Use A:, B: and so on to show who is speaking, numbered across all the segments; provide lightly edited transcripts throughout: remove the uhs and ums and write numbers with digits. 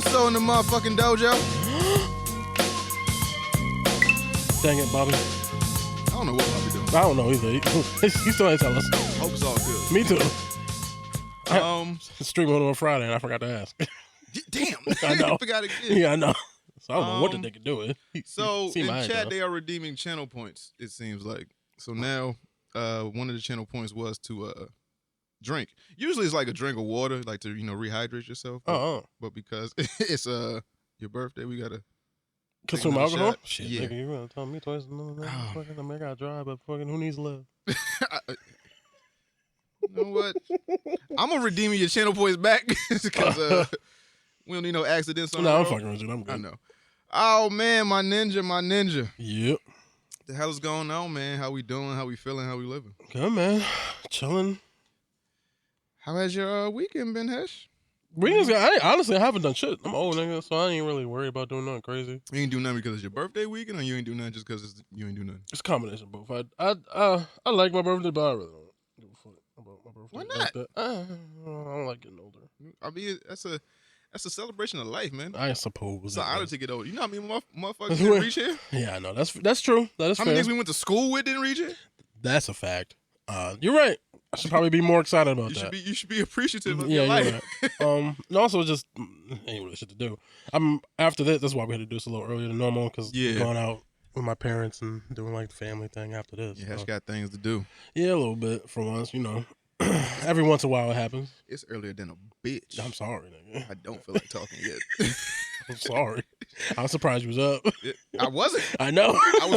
A: also in the motherfucking dojo.
B: Dang it, Bobby.
A: I don't know what Bobby doing.
B: I don't know either. He still ain't tell us.
A: Hope it's all good.
B: Me too. Stream on Friday and I forgot to ask.
A: Damn.
B: I know.
A: I forgot again.
B: Yeah, I know. So I don't know what the nigga doing.
A: So in chat, they are redeeming channel points, it seems like. So now, one of the channel points was to drink. Usually it's like a drink of water, like to, rehydrate yourself. But because it's your birthday, we gotta
B: consume alcohol?
A: Shot.
B: Shit,
A: yeah.
B: nigga, you gonna tell me twice? No, fucking, I mean, I gotta drive, but fucking, who needs love?
A: You know what? I'm gonna redeem your channel points back because we don't need no accidents on the road.
B: I'm fucking with you. I'm good.
A: I know. Oh man, my ninja.
B: Yep.
A: The hell's going on, man? How we doing? How we feeling? How we living?
B: Good, man. Chilling.
A: How has your weekend been, Hesh?
B: Honestly, I haven't done shit. I'm old, nigga, so I ain't really worried about doing nothing crazy.
A: You ain't do nothing because it's your birthday weekend, or you ain't do nothing just because you ain't do nothing?
B: It's a combination of both. I like my birthday, but I really don't give a fuck about my birthday.
A: Why not?
B: Like that. I don't like getting older.
A: I mean, that's a celebration of life, man.
B: I suppose.
A: It's an honor to get older. You know how many motherfuckers didn't reach here?
B: Yeah, I know. That's true. That is
A: how
B: fair.
A: many niggas we went to school with didn't reach here?
B: That's a fact. You're right. I should probably be more excited about that.
A: You should be appreciative of your life.
B: Right. And also just ain't really shit to do. After this. That's why we had to do this a little earlier than normal because going out with my parents and doing like the family thing after this.
A: Yeah, Hesh got things to do.
B: Yeah, a little bit for once, Every once in a while it happens.
A: It's earlier than a bitch.
B: I'm sorry, nigga.
A: I don't feel like talking yet.
B: I'm sorry. I was surprised you was up.
A: I wasn't.
B: I know.
A: I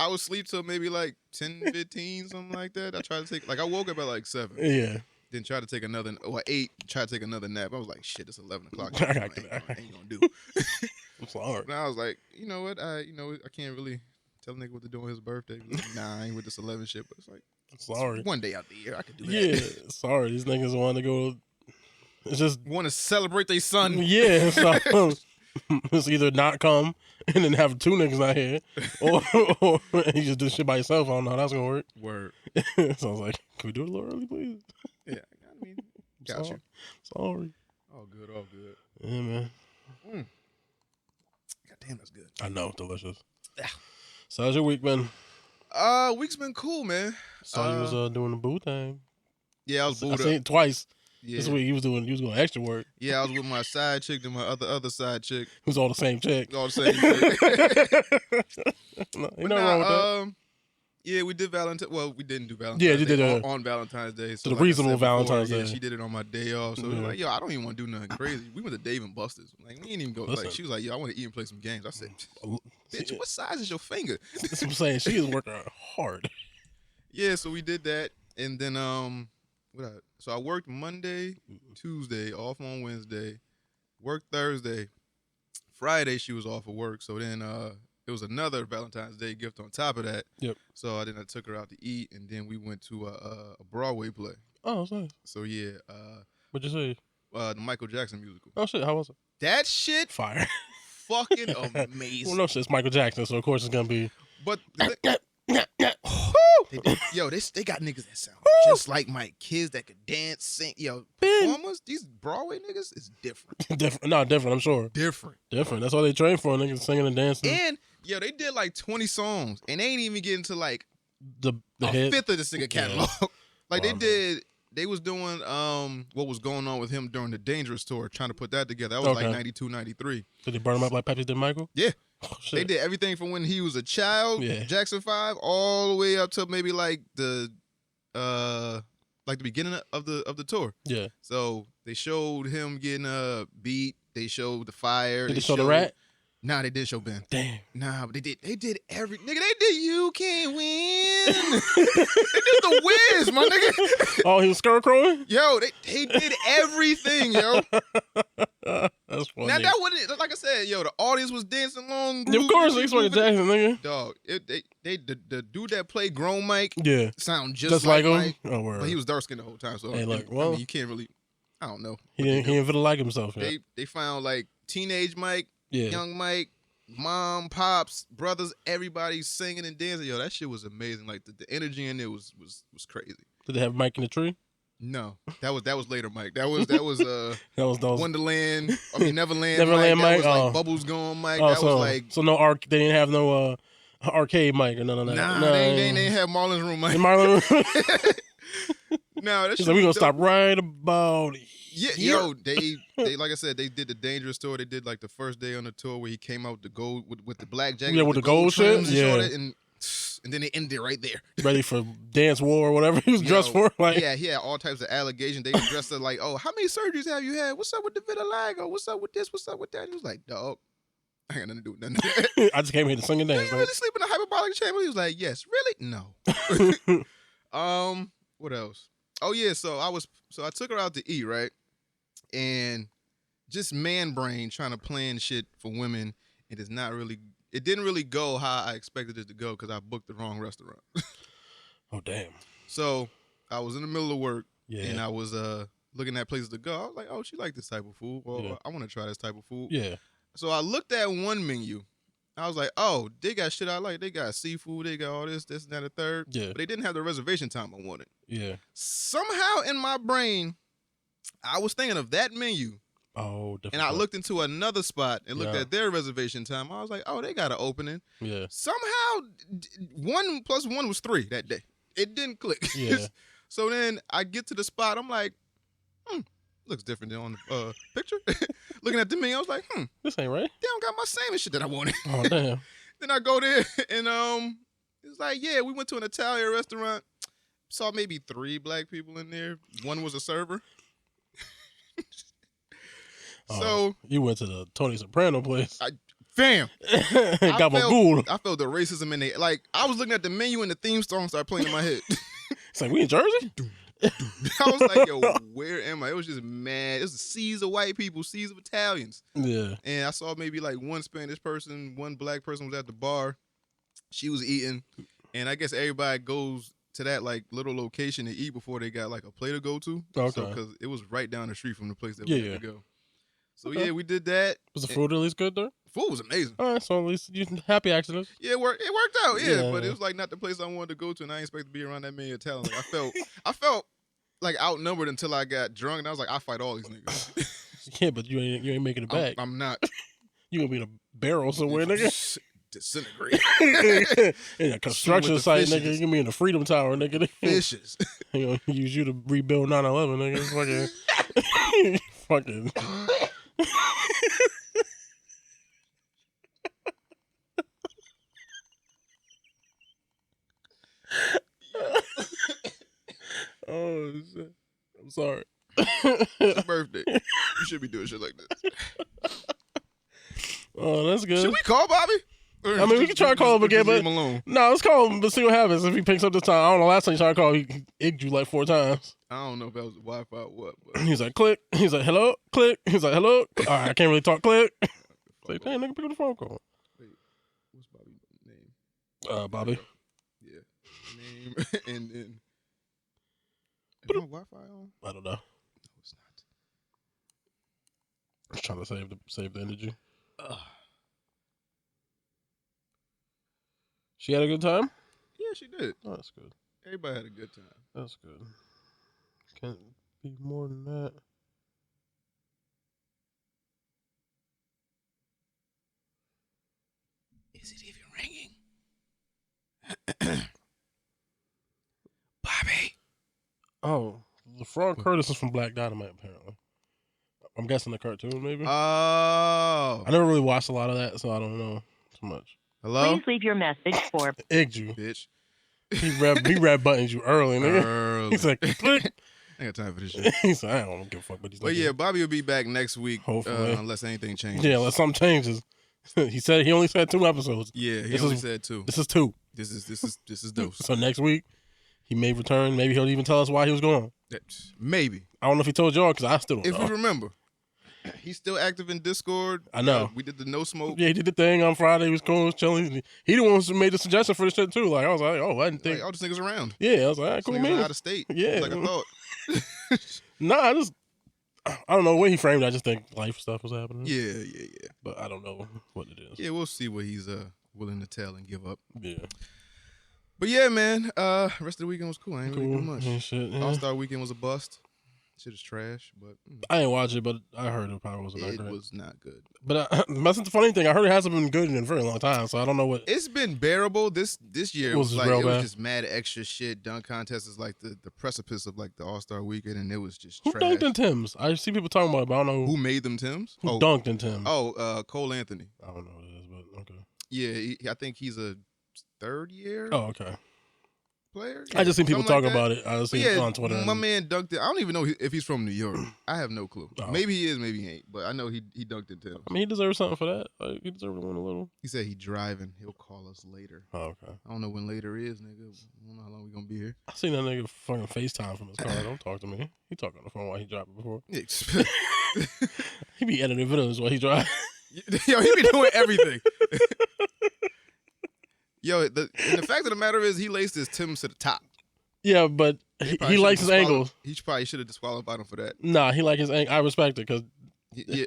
A: was asleep till maybe like 10, 15, something like that. I tried to take, I woke up at like 7.
B: Yeah.
A: Then tried to take another, 8, tried to take another nap. I was like, shit, it's 11 o'clock.
B: I
A: ain't gonna do.
B: I'm sorry.
A: And I was like, you know what? I can't really tell a nigga what to do on his birthday. Like, nah, I ain't with this 11 shit. But it's like,
B: I'm sorry.
A: One day out the year, I could do that.
B: Yeah, sorry. These niggas want to go. It's just
A: want to celebrate their son.
B: Yeah, so it's either not come and then have 2 niggas out here, or you just do shit by yourself. I don't know how that's gonna work.
A: Word.
B: So I was like, can we do it a little early, please?
A: Yeah, I mean, got you.
B: Sorry.
A: All good, all good.
B: Yeah, man.
A: God damn, that's good.
B: I know, delicious.
A: Yeah.
B: So how's your week been?
A: Week's been cool, man.
B: Saw you was doing the boo thing.
A: Yeah, I was booed up.
B: I seen it twice.
A: Yeah.
B: This week he was doing extra work.
A: Yeah, I was with my side chick and my other side chick.
B: It was all the same chick.
A: All the same chick.
B: Ain't nothing wrong with that.
A: Yeah, we did Valentine's. Well, we didn't do Valentine's.
B: Yeah, you did
A: Day on Valentine's Day.
B: So the reasonable Valentine's Day.
A: Yeah, she did it on my day off. So we were like, yo, I don't even want to do nothing crazy. We went to Dave and Buster's. Like, we didn't even go. Like, she was like, yo, I want to eat and play some games. I said, bitch, what size is your finger?
B: That's what I'm saying. She is working hard.
A: Yeah, so we did that, and then so I worked Monday, Tuesday, off on Wednesday, worked Thursday, Friday she was off of work. So then it was another Valentine's Day gift on top of that.
B: Yep.
A: So I took her out to eat, and then we went to a Broadway play.
B: Oh, that's nice.
A: So yeah.
B: What'd you say?
A: The Michael Jackson musical.
B: Oh shit, how was it?
A: That shit,
B: fire,
A: fucking amazing.
B: Well, no shit, it's Michael Jackson, so of course it's gonna be.
A: But they got niggas that sound just like Mike. Kids that could dance, sing. Yo, performers, these Broadway niggas is different.
B: Different, I'm sure.
A: Different.
B: That's all they train for, niggas singing and dancing.
A: And, yo, they did like 20 songs, and they ain't even getting to like
B: the
A: fifth of the singer catalog. Like, they was doing what was going on with him during the Dangerous tour, trying to put that together. That was like 92, 93.
B: Did they burn him up like Pepsi did Michael?
A: Yeah.
B: Oh,
A: they did everything from when he was a child, Jackson 5, all the way up to maybe like the beginning of the tour.
B: Yeah.
A: So they showed him getting beat. They showed the fire.
B: Did they show the rat?
A: Nah, they did show Ben.
B: Damn.
A: Nah, but they did every nigga. They did You Can't Win. They did the Wiz, my nigga.
B: Oh, he was scarecrowing?
A: Yo, they did everything, yo.
B: That's funny.
A: Now that wasn't, like I said, yo, the audience was dancing along.
B: Of course, it's Michael Jackson, nigga.
A: Dog, the dude that played Grown Mike, sound just
B: like him.
A: Mike,
B: oh, word.
A: But he was dark skinned the whole time. So
B: hey, look,
A: I mean, you can't really. I don't know.
B: He didn't feel like himself.
A: They found like teenage Mike,
B: Yeah.
A: young Mike, mom, pops, brothers, everybody singing and dancing. Yo, that shit was amazing. Like the energy in it was crazy.
B: Did they have Mike in the tree?
A: No, that was later, Mike. That was
B: That was those
A: Wonderland. I mean Neverland.
B: Neverland
A: Mike.
B: Mike.
A: That was like Bubbles Gone, Mike.
B: Oh,
A: that
B: so,
A: was like
B: so no they didn't have no arcade Mike or none of that.
A: nah. They didn't have Marlon's Room, Mike.
B: Marlon.
A: No, that's
B: He's like, we gonna stop right about
A: yeah,
B: here.
A: yo, they like I said, they did the Dangerous tour. They did like the first day on the tour where he came out the gold with the black jacket,
B: with the gold
A: trims
B: shit,
A: and then they ended right there.
B: Ready for dance war or whatever he was dressed for. Like,
A: yeah, he had all types of allegations. They were dressed up like, oh, how many surgeries have you had? What's up with the vitiligo? What's up with this? What's up with that? He was like, dog, I got nothing to do with none of that.
B: I just came here to sing and dance.
A: Do you really sleep in a hyperbolic chamber? He was like, yes. Really? No. What else? Oh yeah, so I took her out to eat, right? And just man brain trying to plan shit for women. It didn't really go how I expected it to go because I booked the wrong restaurant.
B: Oh damn.
A: So I was in the middle of work and
B: Yeah.
A: I was looking at places to go. I was like, oh, she like this type of food. Well, I want to try this type of food.
B: Yeah.
A: So I looked at one menu. I was like, oh, they got shit I like. They got seafood. They got all this, and that, and the third.
B: Yeah.
A: But they didn't have the reservation time I wanted.
B: Yeah.
A: Somehow in my brain, I was thinking of that menu.
B: Oh, different.
A: And I looked into another spot and looked
B: Yeah.
A: at their reservation time. I was like, oh, they got an opening.
B: Yeah.
A: Somehow, 1 + 1 was 3 that day. It didn't click.
B: Yeah.
A: So then I get to the spot. I'm like, looks different than on the picture. Looking at the menu, I was like,
B: This ain't right.
A: they don't got my same shit that I wanted.
B: Oh damn.
A: Then I go there and it's like, yeah, we went to an Italian restaurant. Saw maybe 3 black people in there. One was a server. So
B: you went to the Tony Soprano place.
A: Fam,
B: Gabagool.
A: I felt the racism in it. Like I was looking at the menu and the theme song started playing in my head.
B: It's like, we in Jersey?
A: I was like, yo, where am I? It was just mad. It was seas of white people, seas of Italians.
B: Yeah.
A: And I saw maybe like one Spanish person, one black person was at the bar. She was eating. And I guess everybody goes to that like little location to eat before they got like a play to go to.
B: Okay.
A: So, because it was right down the street from the place that
B: Yeah,
A: we had to go. So yeah, we did that.
B: Was the food at least good though?
A: Food was amazing.
B: All right, so at least you happy accidents.
A: Yeah, it worked out. Yeah,
B: Yeah.
A: but it was like not the place I wanted to go to, and I didn't expect to be around that many Italians. Like, I felt like outnumbered until I got drunk, and I was like, I fight all these niggas.
B: Yeah, but you ain't making it back.
A: I'm not.
B: You gonna be in a barrel somewhere, nigga.
A: Disintegrate.
B: In a construction site, nigga. You gonna be in the Freedom Tower, nigga.
A: Fishes.
B: You gonna use you to rebuild 9/11, nigga. Fucking. Oh shit! I'm sorry.
A: It's your birthday. You should be doing shit like this.
B: Oh, that's good.
A: Should we call Bobby? Or
B: I mean, we can try to call him again, but
A: leave him alone.
B: no, let's call him. Let's see what happens if he picks up this time. I don't know. Last time you tried to call, he igged you like 4 times.
A: I don't know if that was Wi-Fi or what. But
B: He's like, click. He's like, hello, click. He's like, hello. All right, I can't really talk, click. Like, damn, nigga, pick up the phone call.
A: Wait, what's Bobby's name?
B: Bobby.
A: Yeah, name and then. Is my Wi-Fi on?
B: I don't know.
A: No, it's
B: I'm trying to save the energy.
A: not.
B: She had a good time?
A: Yeah, she did.
B: Oh, that's good.
A: Everybody had a good time.
B: That's good. Can't be more than that.
A: Is it even ringing? Bobby.
B: Oh, the Frog Curtis is from Black Dynamite, apparently. I'm guessing the cartoon, maybe?
A: Oh.
B: I never really watched a lot of that, so I don't know too much.
A: Hello?
C: Please leave your message for
B: Egged you.
A: Bitch.
B: He red buttons you early, nigga. He's like, click.
A: I ain't got time for this shit.
B: He's like, I don't give a fuck what he's
A: But yeah, Bobby will be back next week.
B: Hopefully.
A: Unless anything changes.
B: Yeah, unless something changes. He only said 2 episodes.
A: Yeah, he
B: This
A: only
B: is-
A: said 2.
B: This is 2.
A: This is dose.
B: So next week, he may return. Maybe he'll even tell us why he was gone.
A: Maybe.
B: I don't know if he told y'all because I still don't
A: If
B: know.
A: we remember. He's still active in Discord.
B: I know.
A: We did the no smoke.
B: Yeah, he did the thing on Friday. He was cool, he was chilling. He the one who made the suggestion for the shit too. Like I was like, oh, I didn't think.
A: Like, all these niggas around.
B: Yeah, I was like, all right,
A: These
B: cool,
A: niggas
B: man.
A: out of state.
B: Yeah.
A: Like I thought.
B: Nah, I don't know when he framed it. I just think life stuff was happening.
A: Yeah.
B: But I don't know what it is.
A: Yeah, we'll see what he's willing to tell and give up.
B: Yeah.
A: But yeah, man. Rest of the weekend was cool. I ain't really do much.
B: Shit, yeah.
A: All-Star Weekend was a bust. Shit is trash, but
B: I didn't watch it, but I heard it probably wasn't that great.
A: It was not good.
B: But that's the funny thing. I heard it hasn't been good in a very long time, so I don't know what.
A: It's been bearable. This year it was just mad extra shit. Dunk contest is like the precipice of like the All-Star Weekend, and it was just trash.
B: Who dunked in Tim's? I see people talking about it, but I don't know
A: who made them Tim's.
B: Who dunked in Tim's?
A: Cole Anthony.
B: I don't know what it is, but okay.
A: Yeah, I think he's a third year.
B: Oh, okay.
A: Player.
B: I just seen people talking about it. I just seen it on Twitter.
A: My man dunked it. I don't even know if he's from New York. I have no clue. Oh. Maybe he is, maybe he ain't. But I know he dunked it too.
B: I mean, he deserves something for that. Like, he deserves to win a little.
A: He said he driving. He'll call us later.
B: Oh, okay.
A: I don't know when later is, nigga. I don't know how long we gonna be here.
B: I seen that nigga fucking FaceTime from his car. Don't talk to me. He talking on the phone while he driving before. He be editing videos while he drive.
A: Yo, he be doing everything. Yo, the fact of the matter is he laced his Timbs to the top.
B: Yeah, but he likes his angles.
A: He probably should have disqualified him for that.
B: Nah, he like his angle. I respect it because
A: nigga,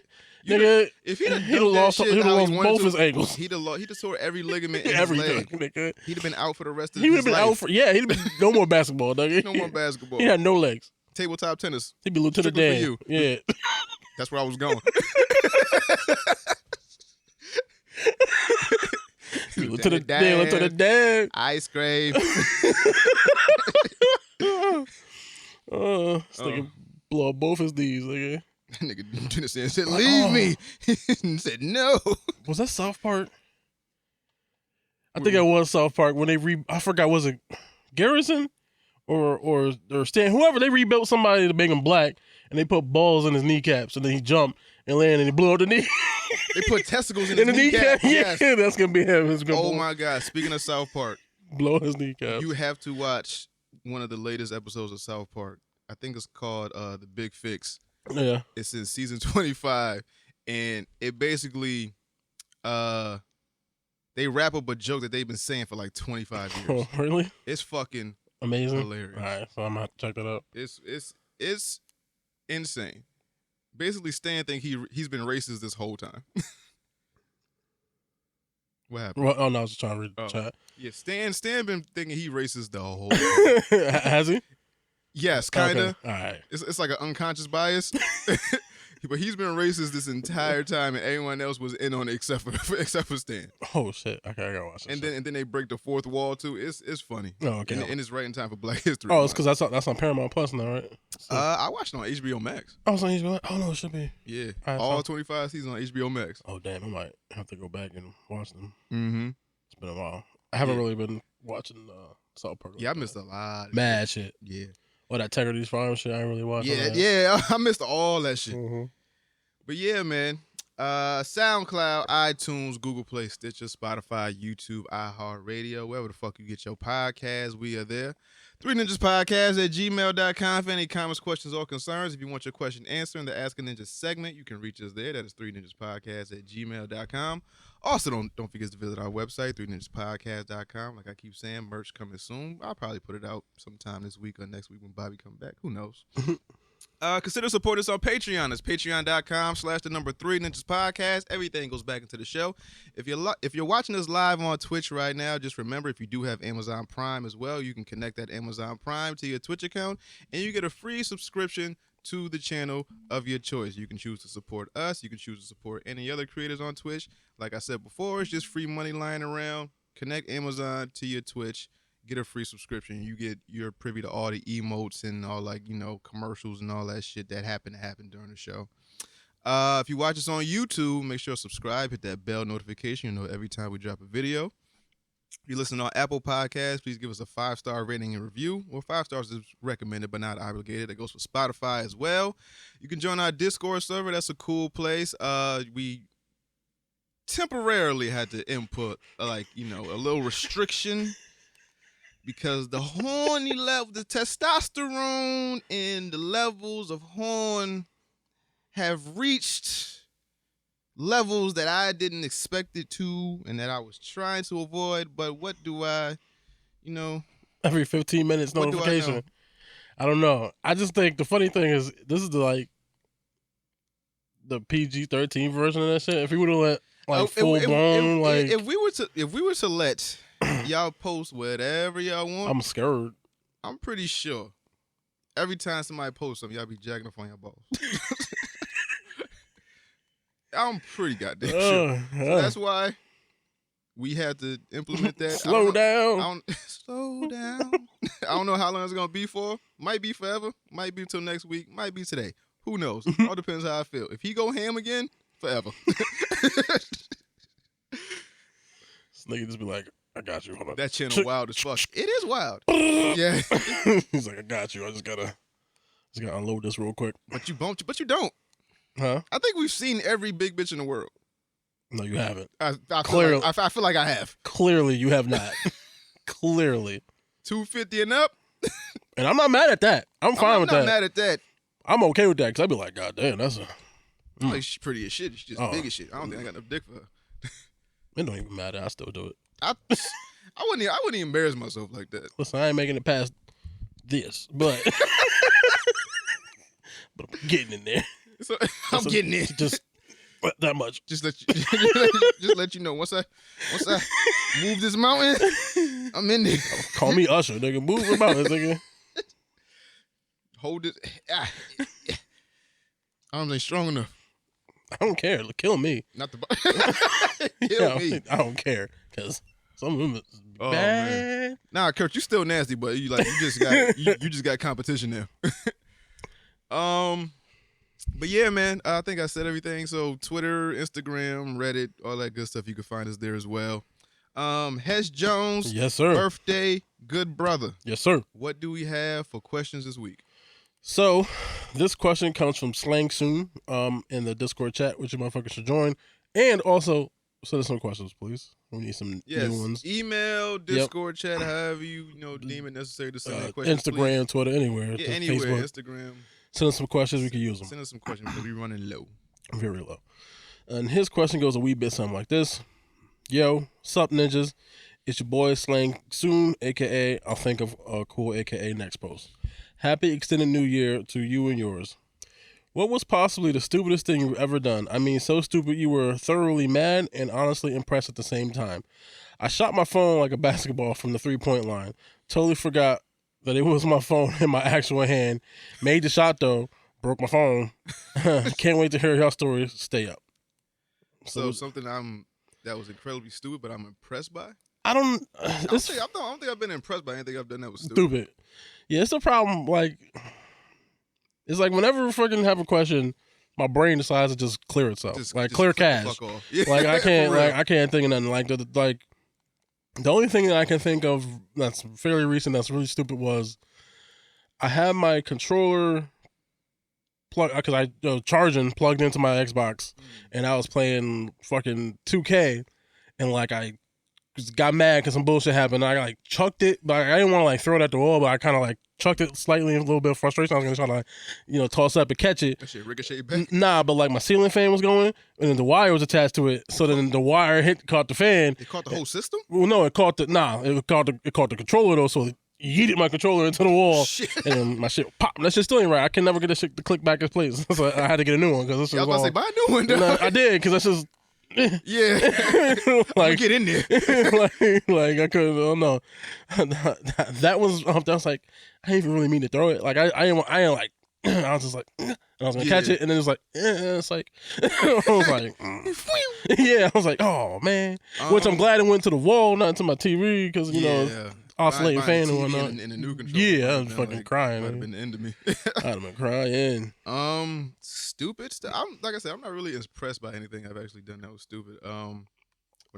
A: if he'd have lost
B: both his ankles.
A: He'd have tore every ligament in his leg.
B: Nigga.
A: He'd have been out for the rest of his life.
B: He would have been out for he'd have been no more basketball, nigga.
A: No more basketball.
B: He had no legs.
A: Tabletop tennis.
B: He'd be Lieutenant Dan. Yeah.
A: That's where I was going.
B: Lieutenant Dan.
A: Ice cream.
B: This nigga blow up both his knees, nigga.
A: Nigga said, leave me. He said, no.
B: Was that South Park? I think it was South Park when they I forgot, was it Garrison or Stan? Whoever, they rebuilt somebody to make him black and they put balls in his kneecaps and then he jumped and landed and he blew up the knee.
A: They put testicles in his kneecap.
B: Yes. Yeah, that's gonna be him.
A: My God! Speaking of South Park,
B: blow his kneecap.
A: You have to watch one of the latest episodes of South Park. I think it's called The Big Fix.
B: Yeah,
A: it's in season 25, and it basically they wrap up a joke that they've been saying for like 25 years.
B: Oh, really?
A: It's fucking
B: amazing,
A: hilarious.
B: All right, so I'm gonna have to check that out.
A: It's insane. Basically, Stan think he's been racist this whole time. What happened?
B: Well, oh no, I was just trying to read the chat.
A: Yeah, Stan been thinking he racist the whole time.
B: Has he?
A: Yes, kinda.
B: Okay. All right.
A: It's like an unconscious bias. But he's been racist this entire time, and everyone else was in on it except for Stan.
B: Oh shit! Okay, I gotta watch that.
A: And then they break the fourth wall too. It's funny.
B: Oh, okay.
A: And it's right in time for Black History.
B: Oh, it's because that's on Paramount Plus now, right? So.
A: I watched it on HBO Max.
B: Oh, it's on HBO Max? Oh no, it should be.
A: Yeah, all 25 seasons on HBO Max.
B: Oh damn, I might have to go back and watch them.
A: Mm-hmm.
B: It's been a while. I haven't really been watching South Park.
A: Yeah, I missed a lot.
B: Mad shit.
A: Yeah.
B: Oh, that Tegrity's Farm shit, I ain't really watched.
A: Yeah, I missed all that shit.
B: Mm-hmm.
A: But yeah, man. SoundCloud, iTunes, Google Play, Stitcher, Spotify, YouTube, iHeartRadio, wherever the fuck you get your podcasts, we are there. 3ninjaspodcast@gmail.com for any comments, questions, or concerns. If you want your question answered in the Ask a Ninja segment, you can reach us there. That is 3ninjaspodcast@gmail.com. Also, don't forget to visit our website, 3ninjaspodcast.com. Like I keep saying, merch coming soon. I'll probably put it out sometime this week or next week when Bobby comes back. Who knows? Consider supporting us on Patreon. It's patreon.com/3ninjaspodcast. Everything goes back into the show. If you're watching us live on Twitch right now, just remember, if you do have Amazon Prime as well, you can connect that Amazon Prime to your Twitch account, and you get a free subscription to the channel of your choice. You can choose to support us. You can choose to support any other creators on Twitch. Like I said before, it's just free money lying around. Connect Amazon to your Twitch. Get a free subscription. You're privy to all the emotes and all commercials and all that shit that happen during the show. If you watch us on YouTube, make sure to subscribe, hit that bell notification. You know every time we drop a video. If you listen on Apple Podcasts, please give us a 5-star rating and review. Well, 5 stars is recommended but not obligated. That goes for Spotify as well. You can join our Discord server. That's a cool place. We temporarily had to input a little restriction. Because the horny level, the testosterone and the levels of horn have reached levels that I didn't expect it to and that I was trying to avoid. But what do I,
B: Every 15 minutes notification. I don't know. I just think the funny thing is this is the PG-13 version of that shit. If we would have let full blown
A: if we were to let y'all post whatever y'all want.
B: I'm scared.
A: I'm pretty sure every time somebody posts something, y'all be jacking off on your balls. I'm pretty goddamn sure. So that's why we had to implement that.
B: Slow down.
A: Slow down. I don't know how long it's gonna be for. Might be forever. Might be until next week. Might be today. Who knows? All depends how I feel. If he go ham again, forever.
B: This nigga just be like, I got you. Hold on.
A: That channel wild as fuck. It is wild. Yeah.
B: He's like, I got you. I just gotta unload this real quick.
A: But you don't.
B: Huh?
A: I think we've seen every big bitch in the world.
B: No, you haven't.
A: I
B: Clearly,
A: feel like I have.
B: Clearly, you have not. Clearly.
A: 250 and up.
B: And I'm not mad at that. I'm fine with that.
A: I'm not mad at that.
B: I'm okay with that because I'd be like, God damn, that's a.
A: Like, she's pretty as shit. She's just big as shit. I don't think I got enough dick for her.
B: It don't even matter. I still do it.
A: I wouldn't even embarrass myself like that.
B: Listen, I ain't making it past this, but but I'm getting in there.
A: So, I'm getting in.
B: Just that much.
A: Just let you know. Once I move this mountain, I'm in there.
B: Call me Usher, nigga. Move the mountains, nigga.
A: Hold it. Arms ain't strong enough.
B: I don't care. Kill me.
A: Not the kill me.
B: I don't care because some of them is bad. Man.
A: Nah, Kurt, you still nasty, but you just got competition there. But yeah, man, I think I said everything. So Twitter, Instagram, Reddit, all that good stuff. You can find us there as well. Hesh Jones,
B: yes sir.
A: Birthday, good brother.
B: Yes sir.
A: What do we have for questions this week?
B: So, this question comes from Slang Soon in the Discord chat, which you motherfuckers should join. And also, send us some questions, please. We need some new ones.
A: Email, Discord chat, however you deem it necessary to send questions.
B: Instagram,
A: please.
B: Twitter, anywhere.
A: Yeah, anywhere.
B: Facebook.
A: Instagram.
B: Send us some questions. We can use them.
A: Send us some questions because we're running low.
B: Very low. And his question goes a wee bit something like this. Yo, sup ninjas? It's your boy Slang Soon, a.k.a. I'll think of a cool a.k.a. next post. Happy extended new year to you and yours. What was possibly the stupidest thing you've ever done? I mean, so stupid you were thoroughly mad and honestly impressed at the same time. I shot my phone like a basketball from the 3-point line. Totally forgot that it was my phone in my actual hand. Made the shot though. Broke my phone. Can't wait to hear y'all stories. Stay up.
A: So something that was incredibly stupid, but I'm impressed by?
B: I don't think
A: I've been impressed by anything I've done that was
B: stupid. Yeah, it's a problem. Like, it's like whenever I fucking have a question, my brain decides to just clear itself. Just clear cache.
A: Yeah,
B: like I can't think of nothing. Like the only thing that I can think of that's fairly recent that's really stupid was I had my controller because charging plugged into my Xbox and I was playing fucking 2K and like I got mad because some bullshit happened. I like chucked it, but I didn't want to like throw it at the wall. But I kind of like chucked it slightly in a little bit of frustration. I was gonna try to toss up and catch it.
A: That shit ricochet back.
B: Nah, but like my ceiling fan was going, and then the wire was attached to it. So then the wire caught the fan.
A: It caught the whole system.
B: Well, no, it caught the controller though. So it yeeted my controller into the wall, and then my shit popped. That shit still ain't right. I can never get this shit to click back in place. So I had to get a new one because this was.
A: I was about to say buy a new one. Though.
B: I did because that's just.
A: Yeah, like get in there.
B: like I couldn't. Oh no, that was like I didn't even really mean to throw it. Like I ain't like I was just like and I was gonna catch it, and then it's like I was like yeah, I was like oh man, which I'm glad it went to the wall, not to my TV because oscillating fan and whatnot.
A: In the new controller.
B: Yeah, I was fucking crying.
A: Might have been the end of me.
B: I'd have been crying.
A: Stupid stuff. Like I said, I'm not really impressed by anything I've actually done that was stupid. When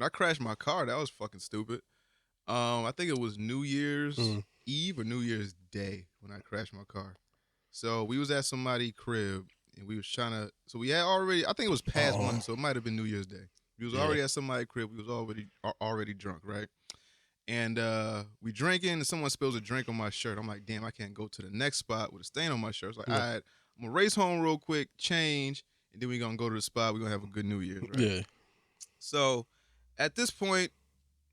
A: I crashed my car, that was fucking stupid. I think it was New Year's Eve or New Year's Day when I crashed my car. So we was at somebody's crib and we was trying to. So we had already. I think it was past one, so it might have been New Year's Day. We was already at somebody's crib. We was already drunk, right? And we drinking, and someone spills a drink on my shirt. I'm like, damn, I can't go to the next spot with a stain on my shirt. It's like, all right, I'm gonna race home real quick, change, and then we're gonna go to the spot. We're gonna have a good New Year's, right?
B: Yeah.
A: So at this point,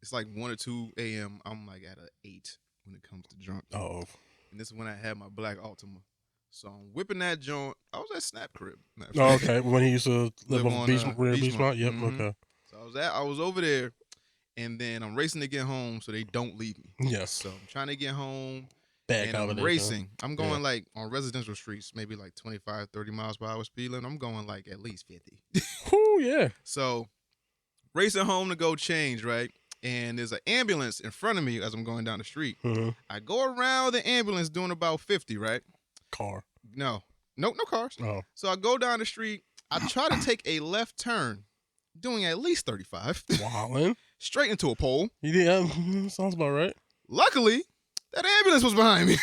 A: it's like 1 or 2 a.m. I'm like at an 8 when it comes to drunk.
B: Oh.
A: And this is when I had my black Altima. So I'm whipping that joint. I was at Snap Crib.
B: Oh, okay. When he used to live on Beachmont. Yep.
A: Mm-hmm.
B: Okay.
A: So I was over there. and then I'm racing to get home so they don't leave me.
B: Yes.
A: So I'm trying to get home.
B: Bad
A: And I'm
B: combination.
A: racing. I'm going like on residential streets, maybe like 25, 30 miles per hour speed limit. I'm going like at least 50.
B: Ooh, yeah.
A: So racing home to go change, right? And there's an ambulance in front of me as I'm going down the street.
B: Mm-hmm.
A: I go around the ambulance doing about 50, right?
B: Car.
A: No cars.
B: Oh.
A: So I go down the street. I try to take a left turn, doing at least 35.
B: Wildin'.
A: Straight into a pole.
B: Yeah, sounds about right.
A: Luckily, that ambulance was behind me.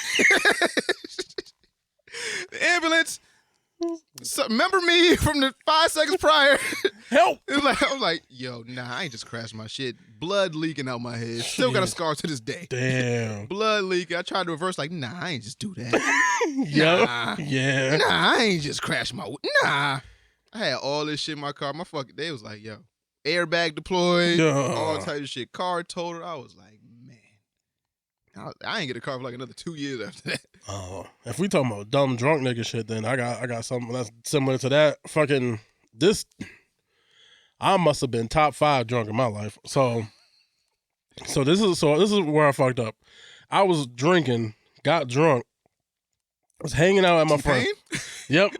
A: The ambulance, remember me from the 5 seconds prior?
B: Help!
A: It was I was like, yo, nah, I ain't just crashed my shit. Blood leaking out my head. Still got a scar to this day.
B: Damn.
A: Blood leaking. I tried to reverse, like, nah, I ain't just do that.
B: Yep.
A: Nah.
B: Yeah.
A: Nah, I ain't just crashed my... Nah. I had all this shit in my car. My fucking... They was like, yo, airbag deployed, all types of shit. Car totaled. I was like, man. I ain't get a car for like another 2 years after that.
B: Oh, if we talking about dumb drunk nigga shit, then I got something that's similar to that. Fucking this, I must have been top 5 drunk in my life. So this is where I fucked up. I was drinking, got drunk, was hanging out at my friend. Yep,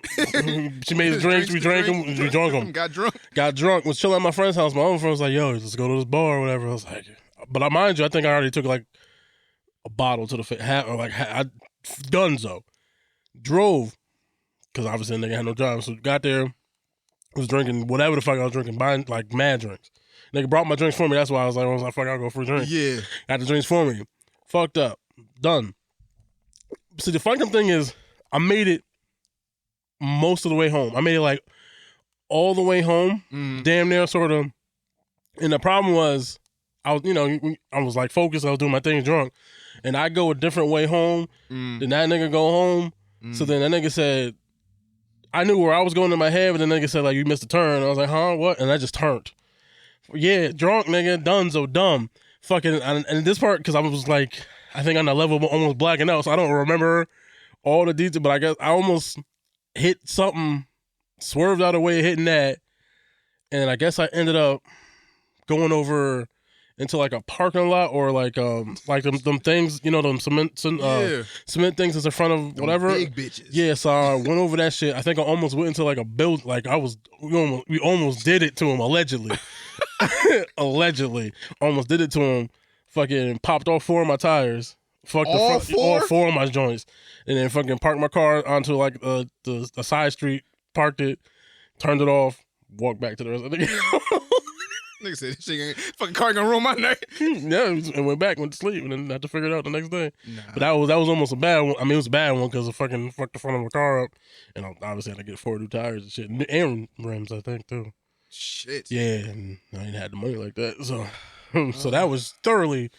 B: she made the drinks. We drank them. We drunk them. Got drunk. Was chilling at my friend's house. My other friend was like, "Yo, let's go to this bar or whatever." I was like, but mind you, I think I already took like a bottle to the face, I donezo. Drove, because obviously the nigga had no job, so got there, was drinking whatever the fuck I was drinking, buying like mad drinks. Nigga brought my drinks for me, that's why I was like, fuck, I'll go for a drink.
A: Yeah.
B: Got the drinks for me. Fucked up. Done. So the fucking thing is, I made it most of the way home. I made it like all the way home, damn near sort of, and the problem was, I was like focused, I was doing my thing drunk, and I go a different way home than that nigga go home. So then that nigga said, I knew where I was going in my head, but the nigga said like, you missed a turn. I was like, huh, what? And I just turned. Yeah, drunk nigga, donezo, dumb. Fucking, and this part, because I was like, I think on the level of almost blacking out, so I don't remember all the details, but I guess I almost hit something, swerved out of the way of hitting that, and I guess I ended up going over into like a parking lot or like them things, them cement things that's in front of whatever.
A: Them big bitches.
B: Yeah, so I went over that shit. I think I almost went into like a build. Like we almost did it to him allegedly. Allegedly, almost did it to him. Fucking popped all 4 of my tires. Fucked all four of my joints, and then fucking parked my car onto like the side street. Parked it, turned it off, walked back to the rest of the game.
A: Nigga said this shit ain't fucking car gonna ruin my night.
B: Yeah, and went to sleep, and then had to figure it out the next day.
A: Nah.
B: But that was almost a bad one. I mean, it was a bad one because I fucking fucked the front of my car up, and I obviously had to get 4 new tires and shit, and rims, I think too.
A: Shit.
B: Yeah, and I ain't had the money like that, so that was thoroughly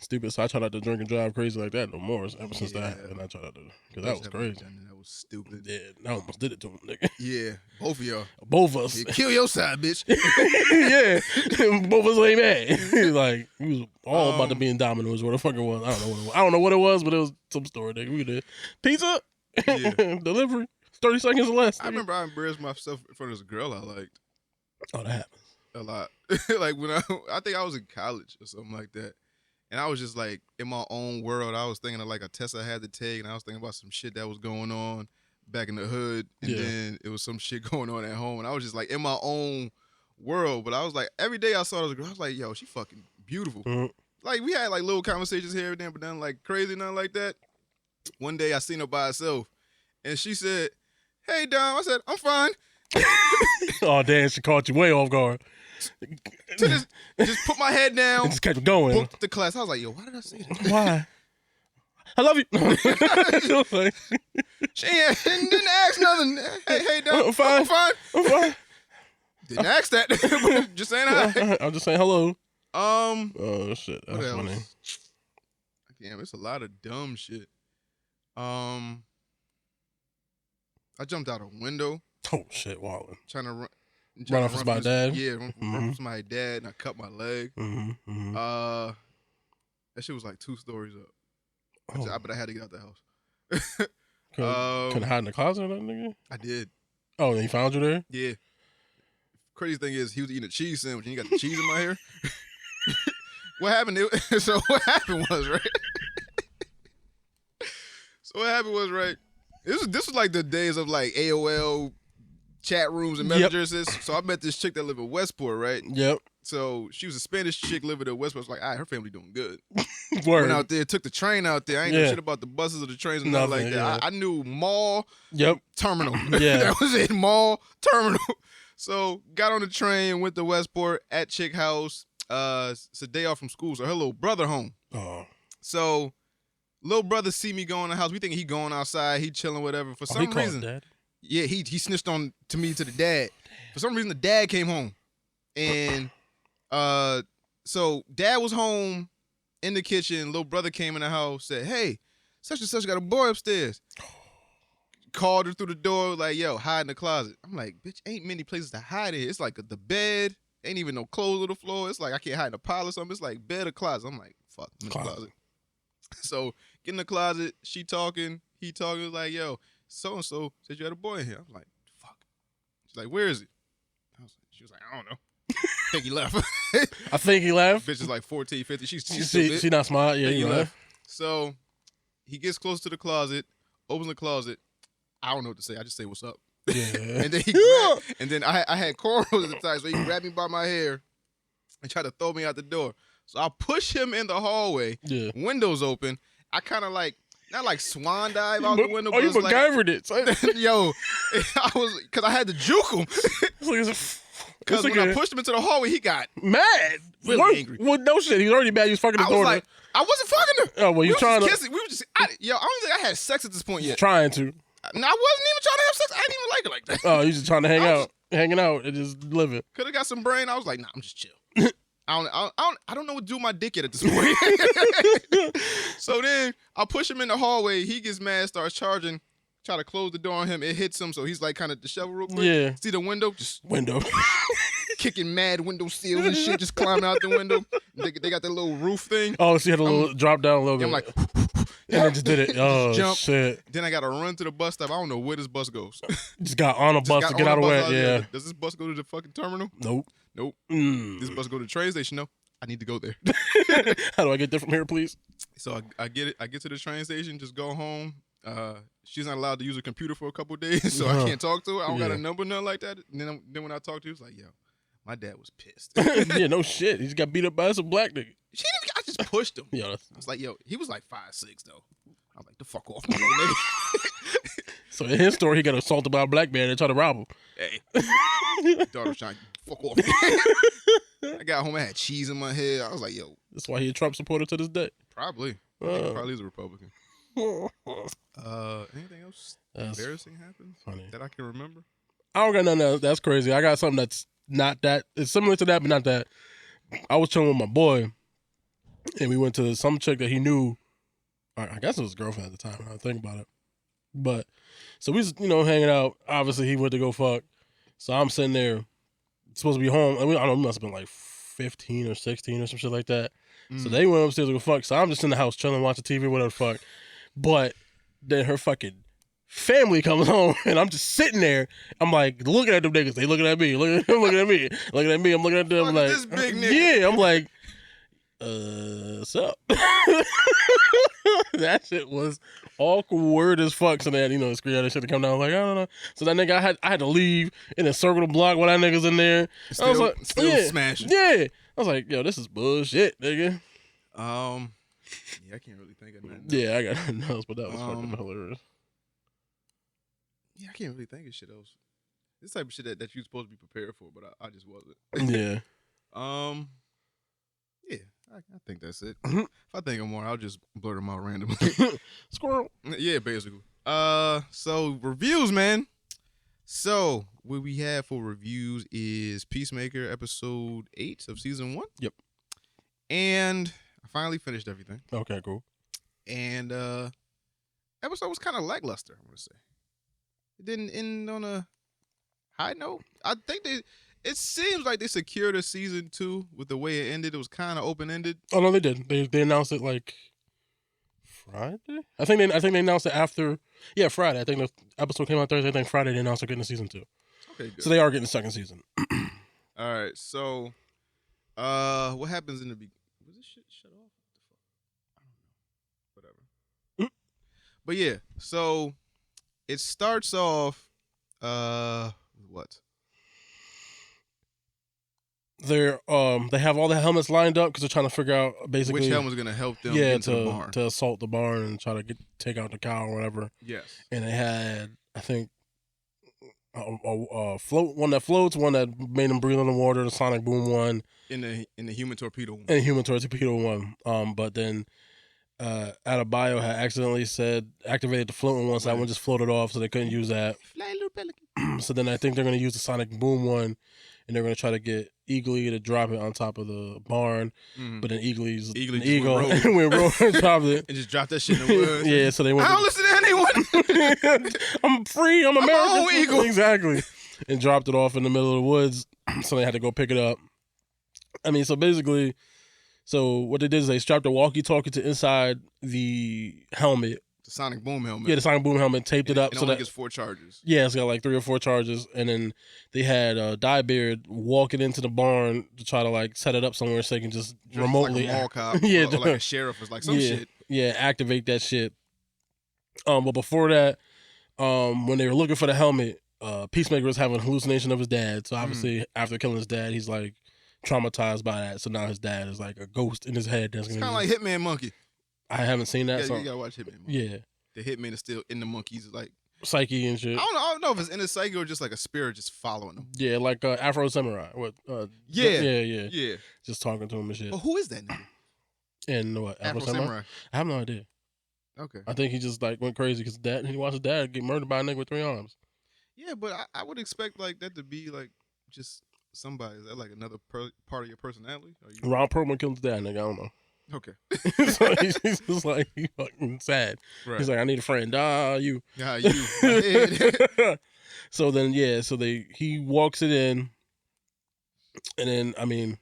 B: stupid. So I tried not to drink and drive crazy like that no more. Ever since that happened, I tried not to, because that was crazy.
A: That was stupid.
B: Yeah, I almost did it to him, nigga.
A: Yeah, both of y'all.
B: Both of us.
A: Yeah, kill your side, bitch.
B: Yeah, both of us ain't mad. Like, we was all about to be in Domino's, what the fuck it was. I don't know what it was, but it was some store, nigga. We did pizza, delivery, 30 seconds or less.
A: I remember I embarrassed myself in front of this girl I liked.
B: Oh, that happens
A: a lot. Like when I think I was in college or something like that. And I was just like in my own world. I was thinking of like a test I had to take, and I was thinking about some shit that was going on back in the hood, and then it was some shit going on at home, and I was just like in my own world. But I was like, every day I saw this girl, I was like, yo, she fucking beautiful. Like we had like little conversations here and there, but nothing like crazy, nothing like that. One day I seen her by herself, and she said, "Hey, Dom." I said, "I'm fine."
B: Oh damn, she caught you way off guard.
A: Just put my head down.
B: And just kept going.
A: Booked the class. I was like, yo, why did I say that?
B: Why? I love you.
A: She didn't ask nothing. Hey, Dom.
B: I'm fine.
A: I'm fine. Didn't ask that. Just saying hi.
B: I'm just saying hello.
A: Oh
B: shit, that's funny.
A: Damn, it's a lot of dumb shit. I jumped out a window.
B: Oh shit, wildin'.
A: Trying to run
B: off from my dad?
A: Yeah, run from somebody's dad, and I cut my leg. That shit was like 2 stories up. But I had to get out the house.
B: Couldn't hide in the closet or nothing, nigga?
A: I did.
B: Oh, and he found you there?
A: Yeah. Crazy thing is, he was eating a cheese sandwich, and he got the cheese in my hair. what happened? So what happened was right. So what happened was right. This was like the days of like AOL chat rooms and messengers. So I met this chick that lived in Westport, right?
B: Yep.
A: So she was a Spanish chick living in Westport. I was like, all right, her family doing good.
B: Word.
A: Went out there, took the train out there. I ain't know shit about the buses or the trains and nothing like that.
B: Yeah.
A: I knew mall, terminal.
B: Yeah.
A: That was it, mall, terminal. So got on the train, went to Westport at chick house. It's a day off from school, so her little brother home.
B: Oh.
A: So little brother see me going in the house. We think he going outside, he chilling, whatever. For some reason,
B: Dad?
A: Yeah, he snitched on to me to the dad. For some reason, the dad came home, and so dad was home in the kitchen. Little brother came in the house, said, "Hey, such and such got a boy upstairs." Called her through the door, like, "Yo, hide in the closet." I'm like, "Bitch, ain't many places to hide in. It's like the bed, ain't even no clothes on the floor. It's like I can't hide in a pile or something. It's like bed or closet." I'm like, "Fuck, I'm in the closet." So get in the closet. She talking, he talking. Like, "Yo, so and so said you had a boy in here." I'm like, "Fuck." She's like, "Where is he?" She was like, "I don't know. I think he left."
B: I think he left.
A: Bitch is like 14, 50.
B: She's not smart. Yeah, he left.
A: So he gets close to the closet, opens the closet. I don't know what to say. I just say, "What's up?"
B: Yeah.
A: And then I had cornrows at the time, so he grabbed me by my hair and tried to throw me out the door. So I push him in the hallway. Yeah. Windows open. I kind of like, not like swan dive out the window.
B: Oh, you MacGyvered
A: it. Yo, I was, because I had to juke him. Because when I pushed him into the hallway, he got
B: mad.
A: Really angry.
B: Well, no shit. He was already mad. He was fucking the door.
A: Like, I wasn't fucking her.
B: Oh, well, you trying to.
A: Kissing. We were just, I don't think I had sex at this point yet.
B: Trying to.
A: No, I wasn't even trying to have sex. I didn't even like her like that.
B: Oh, you just trying to hanging out and just living.
A: Could have got some brain. I was like, nah, I'm just chill. I don't know what to do with my dick yet at this point. So then I push him in the hallway. He gets mad, starts charging. Try to close the door on him. It hits him, so he's like kind of disheveled real quick.
B: Yeah.
A: See the window? Just
B: window.
A: Kicking mad window seals and shit, just climbing out the window. They got that little roof thing.
B: Oh, so you had a little drop down a little bit.
A: I'm like,
B: and I just did it. Oh,
A: jump.
B: Shit.
A: Then I got to run to the bus stop. I don't know where this bus goes.
B: Just got on a bus to get out of the way. Yeah.
A: Does this bus go to the fucking terminal?
B: Nope.
A: This bus go to the train station? No. I need to go there.
B: How do I get there from here, please?
A: So I get it. I get to the train station, just go home. She's not allowed to use a computer for a couple of days, so I can't talk to her. I don't got a number, nothing like that. And then when I talked to her, it's like, yo, my dad was pissed.
B: Yeah, no shit. He just got beat up by some black nigga.
A: I just pushed him.
B: Yeah.
A: I was like, yo, he was like 5'6" though. I was like, the fuck off, my little nigga.
B: So in his story, he got assaulted by a black man and tried to rob him.
A: Hey, daughter was trying to fuck off. I got home, I had cheese in my head. I was like, yo.
B: That's why he a Trump supporter to this day.
A: Probably. Probably is a Republican. Anything else embarrassing happened that I can remember?
B: I don't got nothing else. That's crazy. I got something that's not that. It's similar to that, but not that. I was chilling with my boy, and we went to some chick that he knew. I guess it was his girlfriend at the time. I don't think about it. But so we was, hanging out. Obviously, he went to go fuck. So I'm sitting there, supposed to be home. I don't know, it must have been like 15 or 16 or some shit like that. So they went upstairs to go fuck. So I'm just in the house chilling, watching TV, whatever the fuck. But then her fucking family comes home, and I'm just sitting there. I'm like looking at them niggas. They looking at me. Looking at me. Looking at me. I'm looking at them. I'm like,
A: this big nigga.
B: Yeah. I'm like, what's up? That shit was awkward as fuck. So that the screen that shit to come down. I was like, I don't know. So that nigga, I had to leave and then circle the block while that nigga's in there. I was like,
A: still smashing.
B: Yeah. I was like, yo, this is bullshit, nigga.
A: Yeah, I can't really think of nothing.
B: Yeah, I got nothing else, but that was fucking hilarious.
A: Yeah, I can't really think of shit else. This type of shit that you're supposed to be prepared for, but I just wasn't.
B: Yeah.
A: Yeah, I think that's it. If I think of more, I'll just blurt them out randomly.
B: Squirrel.
A: Yeah, basically. So reviews, man. So what we have for reviews is Peacemaker episode 8 of season 1.
B: Yep.
A: And I finally finished everything.
B: Okay, cool.
A: And episode was kind of lackluster, I'm gonna say. It didn't end on a high note. I think it seems like they secured a season 2 with the way it ended. It was kind of open ended.
B: Oh no, they did. They announced it like Friday. I think they announced it after. Yeah, Friday. I think the episode came out Thursday. I think Friday they announced they're getting a season 2.
A: Okay, good.
B: So they are getting a second season.
A: All right. So, what happens in the beginning? Was this shit shut off? What the fuck? I don't know. Whatever. But yeah, so it starts off. What?
B: They have all the helmets lined up because they're trying to figure out basically
A: which helmet's gonna help them get into the barn
B: to assault the barn and try to take out the cow or whatever.
A: Yes.
B: And they had, I think, a float, one that floats, one that made them breathe on the water, the sonic boom one,
A: in the human torpedo one.
B: and human torpedo one. But then Adebayo had accidentally activated the floating one, so that one just floated off, so they couldn't use that.
A: Fly, little pelican.
B: So then I think they're gonna use the sonic boom one, and they're gonna try to get Eagly to drop it on top of the barn. But then Eagly's an eagle went rogue on top of it
A: and just dropped that shit in the woods.
B: Yeah, so they went.
A: I don't listen to anyone.
B: I'm free. I'm American.
A: I'm my own eagle.
B: Exactly. And dropped it off in the middle of the woods, so they had to go pick it up. I mean, so basically, what they did is they strapped a walkie-talkie to inside the helmet.
A: The sonic boom helmet.
B: Yeah, the sonic boom helmet, taped it up.
A: It only gets 4 charges.
B: Yeah, it's got like 3 or 4 charges. And then they had Diebeard walk it into the barn to try to like set it up somewhere so they can just remotely.
A: Like a mall cop.
B: Yeah,
A: or like a sheriff or like some shit.
B: Yeah, activate that shit. But before that, when they were looking for the helmet, Peacemaker was having a hallucination of his dad. So obviously, after killing his dad, he's like traumatized by that. So now his dad is like a ghost in his head. That's
A: it's kind of like Hitman Monkey.
B: I haven't seen that.
A: Yeah,
B: so
A: you gotta watch Hitman Monkey.
B: Yeah.
A: The Hitman is still in the monkeys, like
B: psyche and shit.
A: I don't know if it's in his psyche or just like a spirit just following him.
B: Yeah, like Afro Samurai.
A: Yeah.
B: Just talking to him and shit.
A: But who is that nigga?
B: And what?
A: Afro Samurai?
B: I have no idea.
A: Okay.
B: I think he just like went crazy because he watched his dad get murdered by a nigga with 3 arms.
A: Yeah, but I would expect like that to be like just somebody. Is that like another part of your personality?
B: Ron Perlman killed his dad, nigga. I don't know.
A: Okay.
B: So he's just like, he fucking sad. Right. He's like, I need a friend. You. So then, he walks it in, and then, I mean,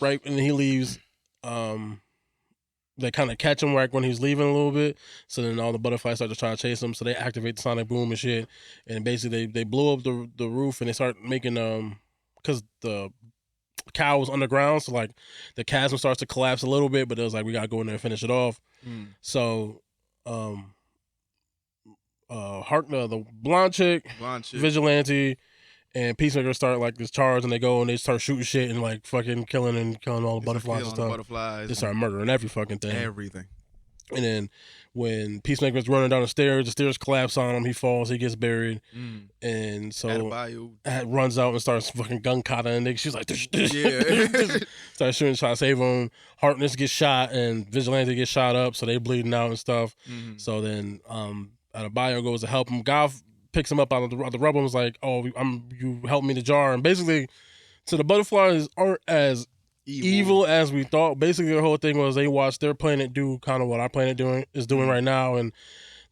B: right when he leaves, they kind of catch him right when he's leaving a little bit. So then all the butterflies start to try to chase him. So they activate the sonic boom and shit. And basically they blow up the roof and they start making, because the cow was underground. So like the chasm starts to collapse a little bit, but it was like, we got to go in there and finish it off. So, the blonde chick, Vigilante, and Peacemaker start like this charge, and they go and they start shooting shit and like fucking killing all the butterflies and stuff. They start murdering every fucking thing.
A: Everything.
B: And then when Peacemaker's running down the stairs collapse on him, he falls, he gets buried. And so runs out and starts fucking gun kata and nigga. She's like, starts shooting, trying to save him. Harkness gets shot and Vigilante gets shot up, so they bleeding out and stuff. So then Adebayo goes to help him. Goff picks him up out of the rubble and was like, oh, you helped me to jar. And basically, so the butterflies aren't as evil as we thought. Basically, the whole thing was they watched their planet do kind of what our planet is doing right now, and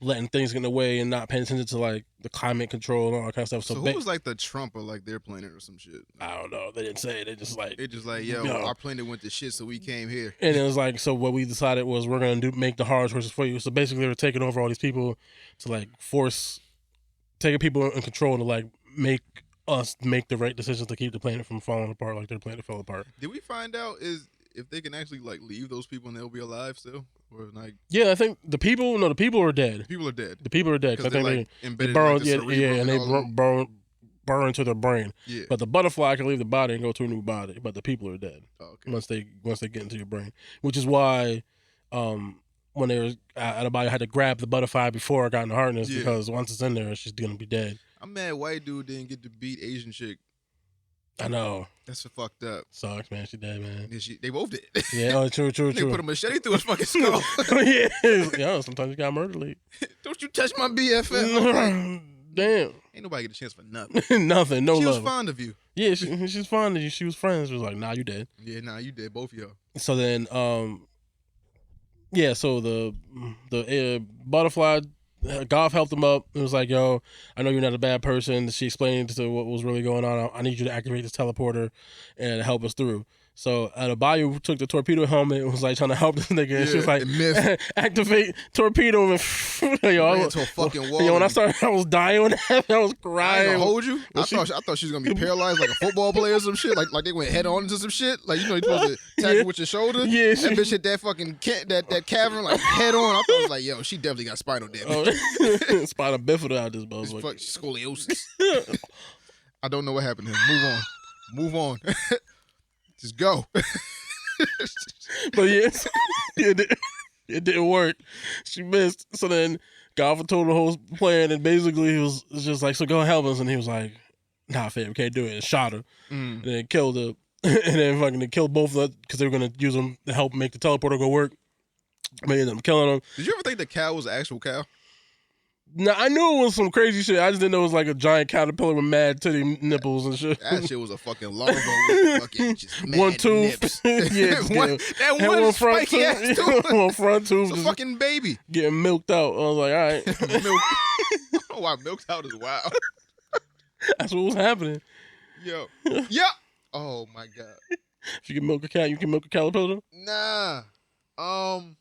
B: letting things get in the way and not paying attention to like the climate control and all that kind of stuff.
A: So who was like the Trump of like their planet or some shit?
B: I don't know. They didn't say. They just like
A: our planet went to shit, so we came here.
B: And it was like, so what we decided was we're gonna make the hard choices for you. So basically, they were taking over all these people to like taking people in control to like make us make the right decisions to keep the planet from falling apart like their planet fell apart.
A: Did we find out if they can actually like leave those people and they'll be alive still? Or like
B: I think the people are dead.
A: The people are dead.
B: The people are dead. I think
A: like
B: they burrow, and they burrow into their brain. Yeah. But the butterfly can leave the body and go to a new body. But the people are dead.
A: Oh, okay.
B: Once they get into your brain, which is why when they were Adebayo had to grab the butterfly before it got in the Harkness, because once it's in there, she's gonna be dead.
A: I'm mad white dude didn't get to beat Asian chick.
B: I know.
A: That's fucked up.
B: Sucks, man. She dead, man.
A: Yeah, they both did.
B: Yeah, true.
A: They put a machete through his fucking skull.
B: Sometimes you got murder league.
A: Don't you touch my BFF.
B: Damn.
A: Ain't nobody get a chance for nothing.
B: Nothing. No
A: she
B: love.
A: She was fond of you.
B: Yeah, she's fond of you. She was friends. She was like, nah, you dead.
A: Yeah, nah, you dead. Both of y'all.
B: So then, so the butterfly, Goff helped him up. It was like, yo, I know you're not a bad person. She explained to what was really going on. I need you to activate this teleporter and help us through. So Adebayo took the torpedo helmet and was like trying to help this nigga. And she was like, activate torpedo. And yo,
A: ran into a fucking wall.
B: Yo, when I started, I was dying. I was crying.
A: I ain't gonna hold you. I thought she was gonna be paralyzed like a football player or some shit. Like they went head on into some shit. Like, you know, you're supposed to tackle with your shoulder.
B: Yeah,
A: that bitch hit that fucking that cavern like head on. I thought it was like, yo, she definitely got spinal damage.
B: Spinal bifida out this motherfucker.
A: Fuck scoliosis. I don't know what happened to him. Move on. Just go.
B: But yes, it didn't work. She missed. So then Golfer told the whole plan, and basically he was just like, so go help us. And he was like, nah, fam, we can't do it. And shot her. And then killed her. And then fucking they killed both of them because they were going to use them to help make the teleporter go work. But ended up killing them.
A: Did you ever think the cow was an actual cow?
B: No, I knew it was some crazy shit. I just didn't know it was like a giant caterpillar with mad titty nipples and shit.
A: That shit was a fucking larva with fucking just mad
B: one tooth.
A: nips.
B: That
A: one
B: front
A: spiky ass tooth.
B: One front tooth.
A: It's a fucking baby.
B: Getting milked out. I was like, all right.
A: I don't know why milked out is wild.
B: That's what was happening.
A: Yo. Oh my God.
B: If you can milk a cat, you can milk a caterpillar?
A: Nah, I'm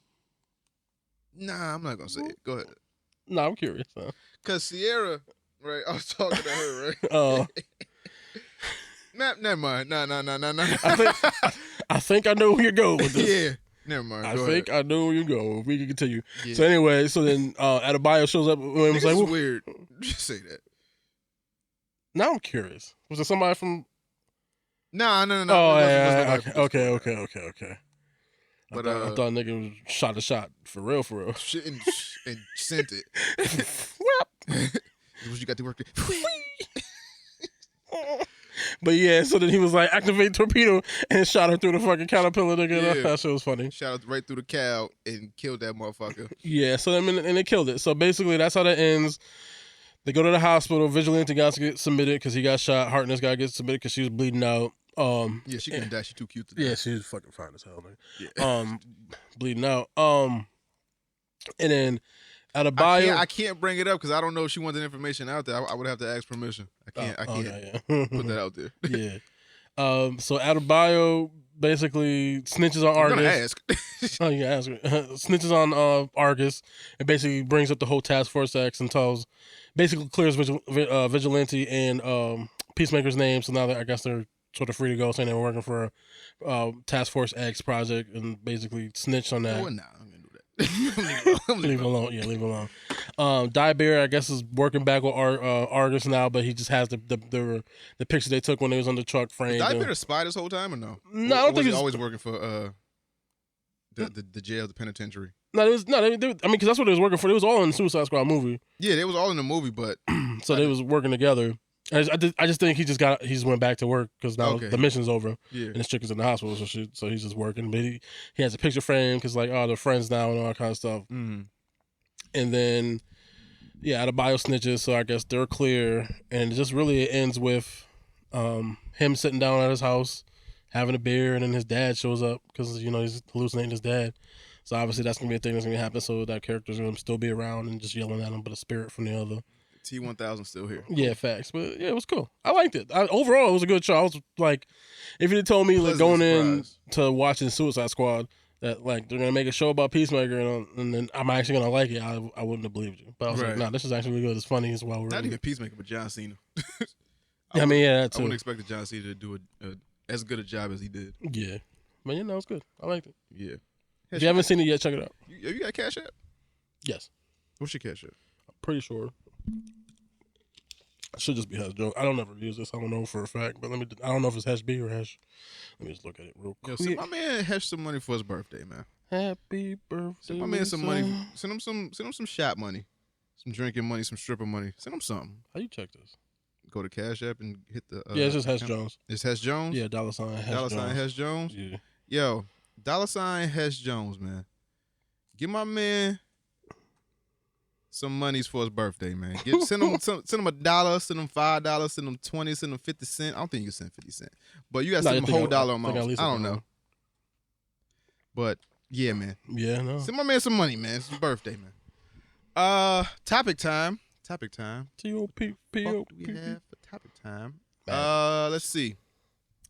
A: not gonna say it. Go ahead.
B: No, I'm curious. Huh?
A: Cause Sierra, right? I was talking to her, right?
B: Oh.
A: Never mind. No.
B: I think I know where you're going with this.
A: Yeah. Never mind.
B: I think I know where you're going. We can continue.
A: Yeah.
B: So anyway, then Adebayo shows up and was like,
A: weird. Just say that.
B: Now I'm curious. Was it somebody from?
A: No.
B: Oh, yeah. Okay.
A: But
B: I thought nigga was shot a shot for real.
A: Shit and sent it. What you got to work with?
B: But yeah, so then he was like, activate torpedo and shot her through the fucking caterpillar. Nigga.
A: Yeah.
B: That shit was funny.
A: Shot her right through the cow and killed that motherfucker.
B: Yeah, so then and they killed it. So basically, that's how that ends. They go to the hospital. Vigilante got to get submitted because he got shot. Hartness got to get submitted because she was bleeding out.
A: Yeah, she couldn't die. She's too cute to die.
B: Yeah, she was fucking fine as hell, man.
A: Yeah.
B: Bleeding out. And then Adebayo,
A: I can't bring it up because I don't know if she wants the information out there. I would have to ask permission. I can't put that out there.
B: Yeah. So Adebayo basically snitches on Argus.
A: I'm gonna ask.
B: Oh, you can ask her. Snitches on Argus and basically brings up the whole Task Force X and basically clears Vigilante and Peacemaker's name. So now I guess they're sort of free to go, saying they were working for Task Force X project and basically snitched on that.
A: Oh, nah, I'm gonna do that.
B: Leave it alone. Yeah, leave it alone. Diebear, I guess, is working back with Argus now, but he just has the picture they took when they was on the truck frame.
A: Diebear a spy this whole time or no?
B: No, I don't think
A: he's always working for the jail, the penitentiary.
B: No, because that's what they was working for. It was all in the Suicide Squad movie.
A: Yeah, they was all in the movie, but
B: so they was working together. I just think he just went back to work because now the mission's over.
A: Yeah.
B: And his chick is in the hospital, so he's just working. But he has a picture frame because they're friends now and all that kind of stuff.
A: Mm-hmm.
B: And then Adebayo snitches, so I guess they're clear. And it just really ends with him sitting down at his house having a beer, and then his dad shows up because he's hallucinating his dad. So obviously that's gonna be a thing that's gonna happen. So that character's gonna still be around and just yelling at him, but a spirit from the other.
A: T-1000 still here.
B: Yeah, facts. But yeah, it was cool. I liked it. Overall, it was a good show. I was like, if you had told me going in to watching Suicide Squad that they're gonna make a show about Peacemaker and then I'm actually gonna like it, I wouldn't have believed you. But I was like, nah, this is actually really good. It's funny as well.
A: Not even Peacemaker, but John Cena.
B: That too.
A: I wouldn't expect John Cena to do as good a job as he did.
B: Yeah, but it was good. I liked it.
A: Yeah.
B: If you haven't seen it yet, check it out.
A: You got Cash App?
B: Yes.
A: What's your Cash App?
B: I'm pretty sure. It should just be Hesh Joe. I don't ever use this. I don't know for a fact, but I don't know if it's Hesh B or Hesh. Let me just look at it real quick.
A: Send my man Hesh some money for his birthday, man.
B: Happy birthday.
A: Send my man some money. Send him some shop money, some drinking money, some stripper money. Send him something.
B: How you check this?
A: Go to Cash App and hit the.
B: Yeah, it's just Hesh Jones.
A: It's Hesh Jones.
B: Yeah, $
A: Hesh Jones.
B: Yeah.
A: Yo, $ Hesh Jones, man. Give my man some monies for his birthday, man. Send him $1, send him $5, send him 20, send him 50 cents. I don't think you can send 50 cents, but you got to send him a whole dollar amount. I don't know, but yeah, man.
B: Yeah, no.
A: Send my man some money, man. It's his birthday, man. Topic time.
B: T-O-P.
A: What do we have for topic time? Let's see.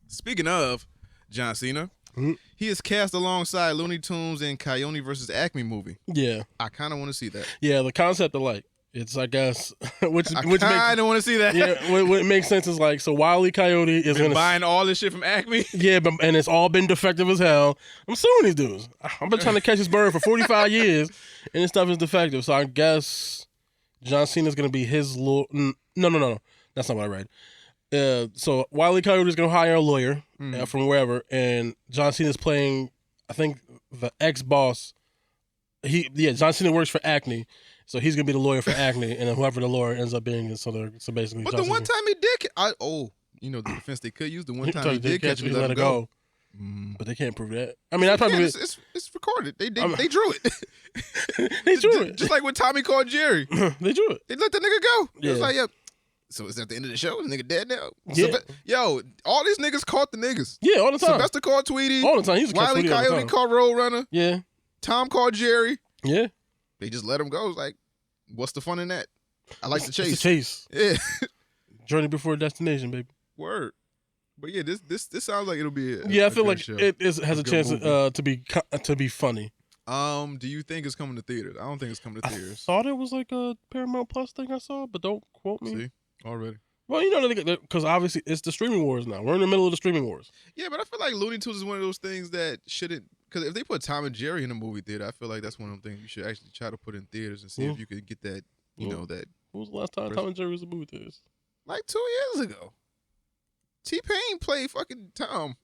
A: Speaking of, John Cena.
B: Mhm.
A: He is cast alongside Looney Tunes in Coyote versus Acme movie.
B: Yeah.
A: I kind of want to see that.
B: Yeah, the concept I like. It's, I guess, which
A: I
B: makes,
A: kind of want to see that.
B: yeah, what makes sense is like, so Wile E. Coyote is
A: Been
B: gonna
A: buying all this shit from Acme.
B: yeah, but and it's all been defective as hell. I'm suing these dudes. I've been trying to catch this bird for 45 years, and this stuff is defective. So I guess John Cena's gonna be his lawyer. No, that's not what I read. So Wile E. Coyote is gonna hire a lawyer from wherever, and John Cena's playing, I think, the ex-boss. John Cena works for Acme. So he's gonna be the lawyer for Acme, and then whoever the lawyer ends up being, so basically.
A: But
B: John
A: the one
B: Cena.
A: time he did, the defense they could use. The one time he did catch him, let it go.
B: But they can't prove that. I mean, that's probably
A: it's recorded. They drew it.
B: they drew it,
A: just like when Tommy called Jerry.
B: they drew it.
A: They let the nigga go.
B: Yeah.
A: It was like, so is that the end of the show? The nigga dead now?
B: Yeah.
A: Yo, all these niggas caught the niggas.
B: Yeah, all the time.
A: Sylvester called Tweety.
B: All the time. He's a
A: Wile E. Coyote called Roadrunner.
B: Yeah.
A: Tom called Jerry.
B: Yeah.
A: They just let him go. It's like, what's the fun in that? I like the chase.
B: It's a chase.
A: Yeah.
B: Journey before destination, baby.
A: Word. But yeah, this sounds like it'll be
B: I feel like
A: show.
B: it has a chance
A: movie.
B: to be funny.
A: Do you think it's coming to theaters? I don't think it's coming to theaters.
B: I thought it was like a Paramount Plus thing I saw, but don't quote me.
A: See? Already.
B: Well, you know, because obviously it's the streaming wars now. We're in the middle of the streaming wars.
A: Yeah, but I feel like Looney Tunes is one of those things that shouldn't. Because if they put Tom and Jerry in a movie theater, I feel like that's one of them things you should actually try to put in theaters and see if you could get that. You know that.
B: When was the last time Tom and Jerry was in movie theaters?
A: Like 2 years ago. T-Pain played fucking Tom.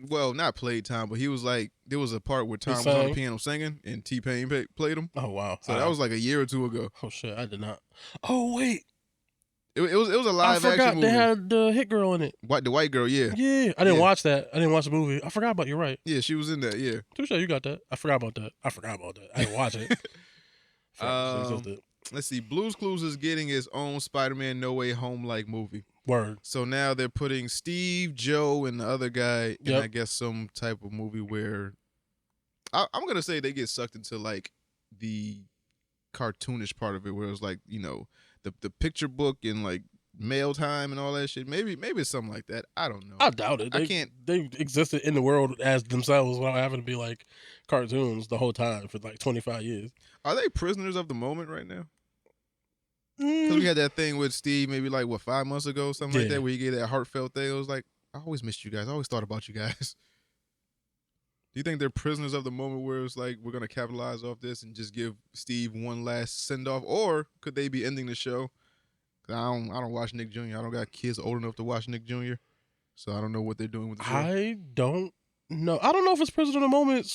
A: Well, not played Tom, but he was like, there was a part where Tom was on the piano singing and T-Pain played him.
B: Oh, wow.
A: So that was like a year or two ago.
B: Oh, shit, I did not. Oh, wait.
A: It was a live action movie.
B: They had the hit girl in it.
A: The white girl, yeah.
B: Yeah, I didn't watch that. I didn't watch the movie. I forgot about. You're right.
A: Yeah, she was in that. Yeah.
B: Touche, you got that. I forgot about that. I didn't watch it.
A: Let's see. Blue's Clues is getting its own Spider-Man No Way Home like movie.
B: Word.
A: So now they're putting Steve, Joe, and the other guy in, I guess, some type of movie where I'm gonna say they get sucked into like the cartoonish part of it, where it's like, you know, the picture book and like mail time and all that shit. Maybe it's something like that. I don't know.
B: I doubt it. They existed in the world as themselves without having to be like cartoons the whole time for like 25 years.
A: Are they prisoners of the moment right now? Because we had that thing with Steve maybe like, 5 months ago, something like that, where he gave that heartfelt thing. It was like, I always missed you guys. I always thought about you guys. Do you think they're prisoners of the moment where it's like, we're going to capitalize off this and just give Steve one last send-off? Or could they be ending the show? I don't watch Nick Jr. I don't got kids old enough to watch Nick Jr., so I don't know what they're doing with the show.
B: I don't know. I don't know if it's Prisoner of the Moment.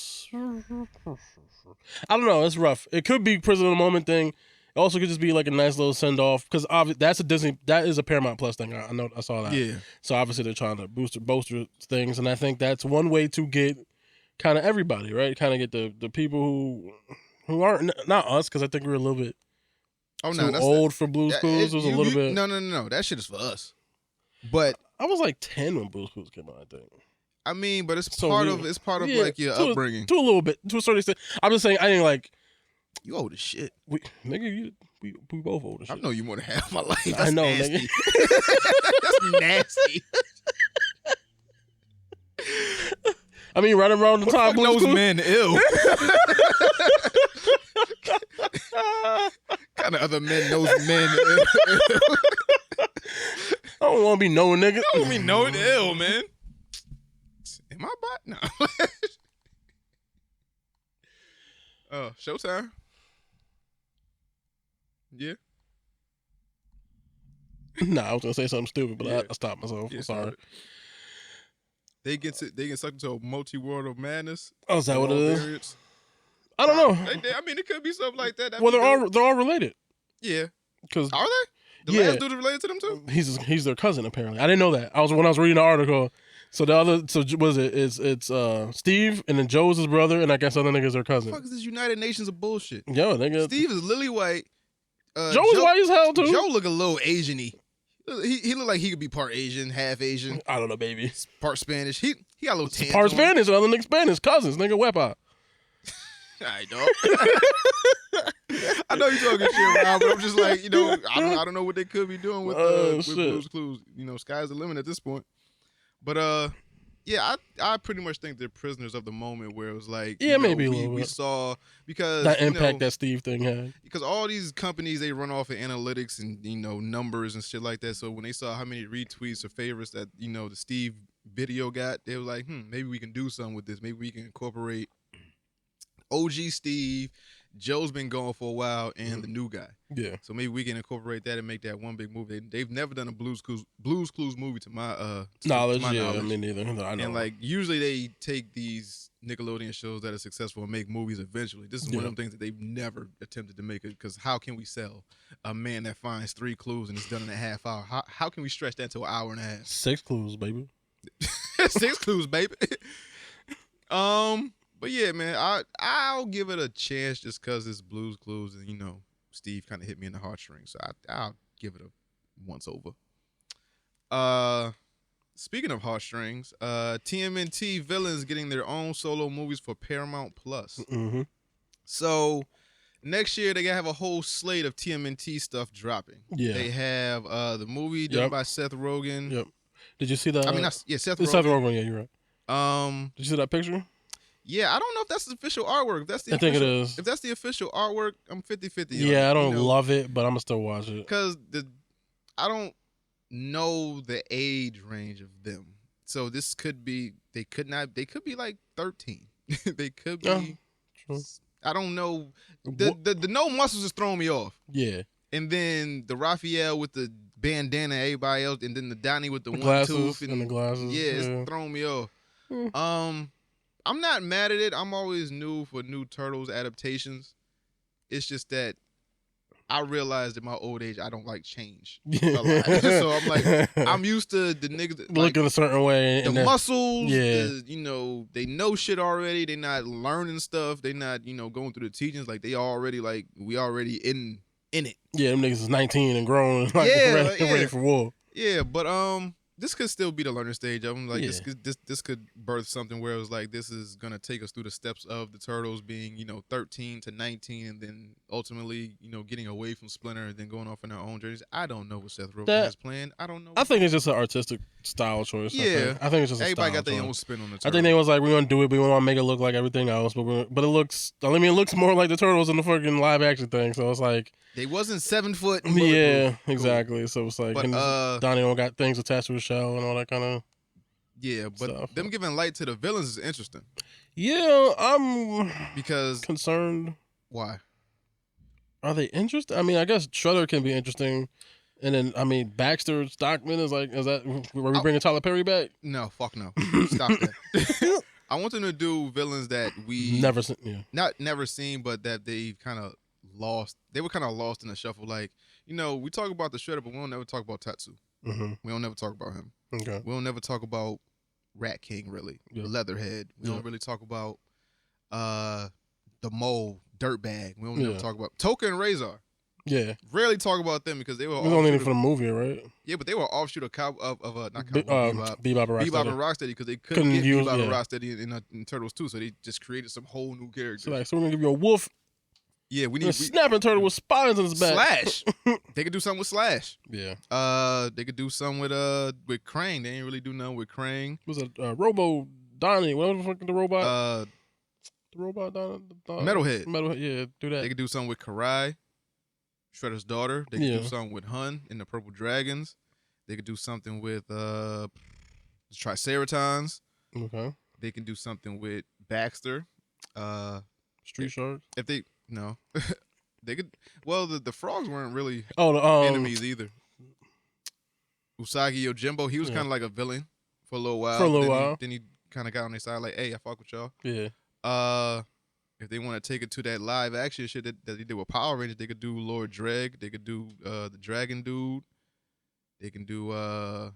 B: I don't know. It's rough. It could be Prisoner of the Moment thing. It also could just be like a nice little send-off, because that's a Disney. That is a Paramount Plus thing. I know. I saw that.
A: Yeah.
B: So obviously they're trying to bolster things, and I think that's one way to get kind of everybody, right? Kind of get the people who aren't, not us, because I think we're a little bit too old for Blue's Clues. It was a little bit.
A: No. That shit is for us. But
B: I was like 10 when Blue's Clues came out, I think.
A: I mean, but it's part of like your upbringing.
B: To a little bit, to a certain extent. I'm just saying, I didn't like.
A: You old as shit.
B: We both old as shit.
A: I know you more than half my life. That's
B: I know,
A: nasty.
B: nigga.
A: That's nasty.
B: I mean, right around the time
A: Blue's Clues. Men ill. Kind of other men knows men.
B: I don't want to be knowing, nigga.
A: I don't be knowing ill, man. Am I bot? No. Oh, Showtime. Yeah.
B: Nah, I was gonna say something stupid, but I stopped myself. I'm sorry.
A: They get sucked into a multi-world of madness.
B: Oh, is that what it is?
A: Periods.
B: I don't know.
A: I mean, it could be something like that.
B: Well, they're all related.
A: Yeah.
B: Because
A: are they? The last dude is related to them too?
B: He's their cousin apparently. I didn't know that. When I was reading the article. So was it? It's Steve, and then Joe's his brother, and I guess other niggas are cousin.
A: What the fuck is this United Nations of bullshit?
B: Yo, nigga.
A: Steve is lily white.
B: Joe is white as hell too.
A: Joe look a little Asian-y. He look like he could be part Asian, half Asian.
B: I don't know, baby.
A: Part Spanish. He got a little tan.
B: Part Spanish, other niggas Spanish, cousins, nigga, wepa.
A: Alright, dog. I know you're talking shit, Rob, but I'm just like, I don't know what they could be doing with Blue's Clues. Sky's the limit at this point. But yeah, I pretty much think they're prisoners of the moment where it was like,
B: Yeah, maybe a little
A: we
B: bit.
A: saw because
B: That impact that Steve thing had.
A: because all these companies they run off of analytics and numbers and shit like that. So when they saw how many retweets or favorites that the Steve video got, they were like, maybe we can do something with this. Maybe we can incorporate OG Steve. Joe's been going for a while, and the new guy.
B: Yeah.
A: So maybe we can incorporate that and make that one big movie. They've never done a Blues Clues movie to my
B: knowledge.
A: To my knowledge.
B: I mean, neither. I know.
A: And like usually they take these Nickelodeon shows that are successful and make movies eventually. This is one of them things that they've never attempted to make it because how can we sell a man that finds 3 clues and it's done in a half hour? How can we stretch that to an hour and a half?
B: 6 clues, baby.
A: 6 clues, baby. But yeah, man, I'll give it a chance just because it's Blues Clues and Steve kind of hit me in the heartstrings, so I'll give it a once over. Speaking of heartstrings, TMNT villains getting their own solo movies for Paramount Plus.
B: Mm-hmm.
A: So next year they gotta have a whole slate of TMNT stuff dropping.
B: Yeah,
A: they have the movie done by Seth Rogen.
B: Yep. Did you see that?
A: I mean, Seth Rogen.
B: Seth Rogen. Yeah, you're
A: right.
B: Did you see that picture?
A: Yeah, I don't know if that's the official artwork.
B: I think it is.
A: If that's the official artwork, I'm 50-50.
B: Yeah, I don't love it, but I'm gonna still watch it.
A: Because I don't know the age range of them. So this could be, they could be like 13. They could be, I don't know. The no muscles is throwing me off.
B: Yeah.
A: And then the Raphael with the bandana, everybody else, and then the Donnie with the
B: glasses,
A: one tooth.
B: And the glasses.
A: Yeah, it's throwing me off. I'm not mad at it. I'm always new for new Turtles adaptations. It's just that I realized at my old age I don't like change a lot. So I'm like, I'm used to the niggas
B: looking a certain way.
A: The muscles,
B: yeah.
A: They know shit already. They not learning stuff. They not, going through the teachings. Like they already we already in it.
B: Yeah, them niggas is 19 and grown, ready for war.
A: Yeah, but this could still be the learning stage of them. Like this could birth something where it was like this is gonna take us through the steps of the Turtles being 13 to 19, and then ultimately getting away from Splinter and then going off on their own journeys. I don't know what Seth Rogen has planned. I don't know.
B: I think it's just an artistic style choice.
A: Yeah,
B: I think it's just
A: everybody got
B: their
A: own spin on the Turtles.
B: I think they was like, we're gonna do it, but we want to make it look like everything else. But it looks. I mean, it looks more like the Turtles in the fucking live action thing. So it's like
A: they wasn't 7 foot.
B: Yeah, exactly. So it's like,
A: but,
B: Donnie don't got things attached to his shell and all that kind of.
A: Yeah, but stuff. Them giving light to the villains is interesting.
B: Yeah, I'm
A: because
B: concerned.
A: Why?
B: Are they interested? I mean, I guess Shredder can be interesting, and then I mean Baxter Stockman is that were we bringing Tyler Perry back?
A: No, fuck no. Stop that. I want them to do villains that we
B: never seen. Yeah,
A: not never seen, but that they've kind of lost. They were kind of lost in the shuffle. Like we talk about the Shredder, but we don't never talk about Tatsu.
B: Mm-hmm.
A: We don't never talk about him.
B: Okay.
A: We don't never talk about Rat King, really. Yeah. Leatherhead. We don't really talk about the Mole, Dirtbag. We don't never talk about Toka and Razor.
B: Yeah.
A: Rarely talk about them because they were
B: only for the movie, right?
A: Yeah, but they were offshoot of
B: Bebop and
A: Rocksteady because they couldn't get Bebop and Rocksteady in Turtles 2, so they just created some whole new characters.
B: So we're gonna give you a wolf.
A: Yeah, we need
B: a snapping turtle with spines in his back.
A: Slash. They could do something with Slash.
B: Yeah.
A: They could do something with Krang. They ain't really do nothing with Krang.
B: Was it Robo Donnie? What was the fuck the robot? The robot Donnie.
A: Metalhead.
B: Yeah, do that.
A: They could do something with Karai, Shredder's daughter. They could do something with Hun and the Purple Dragons. They could do something with the Triceratons.
B: Okay.
A: They can do something with Baxter.
B: Street Sharks.
A: If they No. They could. Well, the frogs weren't really enemies either. Usagi Yojimbo, he was kind of like a villain for a little while. Then he kind of got on their side, like, hey, I fuck with y'all.
B: Yeah.
A: If they want to take it to that live action shit that they did with Power Rangers, they could do Lord Dreg. They could do the Dragon Dude. They can do a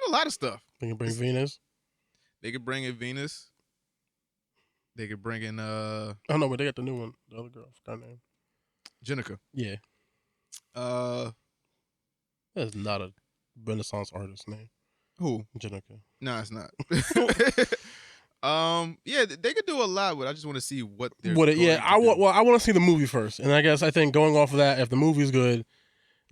A: lot of stuff.
B: They can bring Venus.
A: They could bring in Venus. They could bring in
B: oh no, but they got the new one. The other girl, forgot her name.
A: Jenica.
B: Yeah. That's not a Renaissance artist name.
A: Who?
B: Jenica.
A: No, it's not. Yeah, they could do a lot, but I just want to see what they're
B: I want to see the movie first. And I think going off of that, if the movie's good,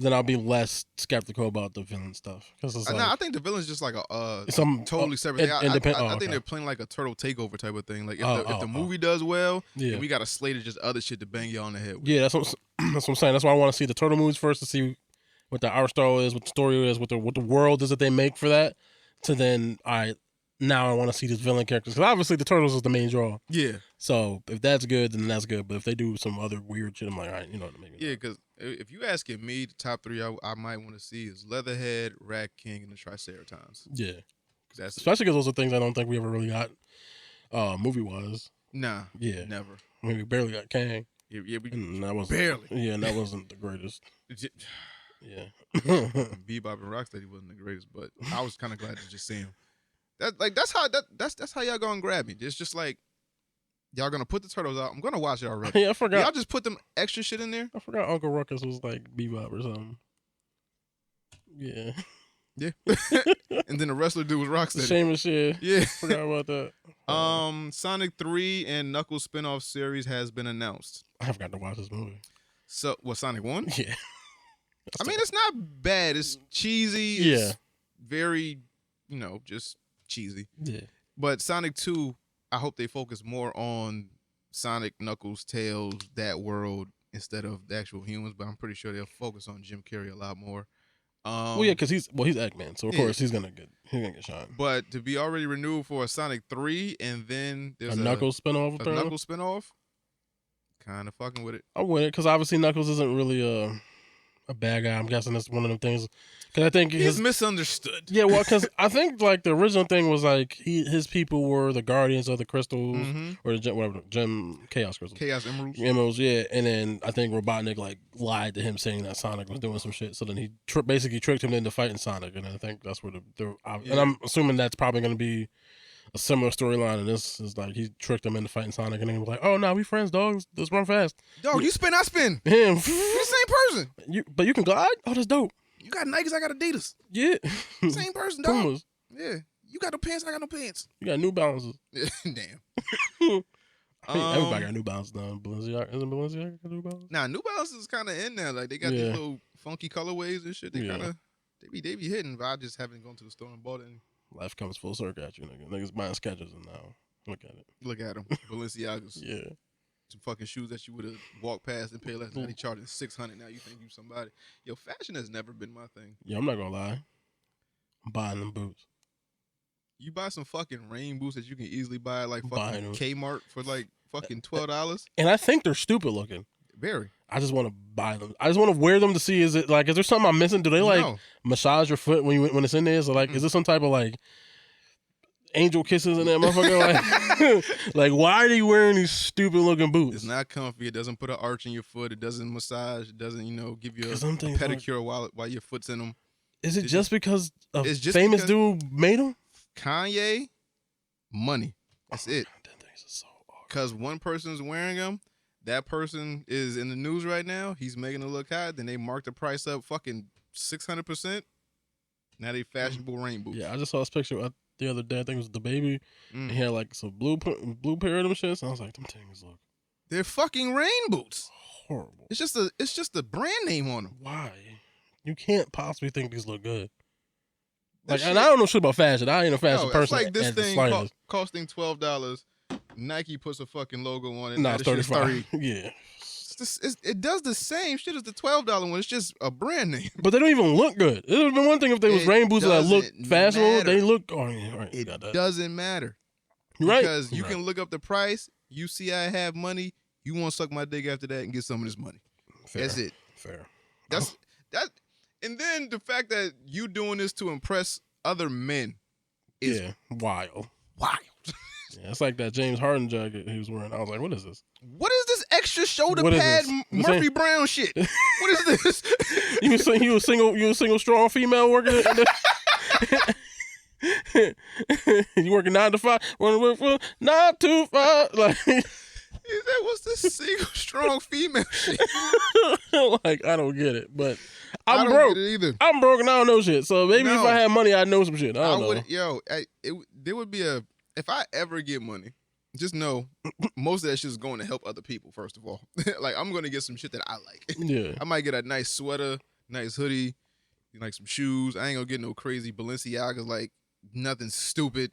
B: then I'll be less skeptical about the villain stuff. Because it's
A: I think the villain's just like a
B: some
A: totally separate thing. I
B: okay.
A: think they're playing like a turtle takeover type of thing. Like if the
B: Oh.
A: movie does well,
B: Yeah.
A: then we got a slate of just other shit to bang you on the head with.
B: Yeah, that's what I'm saying. That's why I want to see the turtle movies first to see what the art style is, what the story is, what the world is that they make for that. To then, all right, now I want to see these villain characters because obviously the turtles is the main draw.
A: Yeah.
B: So if that's good, then that's good. But if they do some other weird shit, I'm like, all right, you know what I mean?
A: Yeah, because if you asking me, the top three I might want to see is Leatherhead, Rat King, and the Triceratons.
B: Yeah.
A: That's
B: especially because those are things I don't think we ever really got movie wise.
A: Nah.
B: Yeah.
A: Never.
B: I mean, we barely got Kang.
A: Yeah,
B: and that wasn't,
A: barely.
B: Yeah, and that wasn't the greatest. Yeah.
A: Bebop and Rocksteady wasn't the greatest, but I was kind of glad to just see him. That's how y'all gonna grab me. It's just like y'all gonna put the turtles out. I'm gonna watch it already.
B: Yeah, I forgot.
A: Y'all just put them extra shit in there.
B: I forgot Uncle Ruckus was like Bebop or something. Yeah.
A: Yeah. And then the wrestler dude was Rocksteady.
B: Shame of shit.
A: Yeah.
B: Forgot about that.
A: Sonic 3 and Knuckles spinoff series has been announced.
B: I forgot to watch this movie.
A: So what, Sonic 1?
B: Yeah.
A: I mean, it's not bad. It's cheesy. It's very, just cheesy.
B: Yeah.
A: But Sonic 2, I hope they focus more on Sonic, Knuckles, Tails, that world, instead of the actual humans. But I'm pretty sure they'll focus on Jim Carrey a lot more.
B: Well, yeah, because he's Eggman, so of course he's gonna get shot.
A: But to be already renewed for a Sonic 3, and then there's
B: a Knuckles spinoff.
A: Knuckles spinoff. Kind of fucking with it.
B: I'm with it because obviously Knuckles isn't really a bad guy. I'm guessing that's one of them things. Because I think
A: he's misunderstood.
B: Yeah, well, because I think like the original thing was like his people were the guardians of the crystals or the gem chaos crystals,
A: chaos emeralds.
B: Emeralds, yeah. And then I think Robotnik like lied to him saying that Sonic was doing some shit. So then he basically tricked him into fighting Sonic, and I think that's where and I'm assuming that's probably going to be a similar storyline. And this is like he tricked him into fighting Sonic, and then he was like, "Oh no, we friends, dog. Let's run fast."
A: Dog, you spin, I spin.
B: Him,
A: we're the same person.
B: But you can glide. Oh, that's dope.
A: You got Nikes, I got Adidas.
B: Yeah.
A: Same person, dog.
B: Pumas.
A: Yeah. You got no pants, I got no pants.
B: You got New Balances.
A: Damn.
B: Everybody got New Balance now. Balenciaga, isn't Balenciaga got New Balance?
A: Nah, New Balance is kind of in there. Like, they got these little funky colorways and shit. They kind of, they be hitting, but I just haven't gone to the store and bought any.
B: Life comes full circle at you, nigga. Niggas buying Skechers and now. Look at it.
A: Look at them. Balenciagas.
B: Yeah.
A: Some fucking shoes that you would have walked past and paid less than they charging $600. Now you think you somebody. Yo, fashion has never been my thing.
B: Yeah, I'm not gonna lie. I'm buying them boots.
A: You buy some fucking rain boots that you can easily buy at like fucking Kmart for like fucking $12.
B: And I think they're stupid looking.
A: Very.
B: I just want to buy them. I just want to wear them to see, is there something I'm missing? Do they like massage your foot when it's in there? So like, is there some type of like angel kisses in that motherfucker? Like why are they wearing these stupid looking boots?
A: It's not comfy. It doesn't put an arch in your foot. It doesn't massage. It doesn't, give you a pedicure while your foot's in them.
B: Is it just because a famous dude made them?
A: Kanye, money. That's it. Because one person's wearing them, that person is in the news right now. He's making it look high. Then they mark the price up fucking 600%. Now they fashionable rain boots.
B: Yeah, I just saw this picture the other day. I think it was the baby. He had like some blue pair of them shits. And I was like, them things look.
A: They're fucking rain boots.
B: Horrible.
A: It's just a brand name on them.
B: Why? You can't possibly think these look good. Like, and I don't know shit about fashion. I ain't a fashion person.
A: It's like this thing costing $12. Nike puts a fucking logo on it.
B: No, it's 35. Yeah.
A: It does the same shit as the $12 one. It's just a brand name.
B: But they don't even look good. It would have been one thing if they was rain boots that look fashionable. They look. Oh, yeah, right,
A: it doesn't matter.
B: Right.
A: Because you can look up the price. You see I have money. You want to suck my dick after that and get some of this money.
B: Fair.
A: That's it.
B: Fair.
A: That's that. And then the fact that you doing this to impress other men is
B: wild.
A: Wild.
B: Yeah, it's like that James Harden jacket he was wearing. I was like, what is this?
A: What is this extra shoulder pad Murphy Brown shit? What is this?
B: You a single strong female working you working 9 to 5? Want to work for 9 to 5? Like
A: he said, what's this single strong female shit?
B: Like, I don't get it, but
A: I don't
B: broke.
A: Get it either.
B: I'm broke and I don't know shit. So maybe if I had money, I'd know some shit. I don't know.
A: There would be if I ever get money, just know most of that shit is going to help other people, first of all. Like, I'm going to get some shit that I like.
B: Yeah.
A: I might get a nice sweater, nice hoodie, like some shoes. I ain't gonna get no crazy Balenciagas, like nothing stupid.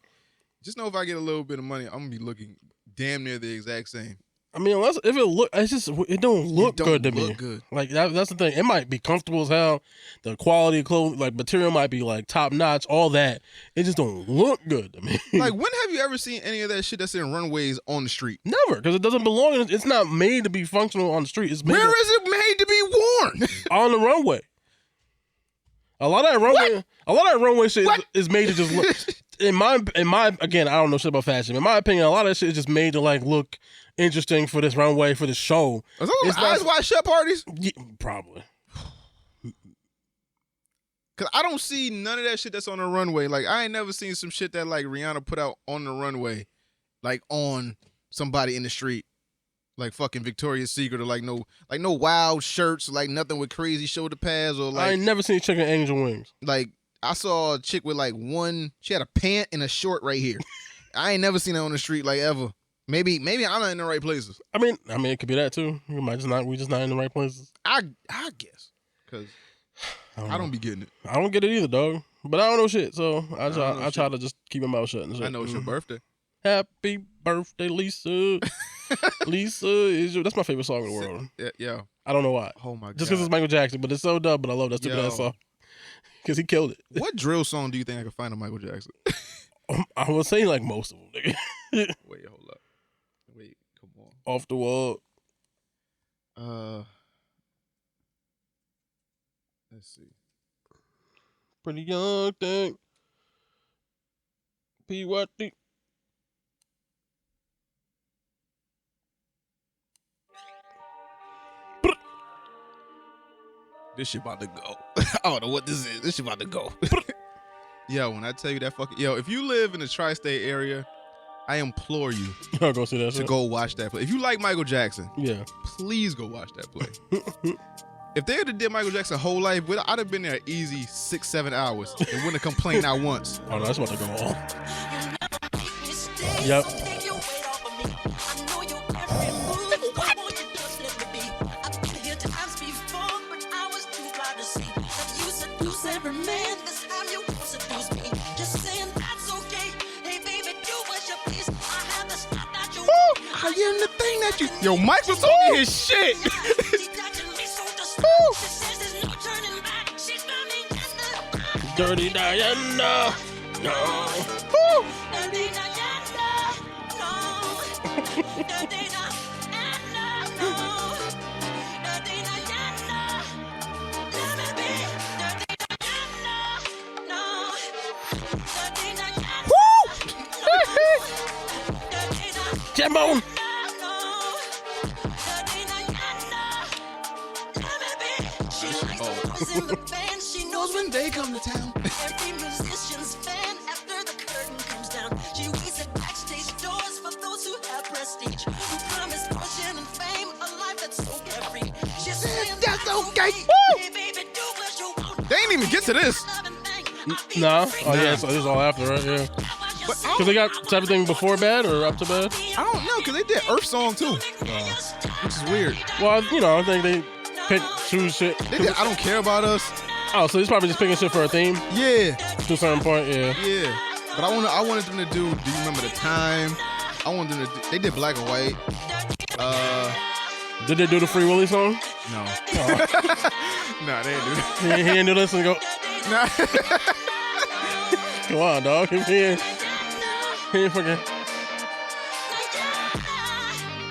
A: Just know if I get a little bit of money, I'm gonna be looking damn near the exact same.
B: I mean, unless if it don't look good to me.
A: Good.
B: Like that's the thing. It might be comfortable as hell. The quality of clothes, like material, might be like top notch. All that. It just don't look good to me.
A: Like, when have you ever seen any of that shit that's in runways on the street?
B: Never, because it doesn't belong. It's not made to be functional on the street. It's made
A: Where is it made to be worn?
B: on the runway. A lot of that runway shit is made to just look. In my again, I don't know shit about fashion. In my opinion, a lot of that shit is just made to like look interesting for this runway, for this show.
A: Are those Eyes Wide Shut parties?
B: Yeah, probably.
A: Cause I don't see none of that shit that's on the runway. Like, I ain't never seen some shit that like Rihanna put out on the runway, like on somebody in the street, like fucking Victoria's Secret, or like no wild shirts, like nothing with crazy shoulder pads, or like
B: I ain't never seen a chick in angel wings.
A: Like, I saw a chick with like she had a pant and a short right here. I ain't never seen that on the street like ever. Maybe I'm not in the right places.
B: I mean, it could be that too. We just not in the right places.
A: I guess, cause I don't be getting it.
B: I don't get it either, dog. But I don't know shit, so I try to just keep my mouth shut. And shit.
A: I know it's your birthday.
B: Happy birthday, Lisa. Lisa that's my favorite song in the world.
A: Yeah.
B: I don't know why.
A: Oh my god.
B: Just because it's Michael Jackson, but it's so dumb. But I love that stupid ass song because he killed it.
A: What drill song do you think I could find on Michael Jackson?
B: I would say like most of them. Nigga.
A: Wait, hold up. Wait, come on.
B: Off the wall.
A: Let's see.
B: Pretty young thing. PYT.
A: This shit about to go. I don't know what this is. This shit about to go. Yo, when I tell you that if you live in the tri-state area, I implore you
B: go see that
A: to go watch that play. If you like Michael Jackson, please go watch that play. If they had did Michael Jackson's whole life, I'd have been there easy 6-7 hours and wouldn't have complained not once.
B: Oh, no, that's about to go on. Yep.
A: I am the thing that you. Yo, Mike was on his shit.
B: Dirty Diana. No. Jam on.
A: She knows when they come to town.
C: Every musician's fan after the curtain comes down. She waits at backstage doors for those who have prestige, who promise fortune and fame, a life that's so carefree. She's saying
A: that's okay.
C: Hey, baby, do what you want.
A: They ain't even get to this.
B: No. Oh yeah, so this is all after, right? Yeah. Because they got everything before bed or up to bed?
A: I don't know, because they did Earth Song too. Which is weird.
B: Well, I think they pick, choose shit.
A: They did I Don't Care About Us.
B: Oh, so he's probably just picking shit for a theme?
A: Yeah.
B: To a certain point, yeah.
A: Yeah. But I wanted them to do you remember the time? I wanted them to they did Black and White.
B: Did they do the Free Willy song?
A: No.
B: Oh.
A: Nah, they didn't do that.
B: He didn't do this and go,
A: Nah.
B: come on, dog. He ain't fucking.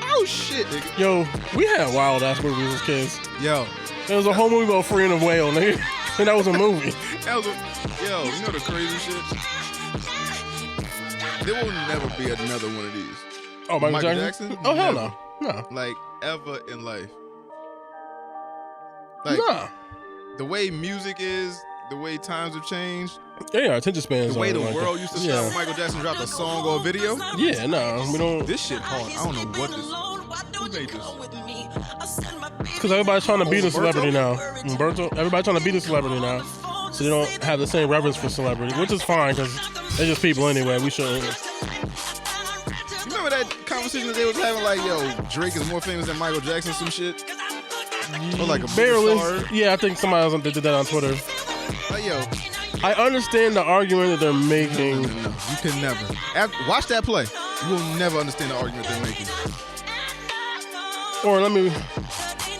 A: Oh shit, nigga.
B: Yo, we had wild ass movies as kids.
A: Yo.
B: There was a whole movie about freeing a whale, nigga. And that was a movie.
A: Yo, you know the crazy shit? There will never be another one of these.
B: Oh, Michael Jackson? Oh, hell no. No.
A: Like, ever in life. Like,
B: nah.
A: The way music is, the way times have changed.
B: Yeah, our attention spans.
A: The way the
B: like
A: world used to start when Michael Jackson dropped a song or a video.
B: Yeah, no, we don't.
A: This shit hard. I don't know what this. Who made this?
B: Because everybody's trying to be the celebrity now. Umberto? Everybody's trying to be the celebrity now. So they don't have the same reverence for celebrity, which is fine because they're just people anyway. We shouldn't.
A: Remember that conversation that they was having like, yo, Drake is more famous than Michael Jackson, some shit? Or like a
B: barely.
A: star.
B: Yeah, I think somebody else did that on Twitter.
A: Yo,
B: I understand the argument that they're making.
A: no. You can never. Watch that play. You will never understand the argument they're making.
B: Or let me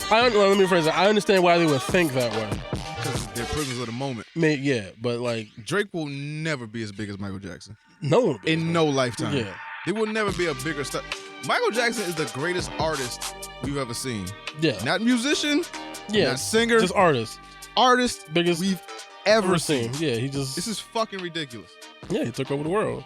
B: rephrase it. I understand why they would think that way.
A: Because they're prisoners of the moment.
B: Yeah, but like
A: Drake will never be as big as Michael Jackson.
B: no one
A: In no lifetime.
B: Yeah.
A: There will never be a bigger star. Michael Jackson is the greatest artist we've ever seen.
B: Yeah.
A: Not musician,
B: Yeah.
A: not singer,
B: Just artist.
A: artist
B: Biggest
A: we've ever seen.
B: Yeah, he just
A: This is fucking ridiculous.
B: he took over the world.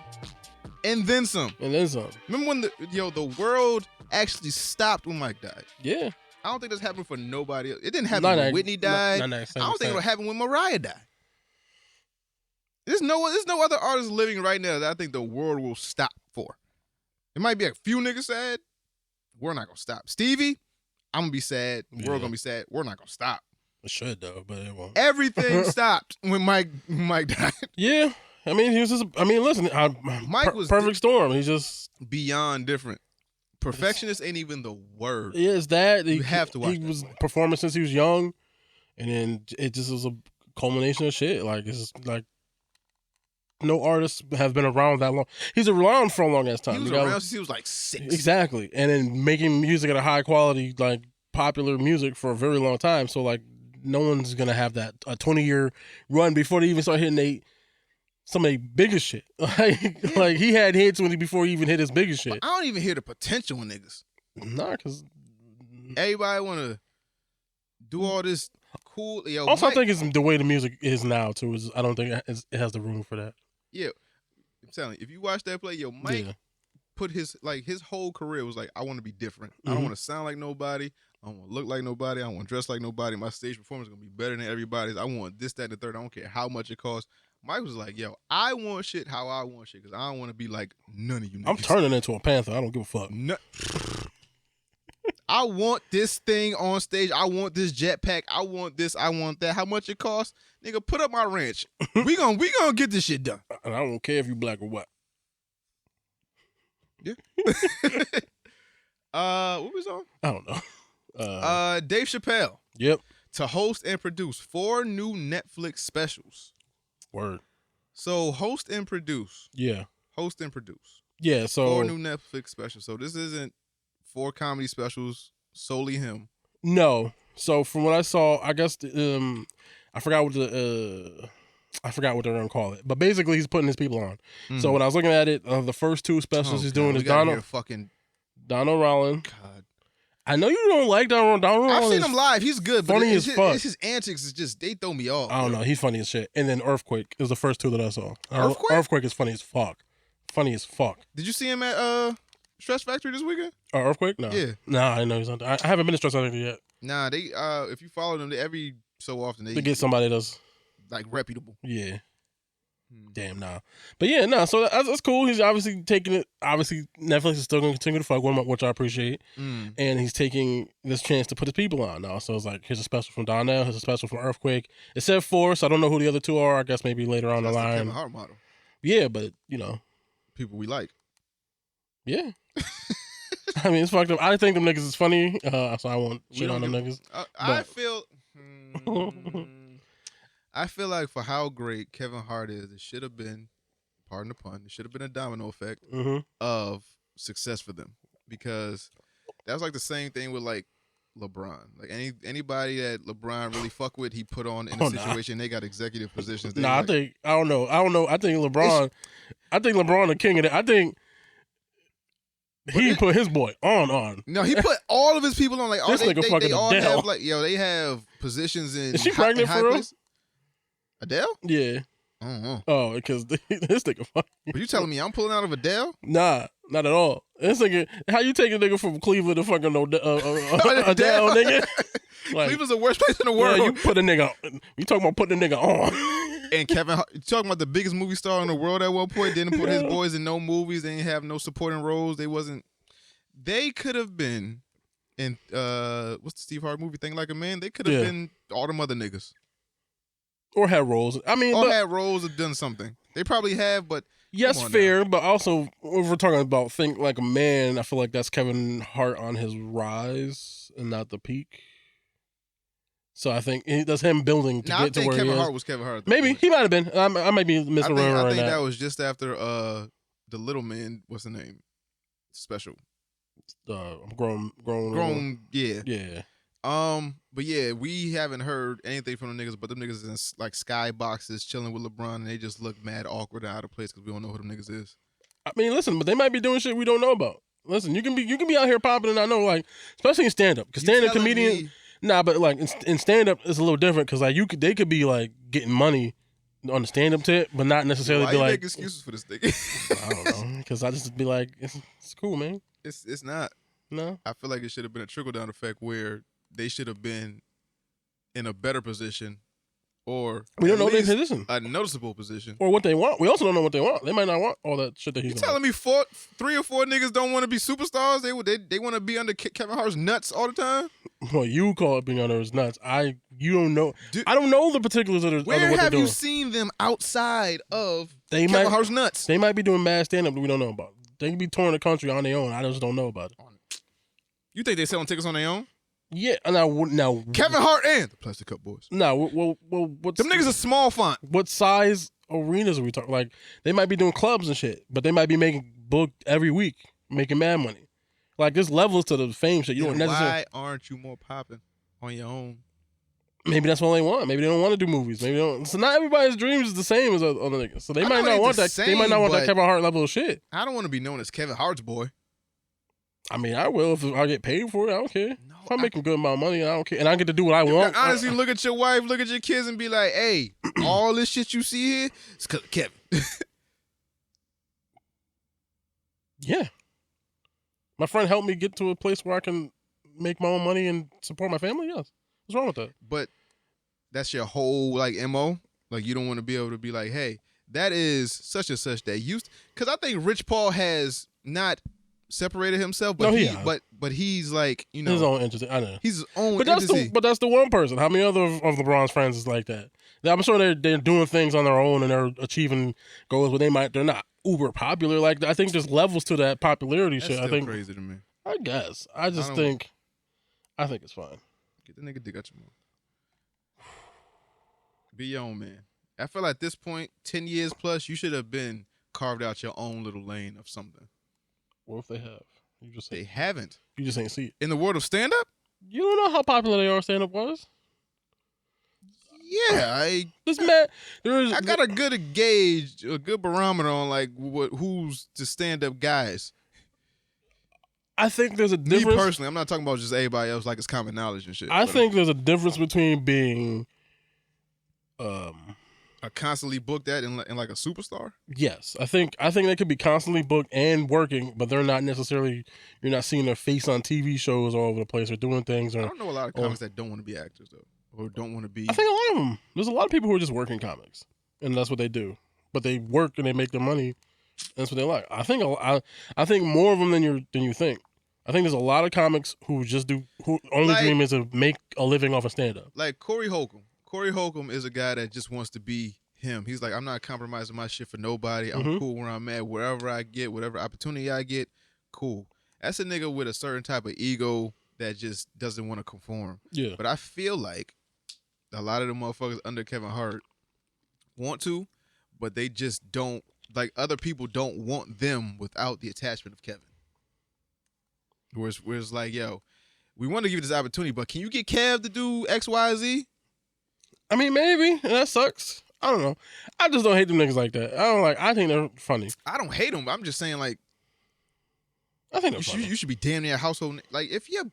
A: And then some.
B: And then some.
A: Remember when the world actually stopped when Mike died?
B: Yeah.
A: I don't think this happened for nobody else. It didn't happen
B: Not
A: when
B: that-
A: Whitney died.
B: not that
A: I
B: same
A: don't think
B: extent.
A: it'll happen when Mariah died. There's no other artist living right now that I think the world will stop for. It might be a few niggas sad. We're not gonna stop. Stevie, I'm gonna be sad.
B: Yeah.
A: We're gonna be sad. We're not gonna stop.
B: It should though, but it won't.
A: Everything stopped when Mike died.
B: Yeah. I mean, he was just. I mean, listen.
A: Mike was
B: perfect storm. He's just.
A: Beyond different. Perfectionist ain't even the word.
B: Yeah, it's that.
A: You have to watch
B: He
A: that
B: was
A: movie.
B: performing since he was young, and then it just was a culmination of shit. Like it's just like no artists have been around that long. He's around for a long ass time.
A: He was
B: You got-
A: around since he was like 6.
B: Exactly, and then making music at a high quality, like popular music for a very long time. So like, no one's gonna have that a 20-year run before they even start hitting some of their biggest shit. Like he had hits before he even hit his biggest shit.
A: I don't even hear the potential in niggas.
B: Nah, because
A: Everybody want to do all this cool. Yo,
B: also
A: Mike,
B: I think it's the way the music is now too. Is I don't think it has the room for that.
A: yeah, I'm telling you, if you watch that play, yo, Mike
B: Yeah.
A: put his whole career was like, I want to be different. I don't
B: Mhm.
A: want to sound like nobody. I don't want to look like nobody. I don't want to dress like nobody. My stage performance is gonna be better than everybody's. I want this, that, and the third. I don't care how much it costs. Mike was like, yo, I want shit how I want shit because I don't want to be like none of you niggas.
B: I'm turning into a panther. I don't give a fuck.
A: No. I want this thing on stage. I want this jetpack. I want this. I want that. How much it costs? Nigga, put up my ranch. we gonna get this shit done.
B: And I don't care if you black or white.
A: Yeah. What was on?
B: I don't know.
A: Dave Chappelle
B: Yep.
A: to host and produce 4 new Netflix specials.
B: Word.
A: So host and produce.
B: Yeah.
A: Four
B: Yeah. So
A: new Netflix specials. So this isn't 4 comedy specials, solely him.
B: no. So from what I saw, I guess I forgot what they're gonna call it, but basically he's putting his people on. So when I was looking at it, the first 2 specials he's doing is Donald Rollins.
A: God.
B: I know you don't like Donald Rollins.
A: I've seen him live. He's good, but
B: funny as fuck.
A: it's his antics is just they throw me off.
B: I don't know. He's funny as shit. And then Earthquake is the first 2 that I saw.
A: Earthquake?
B: Earthquake is funny as fuck. Funny as fuck.
A: Did you see him at Stress Factory this weekend?
B: Earthquake? No.
A: Yeah.
B: Nah, I didn't know he's on there. I haven't been to Stress Factory yet.
A: Nah, they if you follow them, they, every so often they
B: To get somebody that's
A: like reputable.
B: yeah. Damn, nah. But yeah, nah, so that's cool. He's obviously taking it. Obviously, Netflix is still going to continue to fuck with him, which I appreciate. And he's taking this chance to put his people on now. So it's like, here's a special from Donnell, here's a special from Earthquake. It said 4, so I don't know who the other 2 are. I guess maybe later on
A: That's
B: the
A: the
B: line.
A: Kevin Hart model.
B: Yeah, but, you know,
A: People we like.
B: yeah. I mean, it's fucked up. I think them niggas is funny, so I won't
A: We
B: shit
A: don't
B: on them
A: give-
B: niggas.
A: I feel. I feel like for how great Kevin Hart is, it should have been, pardon the pun, it should have been a domino effect
B: Mm-hmm.
A: of success for them because that was like the same thing with like LeBron. Like anybody that LeBron really fuck with, he put on in a situation. They got executive positions. They
B: Nah,
A: like,
B: I don't know. I think LeBron the king of it. I think he put his boy on.
A: no, he put all of his people on. Like all
B: This nigga
A: they
B: fucking
A: all
B: Adele.
A: have like they have positions in.
B: Is she
A: high,
B: pregnant
A: in high
B: for real?
A: places. Adele?
B: Yeah.
A: I don't know.
B: Oh, because this nigga fuck.
A: But you telling me I'm pulling out of Adele?
B: Nah, not at all. This nigga, how you take a nigga from Cleveland to fucking Adele,
A: Adele.
B: nigga? Like,
A: Cleveland's the worst place in the world.
B: yeah, you put a nigga. You talking about putting a nigga on?
A: And Kevin Hart, you talking about the biggest movie star in the world at one point, didn't put his boys in no movies. They didn't have no supporting roles. They could have been in what's the Steve Harvey movie, Think Like a Man? They could have been all them other niggas.
B: Or had roles. I mean,
A: Or
B: but,
A: had roles or done something. They probably have, but
B: yes,
A: come on
B: fair. But also, if we're talking about Think Like a Man, I feel like that's Kevin Hart on his rise and not the peak. So I think that's him building to
A: I
B: get to
A: think
B: where
A: Kevin
B: he is.
A: Hart was Kevin Hart.
B: Maybe he might have been. I might be misremembering
A: I think
B: that.
A: that was just after the little man. What's the name? Special. Grown. Yeah.
B: Yeah.
A: But yeah, we haven't heard anything from the niggas, but them niggas in like sky boxes chilling with LeBron, and they just look mad awkward and out of place because we don't know who them niggas is.
B: I mean, listen, but they might be doing shit we don't know about. Listen, you can be out here popping and I know, like, especially in stand up, because stand up comedian. Nah, but like in stand up, it's a little different because like they could be like getting money on the stand up tip, but not necessarily
A: Why
B: be
A: you
B: like
A: make excuses for this nigga.
B: I don't know, because I just be like, it's cool, man.
A: It's not.
B: No,
A: I feel like it should have been a trickle down effect where they should have been in a better position, or
B: we don't
A: at
B: know their
A: least
B: position
A: a noticeable position,
B: or what they want. We also don't know what they want. They might not want all that shit that he's
A: You telling me 3 or 4 niggas don't want to be superstars? They want to be under Kevin Hart's nuts all the time?
B: Well, you call it being under his nuts. You don't know.
A: Dude,
B: I don't know the particulars of what they're doing.
A: Where have you seen them outside of
B: Kevin
A: Hart's nuts?
B: They might be doing mad stand up that we don't know about. They can be touring the country on their own. I just don't know about it.
A: You think they selling tickets on their own?
B: Yeah. Now
A: Kevin Hart and the Plastic Cup Boys.
B: No. Well, what's
A: them niggas a small font?
B: What size arenas are we talking? Like they might be doing clubs and shit, but they might be making booked every week, making mad money. Like there's levels to the fame shit. You don't necessarily.
A: Why aren't you more popping on your own?
B: Maybe that's what they want. Maybe they don't want to do movies. Maybe they don't. So not everybody's dreams is the same as other niggas. So they might not want that. They might not want that Kevin Hart level of shit.
A: I don't want to be known as Kevin Hart's boy.
B: I mean, I will if I get paid for it. I don't care. No, if I'm making good amount of money, I don't care, and I get to do what I want.
A: Honestly, look at your wife, look at your kids, and be like, "Hey, all this shit you see here, it's cause of Kevin."
B: Yeah, my friend helped me get to a place where I can make my own money and support my family. Yes, what's wrong with that?
A: But that's your whole like MO. Like you don't want to be able to be like, "Hey, that is such and such that used." Because I think Rich Paul has not separated himself, but but he's like, you know,
B: his own entity. I know
A: he's his own
B: but
A: entity.
B: But that's the one person. How many other of LeBron's friends is like that? I'm sure they're doing things on their own and they're achieving goals, but they're not uber popular. Like I think there's levels to that popularity
A: that's
B: shit.
A: Still
B: I think
A: crazy to me.
B: I guess I think it's fine.
A: Get the nigga dick out your mouth. Be your own man. I feel like at this point, 10 years plus, you should have been carved out your own little lane of something.
B: What if they have?
A: They haven't.
B: You just ain't see it.
A: In the world of stand-up?
B: You don't know how popular they are. Stand-up was.
A: Yeah,
B: I
A: got a good gauge, a good barometer on like who's the stand-up guys.
B: I think there's a difference.
A: Me personally, I'm not talking about just everybody else like it's common knowledge and shit.
B: I think there's a difference between being
A: a constantly booked at and like a superstar.
B: Yes, I think they could be constantly booked and working, but they're not necessarily. You're not seeing their face on TV shows all over the place or doing things. Or
A: I don't know a lot of comics that don't want to be actors though, or don't want to be.
B: I think a lot of them. There's a lot of people who are just working comics, and that's what they do. But they work and they make their money. That's what they like. I think more of them than you think. I think there's a lot of comics who only dream is to make a living off of stand up.
A: Like Corey Holcomb. Corey Holcomb is a guy that just wants to be him. He's like, I'm not compromising my shit for nobody. I'm cool where I'm at. Wherever I get, whatever opportunity I get, cool. That's a nigga with a certain type of ego that just doesn't want to conform.
B: Yeah.
A: But I feel like a lot of the motherfuckers under Kevin Hart want to, but they just don't, like other people don't want them without the attachment of Kevin. Whereas like, yo, we want to give you this opportunity, but can you get Kev to do X, Y, Z?
B: I mean, maybe, and that sucks. I don't know. I just don't hate them niggas like that. I think they're funny.
A: I don't hate them. I'm just saying, like,
B: I think they're funny.
A: You should be damn near a household. Like, if you're.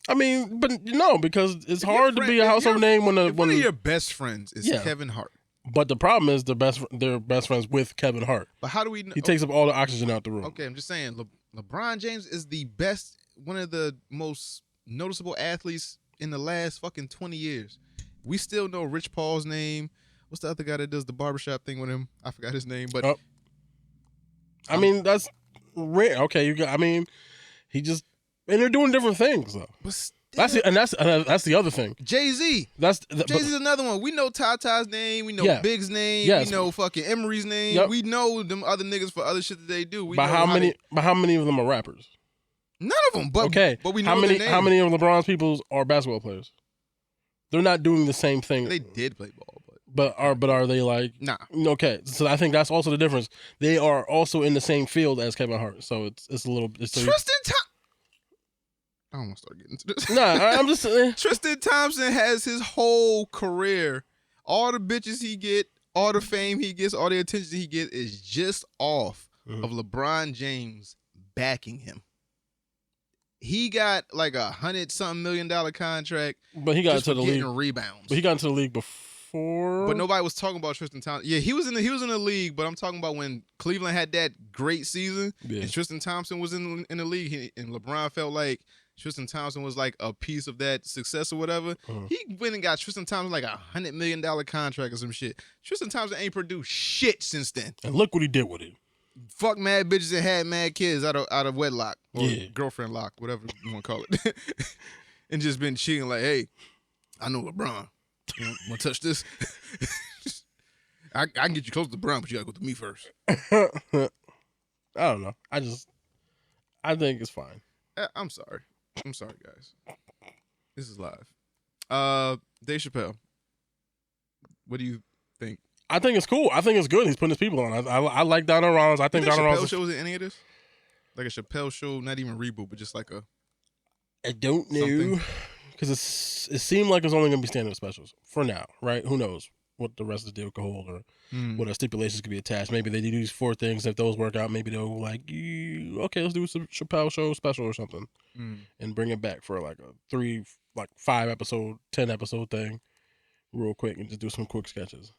B: I mean, but no, because it's hard to be a household name when
A: one of your best friends is Kevin Hart.
B: But the problem is they're best friends with Kevin Hart.
A: But how do we?
B: He takes up all the oxygen out the room.
A: Okay, I'm just saying, LeBron James is the best, one of the most noticeable athletes in the last fucking 20 years. We still know Rich Paul's name. What's the other guy that does the barbershop thing with him? I forgot his name, but
B: I mean that's rare. Okay, he just and they're doing different things though. That's the other thing.
A: Jay-Z. Jay-Z's another one. We know Tata's name. We know Big's name. We know fucking Emery's name. Yep. We know them other niggas for other shit that they do.
B: But how many of them are rappers?
A: None of them. But we know
B: how many of LeBron's people are basketball players? they're not doing the same thing.
A: They did play ball,
B: but are they like
A: nah?
B: Okay, so I think that's also the difference. They are also in the same field as Kevin Hart, so it's a little.
A: Tristan I don't want to start getting into this.
B: Nah, I'm just
A: Tristan Thompson has his whole career. All the bitches he get, all the fame he gets, all the attention he gets is just off of LeBron James backing him. He got like $100-something million contract,
B: but he got
A: just
B: into the league
A: rebounds.
B: But he got into the league before.
A: But nobody was talking about Tristan Thompson. Yeah, he was in the league, but I'm talking about when Cleveland had that great season and Tristan Thompson was in the league, and LeBron felt like Tristan Thompson was like a piece of that success or whatever. He went and got Tristan Thompson like $100 million contract or some shit. Tristan Thompson ain't produced shit since then.
B: And look what he did with it.
A: Fuck mad bitches and had mad kids out of wedlock or girlfriend lock, whatever you want to call it, and just been cheating like, hey, I know LeBron. You know, want to touch this? I can get you close to LeBron, but you gotta go to me first.
B: I don't know. I think it's fine.
A: I'm sorry, guys. This is live. Dave Chappelle. What do you think?
B: I think it's cool. I think it's good. He's putting his people on. I like Donald Rollins. I think Donald Rollins.
A: Chappelle shows in any of this? Like a Chappelle show, not even reboot, but just like a.
B: I don't know, because it seemed like it's only going to be stand-up specials for now, right? Who knows what the rest of the deal could hold or what stipulations could be attached. Maybe they do these 4 things. If those work out, maybe they'll like, okay, let's do some Chappelle show special or something, and bring it back for like a 5 episode, 10 episode thing, real quick, and just do some quick sketches.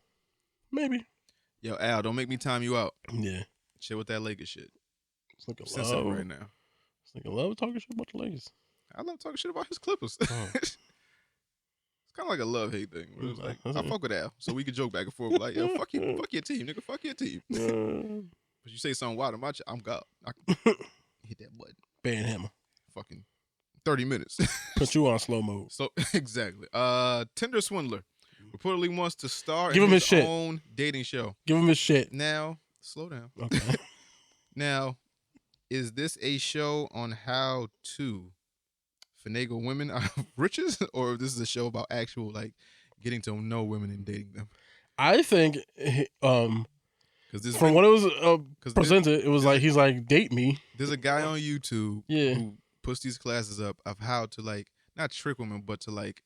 B: Maybe.
A: Yo, Al, don't make me time you out.
B: Yeah.
A: Shit with that Lakers shit.
B: It's like a
A: sensitive right now.
B: It's like a love talking shit about the Lakers.
A: I love talking shit about his Clippers. It's kind of like a love-hate thing. Where it's like, I fuck with Al, so we could joke back and forth. Like, yo, fuck your team, nigga. Fuck your team. But you say something wild about you, I'm God. I can hit that button.
B: Ban him.
A: Fucking 30 minutes.
B: Put you on slow mode.
A: So exactly. Tinder Swindler reportedly wants to star
B: in
A: his own dating show.
B: Give him his shit.
A: Now, slow down.
B: Okay.
A: Now, is this a show on how to finagle women out of riches, or this is a show about actual like getting to know women and dating them?
B: I think from what it was presented, it was like he's like, date me.
A: There's a guy on YouTube
B: Yeah.
A: who puts these classes up of how to like not trick women, but to like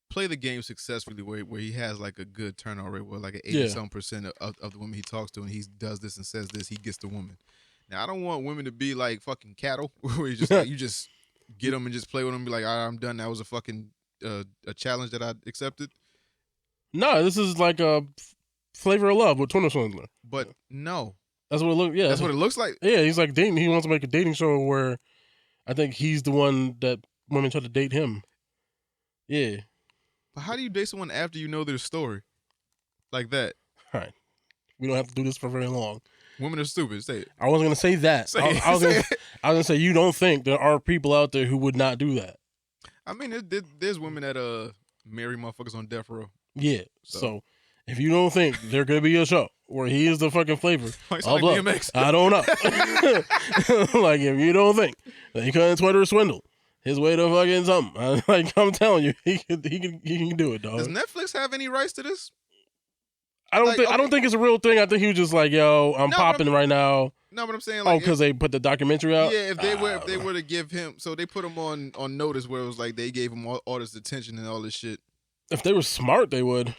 A: play the game successfully, where he has like a good turnout rate, where like an 80% of the women he talks to, and he does this and says this, he gets the woman. Now I don't want women to be like fucking cattle, where you just like, you just get them and just play with them, and be like, all right, I'm done. That was a fucking a challenge that I accepted.
B: No, this is like a Flavor of Love with Tinder Swindler.
A: But no,
B: that's what it looks. Yeah,
A: that's what it looks like.
B: Yeah, he's like dating. He wants to make a dating show where I think he's the one that women try to date him. Yeah.
A: But how do you date someone after you know their story like that?
B: All right, we don't have to do this for very long.
A: Women are stupid. Say it.
B: I wasn't gonna say that. I was gonna say you don't think there are people out there who would not do that.
A: I mean, there's women that marry motherfuckers on death row.
B: Yeah. So if you don't think there could be a show where he is the fucking flavor,
A: like DMX.
B: I don't know. Like if you don't think that he couldn't Twitter swindle his way to fucking something, I'm telling you, he can do it, dog.
A: Does Netflix have any rights to this?
B: I don't think it's a real thing. I think he was just like, yo, I'm popping right now.
A: No, but I'm saying like,
B: because they put the documentary out.
A: Yeah, if they were to give him, so they put him on notice where it was like they gave him all this attention and all this shit.
B: If they were smart, they would.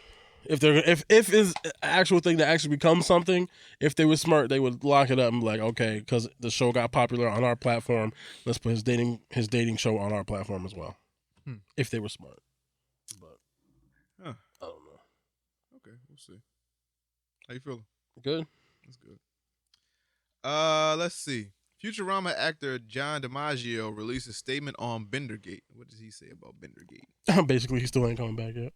B: If it's an actual thing that actually becomes something, if they were smart, they would lock it up and be like, okay, because the show got popular on our platform, let's put his dating show on our platform as well. If they were smart. But I don't know.
A: Okay, we'll see. How you feeling?
B: Good.
A: That's good. Let's see. Futurama actor John Dimaggio released a statement on Bendergate. What does he say about Bendergate?
B: Basically, he still ain't coming back yet.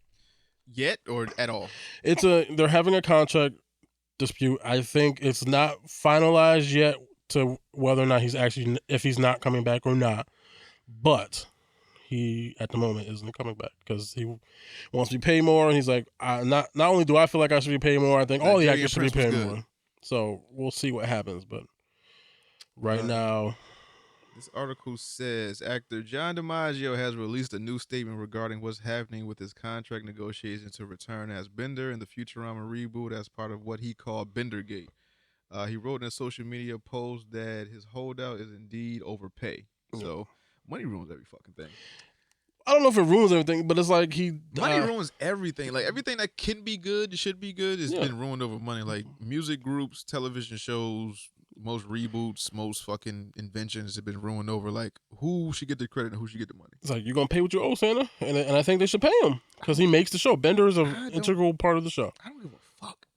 A: Yet or at all?
B: They're having a contract dispute. I think it's not finalized yet to whether or not if he's not coming back or not. But he at the moment isn't coming back because he wants to be paid more, and he's like, not only do I feel like I should be paid more, I think all the actors should be paid more. So we'll see what happens, but right now,
A: This article says actor John Dimaggio has released a new statement regarding what's happening with his contract negotiations to return as Bender in the Futurama reboot as part of what he called Bendergate. He wrote in a social media post that his holdout is indeed overpay. So money ruins every fucking thing.
B: I don't know if it ruins everything, but it's like
A: money ruins everything. Like everything that can be good, should be good, has been ruined over money. Like music groups, television shows, most reboots, most fucking inventions have been ruined over like who should get the credit and who should get the money.
B: It's like, you're gonna pay what you owe, Santa, and I think they should pay him because he makes the show. Bender is an integral part of the show.
A: I don't give a fuck.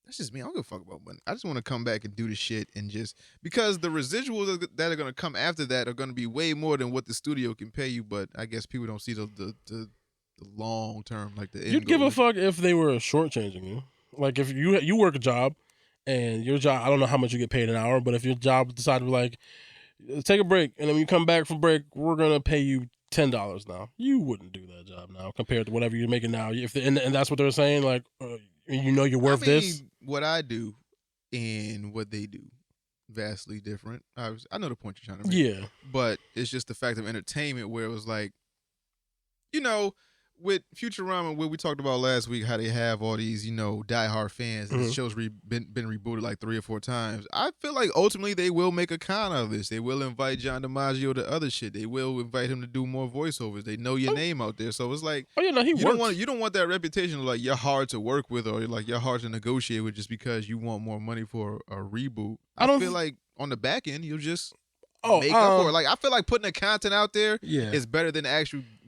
A: That's just me. I don't give a fuck about money. I just want to come back and do the shit and just because the residuals that are gonna come after that are gonna be way more than what the studio can pay you. But I guess people don't see the long term, like the end.
B: You'd give a fuck if they were shortchanging you. Like if you work a job and your job, I don't know how much you get paid an hour, but if your job decided to like take a break and then when you come back from break, we're gonna pay you $10 now. You wouldn't do that job now compared to whatever you're making now. If and that's what they're saying, like you're worth this.
A: What I do and what they do, vastly different. I know the point you're trying to make.
B: Yeah,
A: but it's just the fact of entertainment where it was like, with Futurama, what we talked about last week, how they have all these, diehard fans, and the show's been rebooted like 3 or 4 times. I feel like ultimately they will make a con out of this. They will invite John Dimaggio to other shit. They will invite him to do more voiceovers. They know your name out there, so it's like,
B: he works.
A: You don't want that reputation of like you're hard to work with or like you're hard to negotiate with just because you want more money for a reboot. I feel like on the back end you'll just make up for it. Like I feel like putting the content out there is better than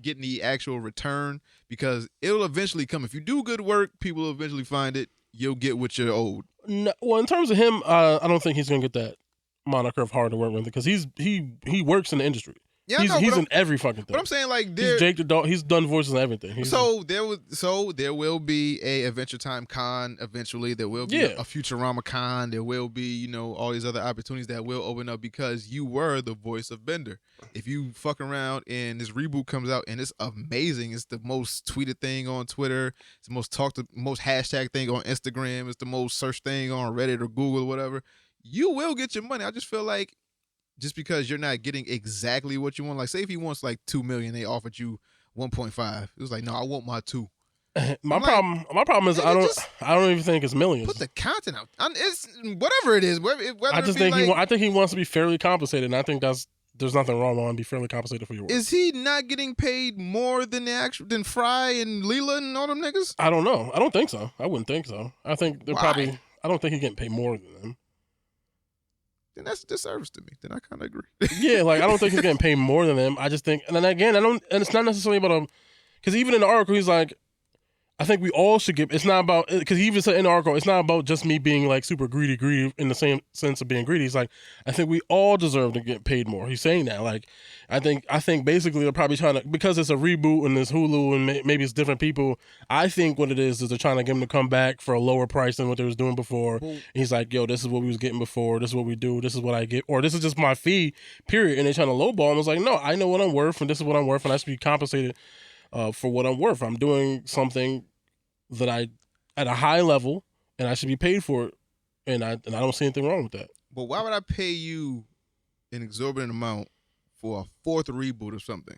A: getting the actual return because it'll eventually come. If you do good work, people will eventually find it. You'll get what you're owed.
B: No, well, in terms of him, I don't think he's gonna get that moniker of hard to work with because he works in the industry. Yeah, he's in every fucking thing.
A: But I'm saying like
B: he's Jake the dog. He's done voices and everything.
A: There will be a Adventure Time con eventually. There will be a Futurama con. There will be all these other opportunities that will open up because you were the voice of Bender. If you fuck around and this reboot comes out and it's amazing, it's the most tweeted thing on Twitter. It's the most most hashtag thing on Instagram. It's the most searched thing on Reddit or Google or whatever. You will get your money. I just feel like. Just because you're not getting exactly what you want, like say if he wants like $2 million, they offered you 1.5. It was like, no, I want my 2.
B: My problem is I don't even think it's millions.
A: Put the content out. It's whatever it is.
B: I think he wants to be fairly compensated, and I think there's nothing wrong with him be fairly compensated for your work.
A: Is he not getting paid more than than Fry and Leela and all them niggas?
B: I don't know. I don't think so. I wouldn't think so. I think they're probably. I don't think he's getting paid more than them.
A: Then that's a disservice to me. Then I kind of agree.
B: Yeah, like I don't think he's getting paid more than them. I just think, and then again, and it's not necessarily about because even in the article, he's like, I think we all should get. It's not about because he even said in the article, it's not about just me being like super greedy in the same sense of being greedy. He's like, I think we all deserve to get paid more. He's saying that. Like, I think basically they're probably trying to because it's a reboot and it's Hulu and maybe it's different people. I think what it is they're trying to get him to come back for a lower price than what they was doing before. And he's like, yo, this is what we was getting before. This is what we do. This is what I get, or this is just my fee. Period. And they're trying to lowball him. It's like, no, I know what I'm worth, and this is what I'm worth, and I should be compensated for what I'm worth. I'm doing something that I at a high level and I should be paid for it, and I don't see anything wrong with that.
A: But why would I pay you an exorbitant amount for a 4th reboot of something?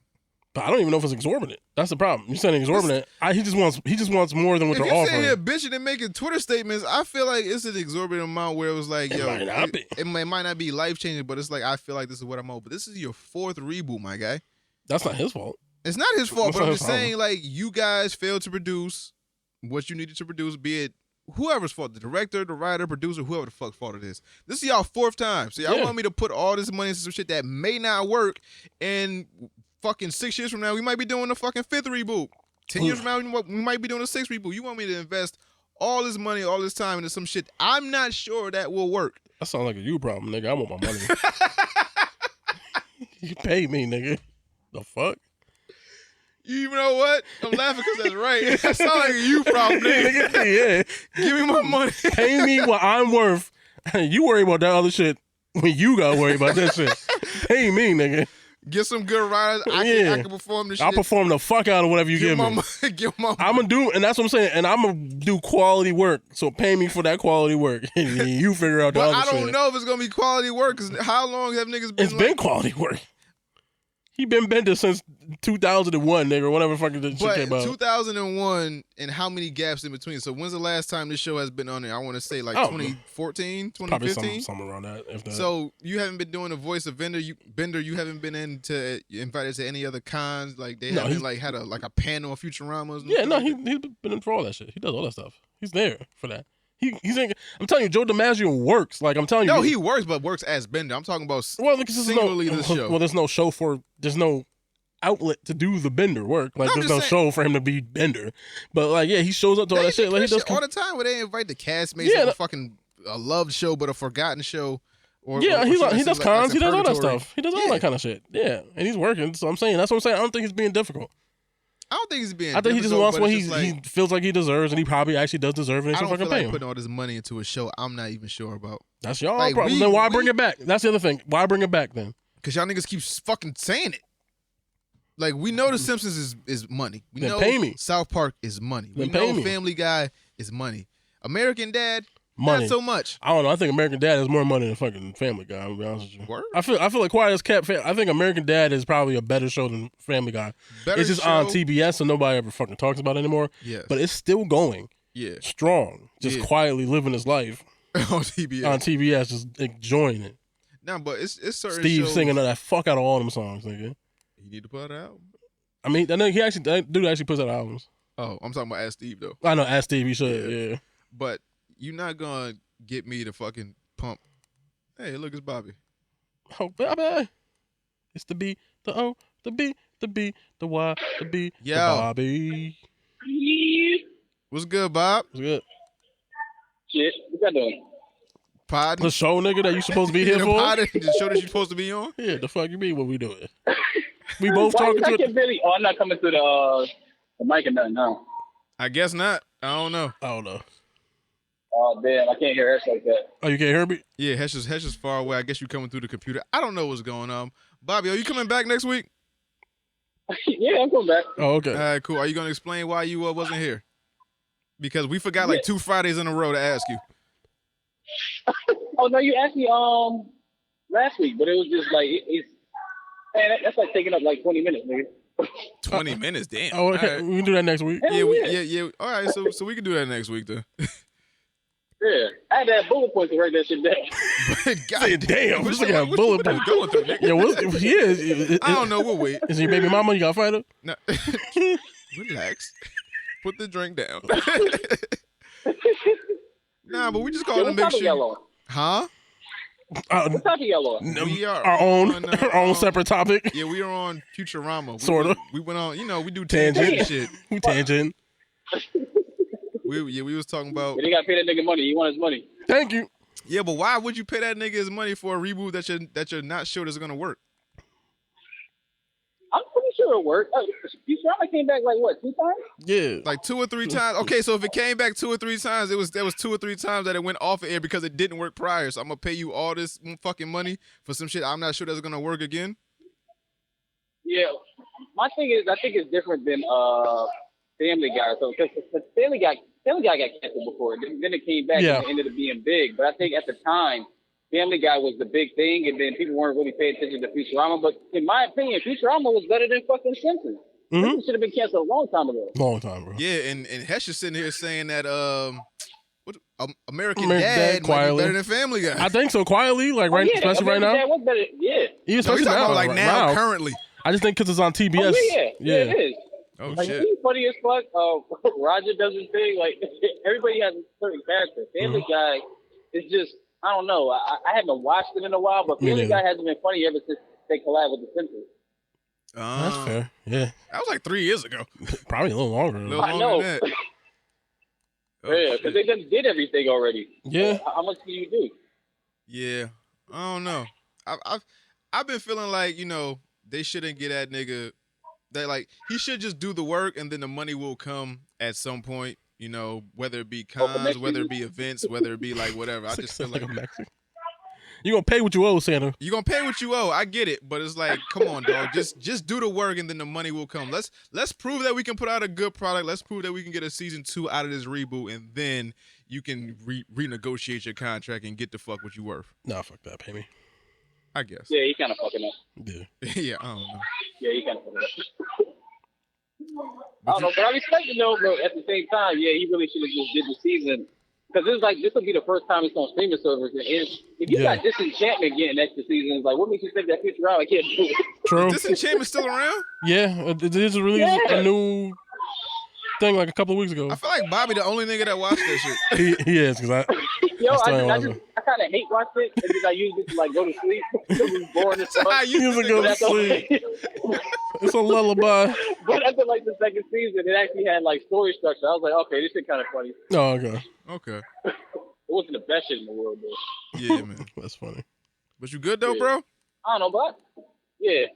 B: But I don't even know if it's exorbitant. That's the problem. You're saying exorbitant. He just wants more than what they're offering. If you're
A: sitting here bitching and making Twitter statements, I feel like it's an exorbitant amount where it was like, yo, it might not be life changing, but it's like I feel like this is what I'm owed. But this is your 4th reboot, my guy.
B: That's not his fault.
A: It's not his fault, but I'm just saying, like, you guys failed to produce what you needed to produce, be it whoever's fault, the director, the writer, producer, whoever the fuck fault it is. This is y'all 4th time. So y'all want me to put all this money into some shit that may not work, and fucking 6 years from now, we might be doing a fucking 5th reboot. 10 years from now, we might be doing a 6th reboot. You want me to invest all this money, all this time into some shit I'm not sure that will work.
B: That sounds like a you problem, nigga. I want my money. You pay me, nigga. The fuck?
A: You know what? I'm laughing because that's right. That sounds like a you problem, nigga.
B: Yeah.
A: Give me my money.
B: Pay me what I'm worth. You worry about that other shit when you gotta worry about that shit. Pay me, nigga.
A: Get some good riders. I can perform the shit.
B: I'll perform the fuck out of whatever you give me.
A: Give my
B: I'm gonna do, and that's what I'm saying. And I'm gonna do quality work. So pay me for that quality work. And you figure out the
A: but
B: other
A: I don't
B: shit.
A: know if it's gonna be quality work. Cause how long have niggas been?
B: It's been quality work. He been bending since 2001, nigga, or whatever fucking shit came out.
A: 2001, and how many gaps in between? So when's the last time this show has been on there? I want to say like 2014, 2015?
B: Probably something around that. If that.
A: So you haven't been doing a voice of Bender. You haven't been invited to any other cons. Like they haven't like had a panel of Futuramas.
B: Yeah, no, he's been in for all that shit. He does all that stuff. He's there for that. He's in, I'm telling you, Joe DiMaggio works. Like I'm telling you,
A: no, he works, but works as Bender. I'm talking about singularly the show.
B: Well, there's no outlet to do the Bender work. Like there's no show for him to be Bender. But like, yeah, he shows up to all that shit. Like he does
A: all the time where they invite the castmates of a fucking loved show, but a forgotten show.
B: He does cons. He does all that stuff. He does all that kind of shit. Yeah, and he's working. So I'm saying that's what I'm saying. I don't think he's being difficult.
A: I don't think he's being.
B: I think he just wants what he feels like he deserves, and he probably actually does deserve it. And
A: I don't
B: fucking
A: feel
B: pay
A: like
B: him.
A: putting all this money into a show I'm not even sure about.
B: That's y'all problem. Then why bring it back? That's the other thing. Why bring it back then?
A: Because y'all niggas keep fucking saying it. Like we know The Simpsons is money. We know
B: pay me.
A: South Park is money. We
B: pay
A: know
B: me.
A: Family Guy is money. American Dad,
B: money.
A: not so much.
B: I don't know. I think American Dad has more money than fucking Family Guy. I'm gonna be honest with you.
A: Word?
B: I feel like Quiet as Kept. I think American Dad is probably a better show than Family Guy. It's just on TBS, so nobody ever fucking talks about it anymore.
A: Yes.
B: But it's still going.
A: Yeah.
B: Strong. Just quietly living his life
A: on TBS.
B: On TBS, just enjoying it.
A: Nah, but it's certain
B: Steve
A: shows,
B: singing that fuck out of all them songs, nigga.
A: You need to put it out.
B: I mean, that dude actually puts out albums.
A: Oh, I'm talking about Ask Steve though.
B: I know, Ask Steve, he should, yeah.
A: But you're not gonna get me to fucking pump. Hey, look, it's Bobby.
B: Oh, Bobby. It's the B, the O, the B, the B, the Y, the B, the Bobby.
A: What's good, Bob?
B: What's good?
D: Shit, what y'all doing?
A: Pod.
B: The show, nigga, that you supposed to be here for?
A: The show that you supposed to be on?
B: Yeah, the fuck you mean what we doing? We both talking to it.
D: Really? Oh, I'm not coming through the mic or nothing, no.
A: I guess not. I don't know.
D: Oh, damn, I can't hear Hesh like that.
B: Oh, you can't hear me?
A: Yeah, Hesh is far away. I guess you coming through the computer. I don't know what's going on. Bobby, are you coming back next week?
D: Yeah, I'm coming back.
B: Oh, okay.
A: All right, cool. Are you going to explain why you wasn't here? Because we forgot like 2 Fridays in a row to ask you.
D: Oh, no, you asked me last week, but it was just like, man, that's like taking up like 20 minutes, nigga.
A: 20 minutes, damn.
B: Oh, okay. Right. We can do that next week.
A: Yeah. All right, so we can do that next week, then.
D: Yeah, I had to have bullet points to write that shit down.
B: God damn, what's like bullet points
A: going through, nigga?
B: Yeah, what's
A: I don't know. We'll wait.
B: Is it your baby mama? You got to fight her?
A: No. Relax. Put the drink down. Nah, but we just call it a mixture. Huh?
D: What topic y'all on?
A: We are
B: our own separate topic.
A: Yeah, we are on Futurama.
B: Sort of.
A: We went on, we do tangent shit.
B: We tangent.
A: We was talking about.
D: They gotta pay that nigga money. He want his money.
B: Thank you.
A: Yeah, but why would you pay that nigga his money for a reboot that you're not sure is gonna work?
D: I'm pretty sure it worked. Futurama came back like what, 2 times?
B: Yeah,
A: like 2 or 3 times. Okay, so if it came back 2 or 3 times, there was 2 or 3 times that it went off of air because it didn't work prior. So I'm gonna pay you all this fucking money for some shit I'm not sure that's gonna work again.
D: Yeah, my thing is, I think it's different than Family Guy. So because Family Guy got canceled before, then it came back and it ended up being big. But I think at the time, Family Guy was the big thing, and then people weren't really paying attention to Futurama. But in my opinion, Futurama was better than fucking Simpsons.
B: Mm-hmm.
D: It should have been canceled a long time ago.
B: Long time, bro.
A: Yeah, and Hesh is sitting here saying that American Dad might be better than Family Guy.
B: I think so, quietly, like especially right now.
D: Dad was better. Yeah.
B: Even especially now,
A: like now, currently.
B: I just think because it's on TBS.
D: Oh, yeah, it is.
A: Oh
D: like,
A: shit!
D: He's funny as fuck. Roger does his thing. Like everybody has a certain character. Family Guy is just, I don't know. I haven't watched it in a while, but Family Guy hasn't been funny ever since they collabed with The Simpsons.
B: That's fair. Yeah,
A: that was like 3 years ago.
B: Probably a little longer.
D: I know. Than that. Yeah, because they just did everything already.
B: Yeah.
D: How much can you do?
A: Yeah, I don't know. I've been feeling like they shouldn't get that nigga. That like he should just do the work and then the money will come at some point. Whether it be cons, whether it be events, whether it be like whatever. I just feel like
B: You gonna pay what you owe, Santa.
A: You gonna pay what you owe. I get it, but it's like, come on, dog. Just do the work, and then the money will come. Let's prove that we can put out a good product. Let's prove that we can get a season 2 out of this reboot, and then you can renegotiate your contract and get the fuck what you worth.
B: Nah, fuck that. Pay me.
A: I guess.
D: Yeah, he kind of fucking up.
B: Yeah.
A: Yeah, I don't know.
D: Yeah, he kind of fucking up. I don't know, but I respect it though. But at the same time, yeah, he really should have just did the season. Because it's like, this will be the first time it's on streaming servers. And if you got Disenchantment getting extra seasons, like, what makes you think that future out? I can't do it.
B: True.
A: Disenchantment's still around?
B: Yeah, it is released a new thing like a couple of weeks ago.
A: I feel like Bobby the only nigga that watched that shit.
B: He is, because I
D: kind of hate watching it, and then I use it to like go to sleep. It's boring as fuck.
B: He used to go to sleep. It's a lullaby.
D: But after like the second season, it actually had like story structure. I was like, okay, this shit kind of funny.
B: Oh, okay.
A: Okay.
D: It wasn't the best shit in the world, though.
A: Yeah, man.
B: That's funny.
A: But you good though, bro?
D: I don't know, but yeah.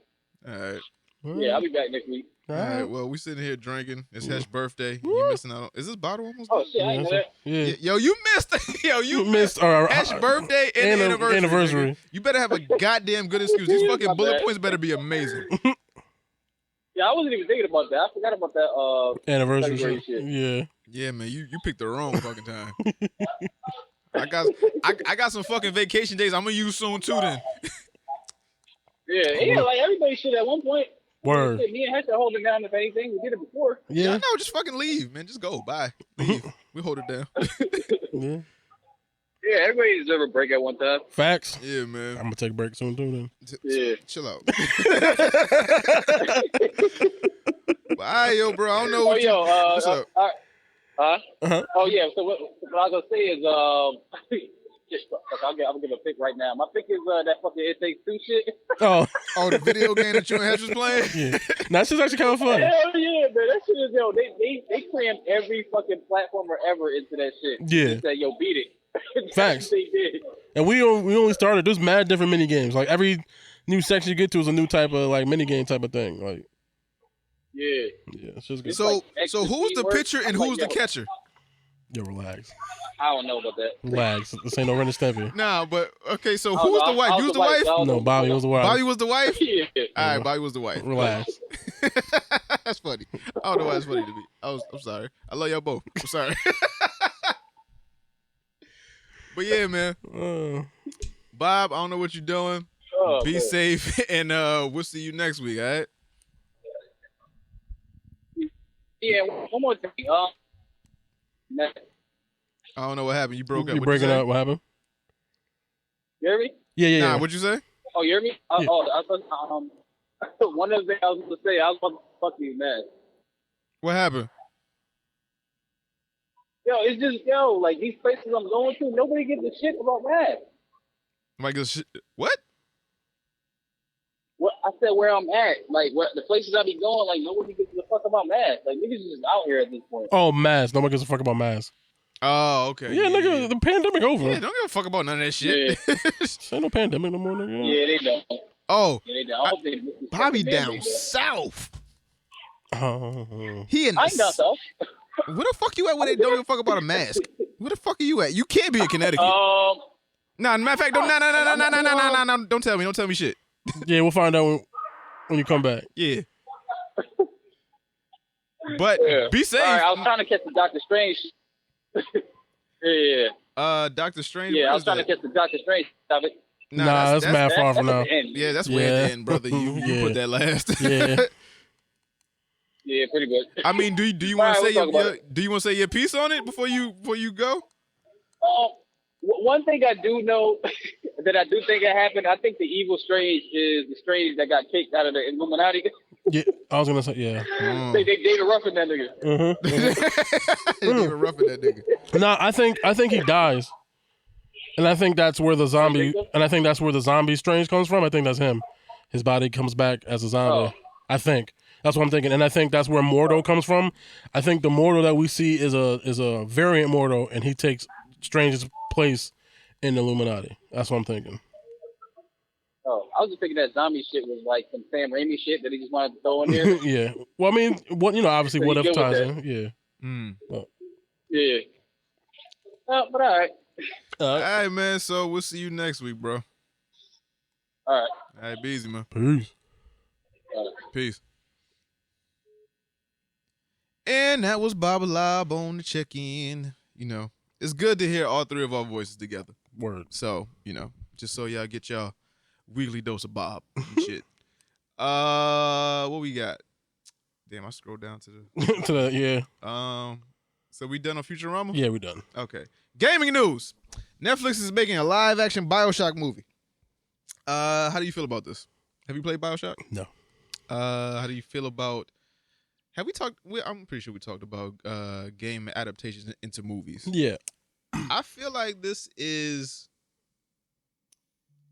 A: All right.
D: Yeah, I'll be back next week.
A: All right. Well, we sitting here drinking. It's Hesh's birthday. You missing out? Is this bottle almost done?
D: Oh shit, I ain't know that.
B: Yeah.
A: Yo, you missed. Yo, you
B: missed
A: Hesh's birthday and the anniversary. Nigga. You better have a goddamn good excuse. These fucking bullet points better be amazing.
D: Yeah, I wasn't even thinking about that. I forgot about that.
B: Anniversary shit.
D: Yeah.
A: Yeah, man. You picked the wrong fucking time. I got some fucking vacation days I'm gonna use soon too. Then.
D: Yeah. Like everybody should at one point.
B: Word.
D: Me and Hesh are holding down if anything. We did it before.
A: Yeah, no, just fucking leave, man. Just go. Bye. Leave. We hold it down.
B: Yeah.
D: Yeah, everybody deserves a break at one time.
B: Facts.
A: Yeah, man.
B: I'm gonna take a break soon too. Then.
D: Yeah.
A: Chill out. Bye, yo, bro. I don't know what what's up?
D: Oh yeah. So what I was gonna say is I'll give a pick right now. My pick is that fucking It Takes Two shit.
B: Oh,
A: the video game that you and Hesh was playing.
B: Yeah, that shit's actually kind of fun.
D: Hell yeah, man. That shit is they crammed every fucking platformer ever into that shit.
B: Yeah.
D: They said, yo, beat it.
B: Facts.
D: They did.
B: And we only started. There's mad different mini games. Like every new section you get to is a new type of like mini game type of thing. Like.
D: Yeah.
B: Yeah. It's just good.
A: So who's the pitcher and who's the catcher?
B: Yo, relax.
D: I don't know about that.
B: Relax. This ain't no Ren and Stimpy.
A: Nah, but okay. So who was the wife? You was the wife?
B: No, Bobby was the wife.
A: Bobby was the wife.
D: Yeah.
A: All right, Bobby was the wife.
B: Relax.
A: That's funny. I don't know why it's funny to me. I'm sorry. I love y'all both. I'm sorry. But yeah, man. Bob, I don't know what you're doing. Be safe, and we'll see you next week. All right.
D: Yeah. One more thing.
A: I don't know what happened. You broke up.
B: You breaking up? What happened?
D: You hear me?
B: Yeah.
A: Nah, what'd you say?
D: Oh, you hear me?
B: Yeah.
D: One of the things I was going to say, I was about to fuck these man.
A: What happened?
D: Yo, it's just, like these places I'm going to, nobody gives a shit about masks.
A: Like what?
D: What I said where I'm at, like the places I be going, like nobody gives a fuck about masks. Like niggas is just out here at this point.
B: Oh, masks. Nobody gives a fuck about masks.
A: Oh, okay.
B: Yeah, nigga, the pandemic over.
A: Yeah, don't give a fuck about none of that shit.
B: Yeah. Ain't no pandemic no more, nigga.
D: Yeah, they don't.
A: Oh,
D: yeah, they don't. I hope they
A: Bobby down south.
B: Oh.
A: He in
D: I ain't down south.
A: Where the fuck you at when they don't give a fuck about a mask? Where the fuck are you at? You can't be in Connecticut. Nah, matter of fact, no, don't tell me shit.
B: Yeah, we'll find out when you come back.
A: Yeah. But be safe.
D: All right, I was trying to catch the Doctor Strange. Yeah.
A: Doctor Strange.
D: Yeah, I was trying to catch the Doctor Strange topic.
B: Nah, that's mad far from now.
A: Yeah, that's way at the end, brother. You put that last.
B: Yeah.
D: Yeah, pretty good.
A: I mean, do you want to say your piece on it before you go?
D: One thing I do know that I do think it happened. I think the evil Strange is the Strange that got kicked out of the Illuminati.
B: Yeah, I was gonna say yeah.
D: They David Ruffin that nigga.
A: David Ruffin that nigga.
B: No, I think he dies, and I think that's where the zombie Strange comes from. I think that's him. His body comes back as a zombie. I think that's what I'm thinking, and I think that's where Mordo comes from. I think the Mordo that we see is a variant Mordo, and he takes Strange's place in the Illuminati. That's what I'm thinking.
D: Oh, I was just thinking that zombie shit was like some Sam Raimi shit that he just wanted to throw in there.
B: Yeah. Well, I mean, obviously, what if ties in? Yeah.
A: Mm.
B: Well.
D: Yeah. But all right.
A: All right, man. So we'll see you next week, bro.
D: All right.
A: All right, be easy, man.
B: Peace.
A: Peace. And that was Bob Lob on the check-in. You know, it's good to hear all three of our voices together.
B: Word.
A: So, you know, just so y'all get y'all weekly dose of Bob and shit. What we got? Damn, I scrolled down to the
B: yeah.
A: So we done on Futurama?
B: Yeah, we done.
A: Okay. Gaming news. Netflix is making a live-action Bioshock movie. How do you feel about this? Have you played Bioshock?
B: No.
A: How do you feel about? Have we talked? I'm pretty sure we talked about game adaptations into movies.
B: Yeah.
A: I feel like this is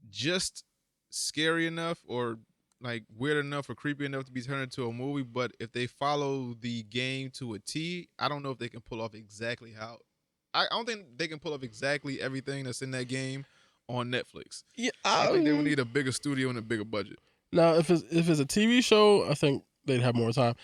A: just scary enough, or like weird enough, or creepy enough to be turned into a movie. But if they follow the game to a T, I don't know if they can pull off exactly how. I don't think they can pull off exactly everything that's in that game on Netflix.
B: Yeah.
A: I think they would need a bigger studio and a bigger budget.
B: Now, if it's a TV show, I think they'd have more time.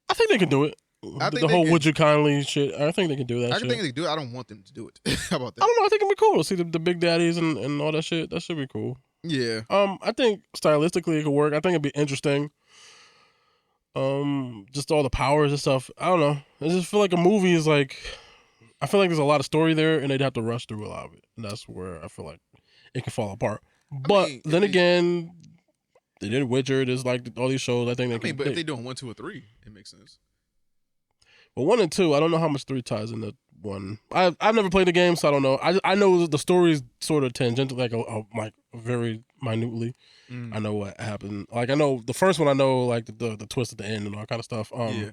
B: I think they can do it. The whole "Would you kindly" shit. I think they can do that.
A: I think they can do it. I don't want them to do it. How about that?
B: I don't know. I think it'd be cool to see the big daddies and all that shit. That should be cool.
A: Yeah.
B: I think stylistically it could work. I think it'd be interesting. Just all the powers and stuff. I don't know. I just feel like a movie is like. I feel like there's a lot of story there, and they'd have to rush through a lot of it, and that's where I feel like it can fall apart. But then again, they did Witcher. There's like all these shows. I think they can.
A: But if they're doing 1, 2, or 3, it makes sense.
B: Well, 1 and 2, I don't know how much 3 ties into 1. I've never played the game, so I don't know. I know the story's sort of tangential, like like very minutely. I know what happened. Like I know the first one. I know like the twist at the end and all kind of stuff.
A: Yeah.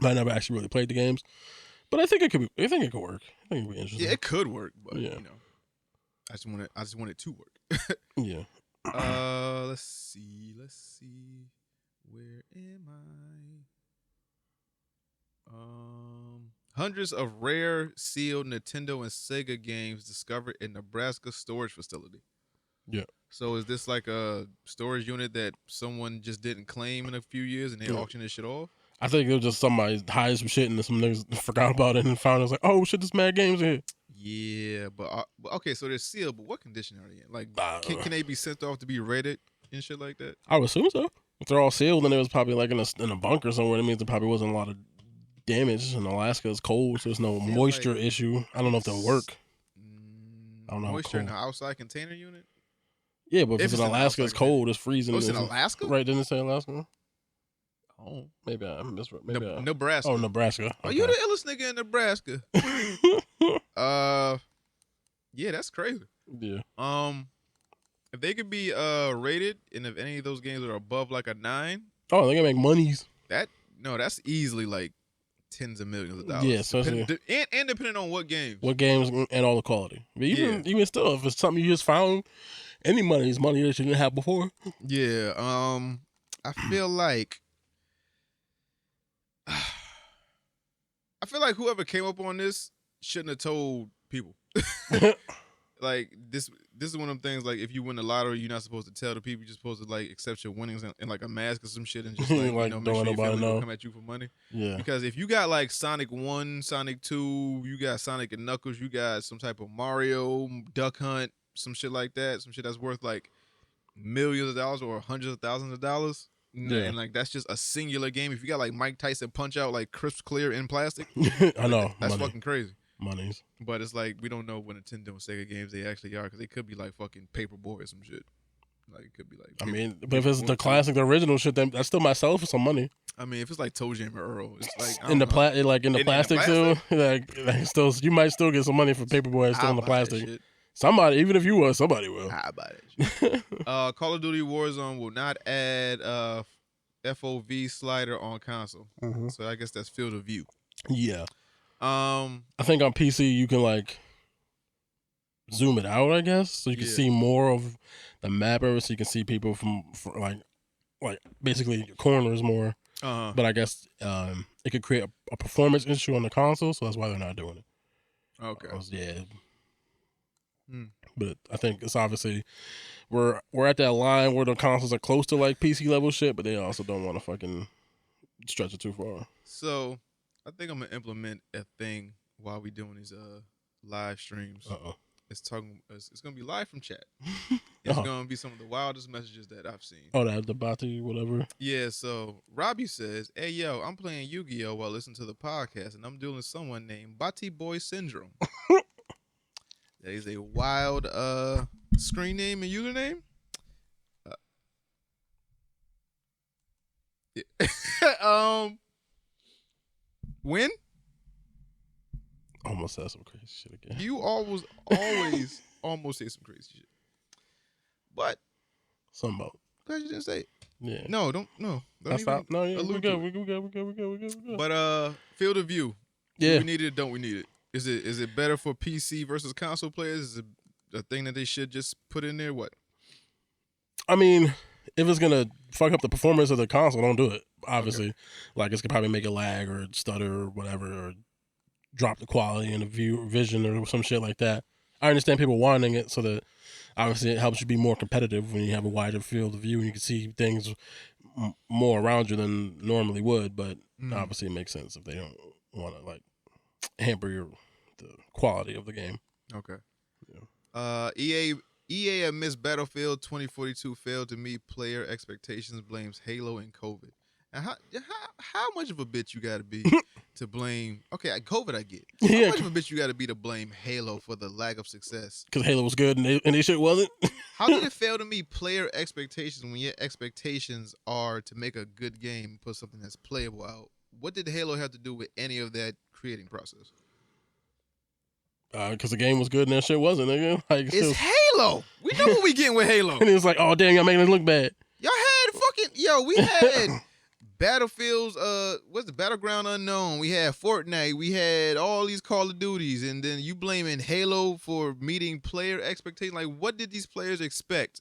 B: But I never actually really played the games. But I think it could be. I think it could work. I think it'd be interesting.
A: Yeah, it could work, but
B: Yeah.
A: you know, I just want it to work.
B: Yeah.
A: Let's see. Where am I? Hundreds of rare sealed Nintendo and Sega games discovered in Nebraska storage facility.
B: Yeah.
A: So is this like a storage unit that someone just didn't claim in a few years and they auction this shit off?
B: I think it was just somebody hiding some shit and some niggas forgot about it and found it. Was like, oh shit, this mad games in here.
A: Yeah, but okay, so they're sealed, but what condition are they in? Like, can they be sent off to be rated and shit like that?
B: I would assume so. If they're all sealed, then it was probably like in a bunker somewhere. That means there probably wasn't a lot of damage. And Alaska is cold, so there's no moisture issue. I don't know if they'll work. I don't know.
A: Moisture in the outside container unit?
B: Yeah, but if it's in Alaska, it's cold. It's freezing.
A: Oh, it's in Alaska?
B: Right, didn't it say Alaska?
A: Oh,
B: maybe I missed.
A: Nebraska.
B: Oh, Nebraska. Okay.
A: Oh, you the illest nigga in Nebraska. Yeah, that's crazy.
B: Yeah.
A: If they could be rated, and if any of those games are above like a 9,
B: oh, they can make monies.
A: That's easily like tens of millions of dollars.
B: Yeah, especially
A: and depending on what games.
B: What games and all the quality. But even still, if it's something you just found, any money is money that you didn't have before.
A: Yeah. I feel like whoever came up on this shouldn't have told people. Like this is one of them things. Like if you win the lottery, you're not supposed to tell the people. You're supposed to like accept your winnings in like a mask or some shit, and just like,
B: like
A: make sure your family don't come at you for money.
B: Yeah.
A: Because if you got like Sonic 1, Sonic 2, you got Sonic and Knuckles, you got some type of Mario, Duck Hunt, some shit like that, some shit that's worth like millions of dollars or hundreds of thousands of dollars. Yeah. And like that's just a singular game. If you got like Mike Tyson Punch Out like crisp clear in plastic,
B: I know
A: that's fucking crazy.
B: Monies.
A: But it's like we don't know what Nintendo and Sega games they actually are, because they could be like fucking Paperboy or some shit. Like it could be like.
B: I mean, but if it's the classic, the original shit, then I still might sell it for some money.
A: I mean, if it's like Toe Jam or Earl, it's like
B: in the plastic still, like still, you might still get some money for Paperboy still in the plastic. Somebody, even if you was, somebody will.
A: I'll buy that shit. Call of Duty Warzone will not add FOV slider on console, so I guess that's field of view.
B: Yeah. I think on PC you can like zoom it out, I guess, so you can see more of the map area, so you can see people from like basically your corners more. But I guess it could create a performance issue on the console, so that's why they're not doing it.
A: Okay.
B: Yeah. But I think it's obviously we're at that line where the consoles are close to like PC level shit, but they also don't want to fucking stretch it too far.
A: So I think I'm gonna implement a thing while we doing these live streams. It's gonna be live from chat. It's gonna be some of the wildest messages that I've seen.
B: Oh, that the Bati, whatever.
A: Yeah, so Robbie says, "Hey yo, I'm playing Yu-Gi-Oh while listening to the podcast, and I'm dealing with someone named Bati Boy Syndrome. That is a wild screen name and username. When?
B: Almost said some crazy shit again.
A: You always almost say some crazy shit. But
B: Something about.
A: glad you didn't say it.
B: Yeah.
A: No, don't
B: Stop. No, yeah, we
A: allude
B: good.
A: to
B: We good.
A: But field of view.
B: Yeah.
A: Do we need it? Don't we need it? Is it better for PC versus console players? Is it a thing that they should just put in there? What?
B: I mean, if it's gonna fuck up the performance of the console, don't do it. Obviously, like it's gonna probably make it lag or stutter or whatever, or drop the quality in the vision or some shit like that. I understand people wanting it so that obviously it helps you be more competitive when you have a wider field of view and you can see things more around you than normally would. But obviously, it makes sense if they don't want to like hamper the quality of the game.
A: Okay.
B: Yeah.
A: EA amidst Battlefield 2042 failed to meet player expectations, blames Halo and COVID. And how much of a bitch you gotta be to blame? Okay, COVID I get. How much of a bitch you gotta be to blame Halo for the lack of success?
B: Because Halo was good and they shit wasn't.
A: How did it fail to meet player expectations when your expectations are to make a good game and put something that's playable out? What did Halo have to do with any of that creating process?
B: Because the game was good and that shit wasn't, nigga. Like,
A: It's Halo. We know what we getting with Halo.
B: And it was like, oh damn, y'all making it look bad.
A: Y'all had we had Battlefields, what's the Battleground Unknown? We had Fortnite, we had all these Call of Duties, and then you blaming Halo for meeting player expectations. Like, what did these players expect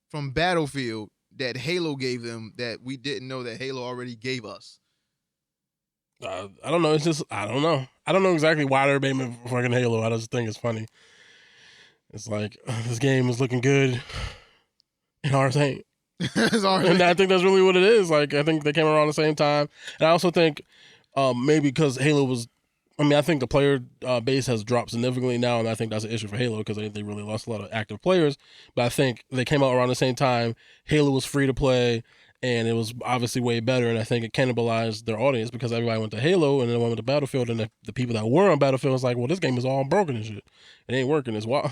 A: from Battlefield that Halo gave them that we didn't know that Halo already gave us?
B: I don't know. It's just, I don't know. I don't know exactly why they're blaming fucking Halo. I just think it's funny. It's like, this game is looking good and ours ain't. And I think that's really what it is. Like, I think they came around the same time. And I also think maybe because Halo was, I think the player base has dropped significantly now, and I think that's an issue for Halo because they really lost a lot of active players. But I think they came out around the same time. Halo was free to play, and it was obviously way better, and I think it cannibalized their audience because everybody went to Halo and then went to Battlefield, and the people that were on Battlefield was like, well, this game is all broken and shit. It ain't working. It's wild.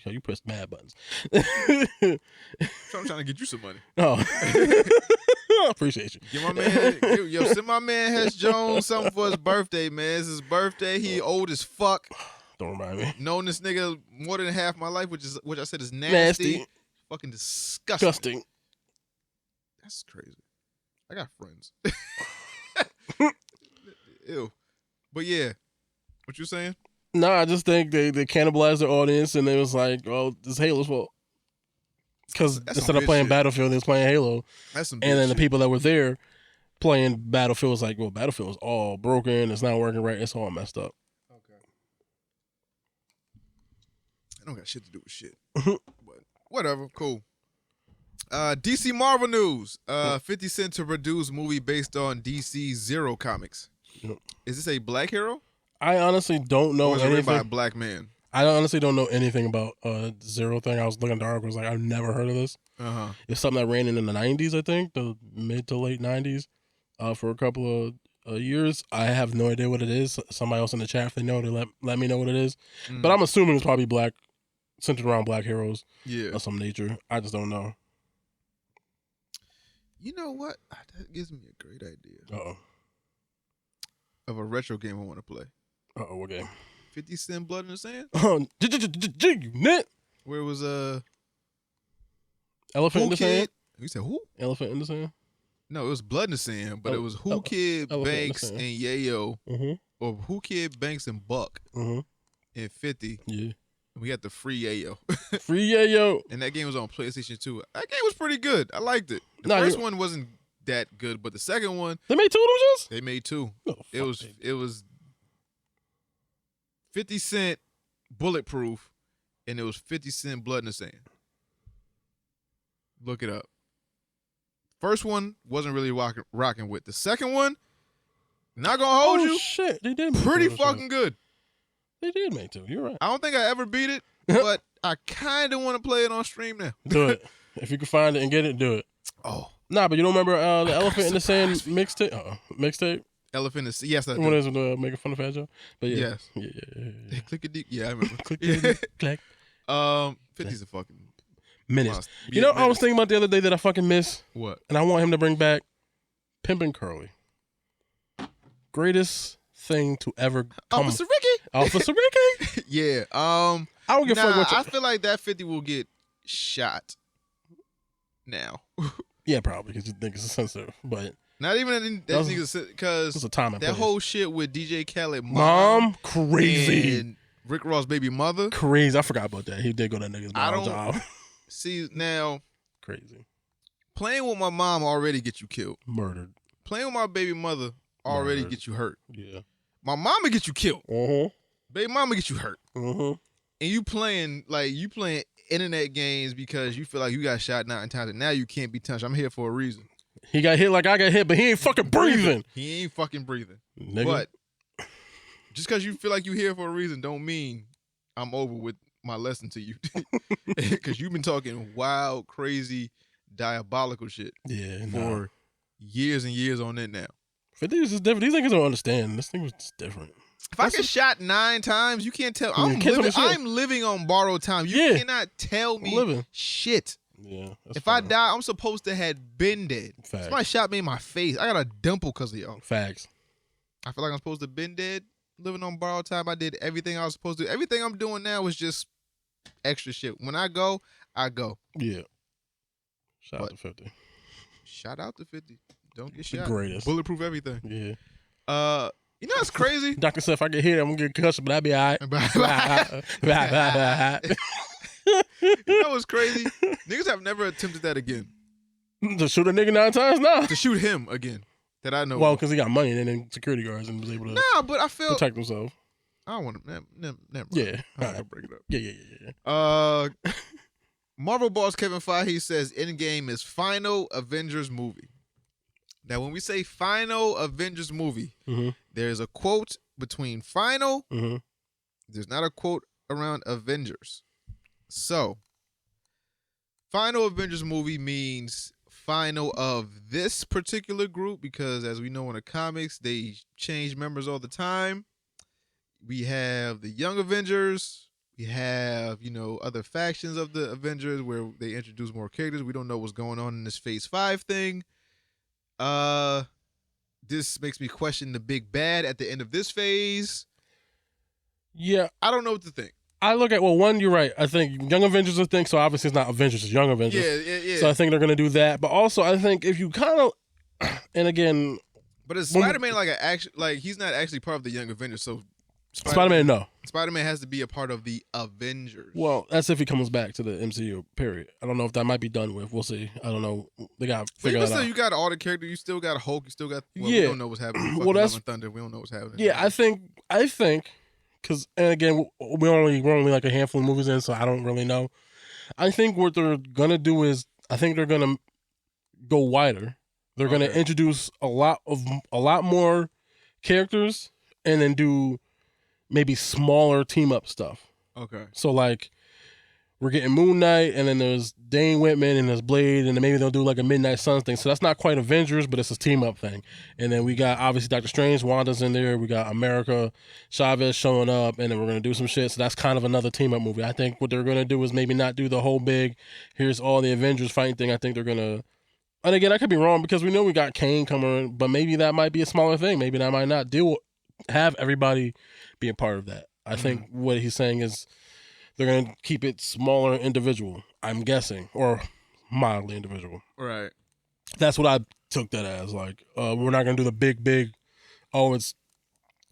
B: You pressed mad buttons.
A: I'm trying to get you some money.
B: Oh. I appreciate you.
A: Give my man, send my man Hesh Jones something for his birthday, man. It's his birthday. He old as fuck.
B: Don't remind me.
A: Known this nigga more than half my life, which I said is nasty. Fucking disgusting. That's crazy. I got friends. Ew. But yeah, what you saying?
B: No, I just think they cannibalized their audience, and they was like, "Oh, this Halo's fault." Because instead of playing Battlefield, they was playing Halo.
A: That's some.
B: And then the people that were there playing Battlefield was like, "Well, Battlefield is all broken. It's not working right. It's all messed up."
A: Okay. I don't got shit to do with shit. But whatever. Cool. DC Marvel news. 50 Cent to produce movie based on DC Zero comics.
B: Yep.
A: Is this a black hero?
B: I honestly don't know
A: or is
B: anything.
A: It written by a black man?
B: I honestly don't know anything about Zero thing. I was looking at the articles like I've never heard of this. It's something that ran in the 90s, I think, the mid to late 90s, for a couple of years. I have no idea what it is. Somebody else in the chat, if they know, they let me know what it is. But I'm assuming it's probably black, centered around black heroes of some nature. I just don't know.
A: You know what? That gives me a great idea.
B: Uh-oh.
A: Of a retro game I want to play.
B: Uh-oh, what game?
A: 50 Cent Blood in the Sand?
B: Net.
A: Where was
B: Elephant in the Sand?
A: You said who?
B: Elephant in the Sand?
A: No, it was Blood in the Sand, but it was Who Kid, Banks, and Yayo. Or Who Kid, Banks, and Buck. And 50.
B: Yeah.
A: We got the free Yayo.
B: Free Yayo.
A: And that game was on PlayStation 2. That game was pretty good. I liked it. The first one wasn't that good, but the second one.
B: They made two of them just?
A: They made two.
B: Oh,
A: it was 50 Cent Bulletproof, and it was 50 Cent Blood in the Sand. Look it up. First one wasn't really rocking with. The second one, not gonna hold you.
B: Shit, they did make
A: pretty fucking good.
B: They did make two. You're right.
A: I don't think I ever beat it, but I kind of want to play it on stream now.
B: Do it. If you can find it and get it, do it.
A: Oh.
B: Nah, but you don't remember the Elephant in the Sand mixtape? Mixtape?
A: Elephant in the Sand. Yes, I do.
B: What is it? Making fun of Fat Joe? But yeah.
A: Yes.
B: Yeah.
A: Click a deep. Yeah, I remember.
B: Click it. Click.
A: 50's a fucking
B: Menace.
A: Yeah,
B: You know,
A: menace.
B: I was thinking about the other day that I fucking miss,
A: What?
B: and I want him to bring back Pimpin' Curly. Greatest thing to ever come.
A: Officer Ricky.
B: Officer Ricky.
A: Yeah.
B: I don't give a fuck what
A: I feel like that 50 will get shot now.
B: Yeah, probably because you think it's sensitive, but
A: Not even that nigga, because
B: it's a time and
A: that
B: place.
A: whole shit with DJ Khaled
B: Mom crazy
A: and Rick Ross baby mother.
B: Crazy. I forgot about that. He did go to that nigga's
A: I don't
B: job.
A: see now.
B: Crazy.
A: Playing with my mom already get you killed.
B: Murdered.
A: Playing with my baby mother already
B: Murdered.
A: get you hurt.
B: Yeah.
A: My mama get you killed. Baby mama get you hurt.
B: Mm-hmm.
A: And you playing internet games because you feel like you got shot 9 times and now you can't be touched. I'm here for a reason.
B: He got hit like I got hit, but he ain't fucking breathing.
A: He ain't fucking breathing.
B: Nigga.
A: But just because you feel like you here for a reason don't mean I'm over with my lesson to you. Because you've been talking wild, crazy, diabolical shit for years and years on it now.
B: 50 is just different. These niggas don't understand. This thing was just different.
A: If I get shot 9 times, you can't tell. I'm living on borrowed time. You cannot tell me shit.
B: Yeah.
A: If I die, I'm supposed to have been dead.
B: Facts.
A: Somebody shot me in my face. I got a dimple because of y'all.
B: Facts.
A: I feel like I'm supposed to have been dead. Living on borrowed time. I did everything I was supposed to do. Everything I'm doing now is just extra shit. When I go, I go.
B: Yeah. Shout out to 50.
A: Shout out to 50. Don't get
B: The
A: shot.
B: greatest.
A: Bulletproof everything.
B: Yeah.
A: You know what's crazy?
B: Doctor said if I get hit, I'm gonna get concussion, but I'll be all right.
A: You know what's crazy? Niggas have never attempted that again.
B: To shoot a nigga 9 times? Nah.
A: To shoot him again. That I know.
B: Well, because he got money and then security guards and was able to
A: but I feel
B: protect himself.
A: I don't want to. Never mind.
B: Yeah.
A: I'm gonna break it up.
B: Yeah.
A: Marvel boss Kevin Feige says Endgame is final Avengers movie. Now, when we say final Avengers movie, there's a quote between final. There's not a quote around Avengers. So, final Avengers movie means final of this particular group because, as we know in the comics, they change members all the time. We have the Young Avengers. We have, other factions of the Avengers where they introduce more characters. We don't know what's going on in this Phase 5 thing. This makes me question the big bad at the end of this phase.
B: Yeah.
A: I don't know what to think.
B: I look at, one, you're right. I think Young Avengers is a thing, so obviously it's not Avengers, it's Young Avengers.
A: Yeah.
B: So I think they're going to do that. But also, I think if you kind of, and again.
A: But is Spider-Man he's not actually part of the Young Avengers, so.
B: Spider-Man, no.
A: Spider-Man has to be a part of the Avengers.
B: Well, that's if he comes back to the MCU, period. I don't know if that might be done with. We'll see. I don't know. They got to figure that out.
A: You got all the characters. You still got Hulk. You still got...
B: we
A: don't know what's happening.
B: That's...
A: Love and Thunder. We don't know what's happening.
B: Yeah, I think... Because, and again, we're only like a handful of movies in, so I don't really know. I think what they're going to do is... I think they're going to go wider. They're going to introduce a lot more characters and then do... maybe smaller team up stuff.
A: Okay.
B: So like we're getting Moon Knight and then there's Dane Whitman and there's Blade and then maybe they'll do like a Midnight Suns thing. So that's not quite Avengers, but it's a team up thing. And then we got obviously Doctor Strange, Wanda's in there. We got America Chavez showing up and then we're going to do some shit. So that's kind of another team up movie. I think what they're going to do is maybe not do the whole big, here's all the Avengers fighting thing. I think they're going to, and again, I could be wrong because we know we got Kane coming, but maybe that might be a smaller thing. Maybe that might not have everybody be a part of that. I think what he's saying is they're going to keep it smaller individual, I'm guessing, or mildly individual.
A: Right.
B: That's what I took that as. Like, we're not going to do the big, it's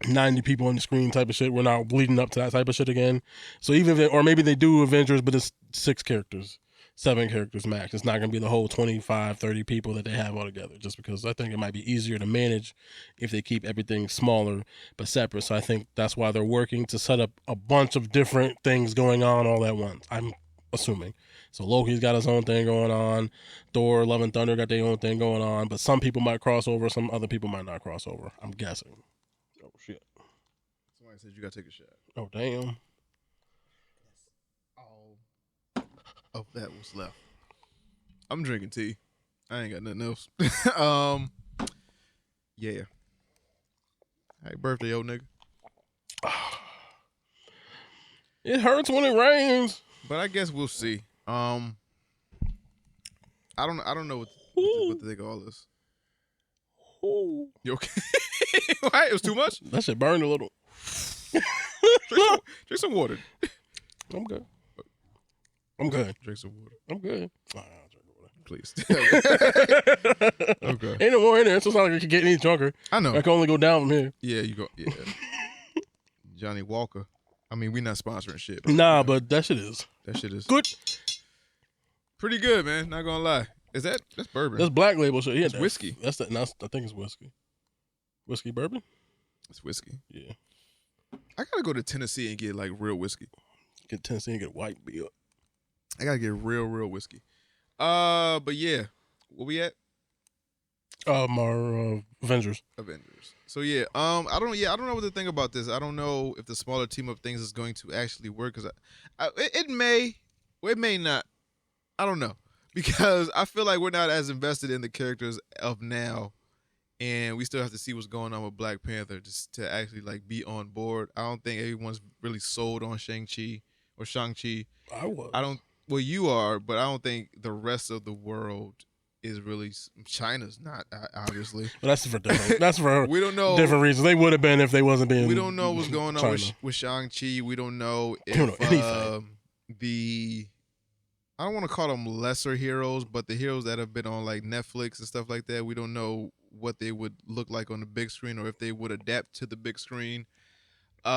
B: 90 people on the screen type of shit. We're not leading up to that type of shit again. So even if or maybe they do Avengers, but it's 6 characters. 7 characters max. It's not going to be the whole 25, 30 people that they have all together, just because I think it might be easier to manage if they keep everything smaller but separate. So I think that's why they're working to set up a bunch of different things going on all at once, I'm assuming. So Loki's got his own thing going on. Thor, Love and Thunder got their own thing going on. But some people might cross over. Some other people might not cross over. I'm guessing. Oh, shit.
A: Somebody said you got to take a shot.
B: Oh, damn.
A: of that was left. I'm drinking tea. I ain't got nothing else. Yeah. Happy birthday, old nigga.
B: It hurts when it rains.
A: But I guess we'll see. I don't know what to think of all this.
B: Ooh.
A: You okay? Why? It was too much?
B: That shit burned a little.
A: Drink some water.
B: I'm good. I'm good.
A: Drink some water.
B: I'm good.
A: Please.
B: Okay. Ain't no more in there, so it's not like I can get any drunker.
A: I know.
B: I can only go down from here.
A: Yeah, you go. Yeah. Johnny Walker. I mean, we're not sponsoring shit.
B: But but that shit is.
A: That shit is
B: good.
A: Pretty good, man. Not gonna lie. That's bourbon.
B: That's black label shit. Yeah,
A: it's whiskey.
B: I think it's whiskey. Whiskey bourbon?
A: It's whiskey.
B: Yeah.
A: I gotta go to Tennessee and get like real whiskey.
B: Get Tennessee and get white beer.
A: I gotta get real whiskey. But yeah, where we at?
B: Our Avengers.
A: So yeah, I don't know what to think about this. I don't know if the smaller team of things is going to actually work because it may not. I don't know because I feel like we're not as invested in the characters of now, and we still have to see what's going on with Black Panther just to actually like be on board. I don't think everyone's really sold on Shang-Chi.
B: I was.
A: Well, you are, but I don't think the rest of the world is really. China's not, obviously.
B: But that's for different. That's for
A: we don't know
B: different reasons. They would have been if they wasn't being.
A: We don't know what's going on with Shang-Chi. We don't know if I don't want to call them lesser heroes, but the heroes that have been on like Netflix and stuff like that. We don't know what they would look like on the big screen or if they would adapt to the big screen. We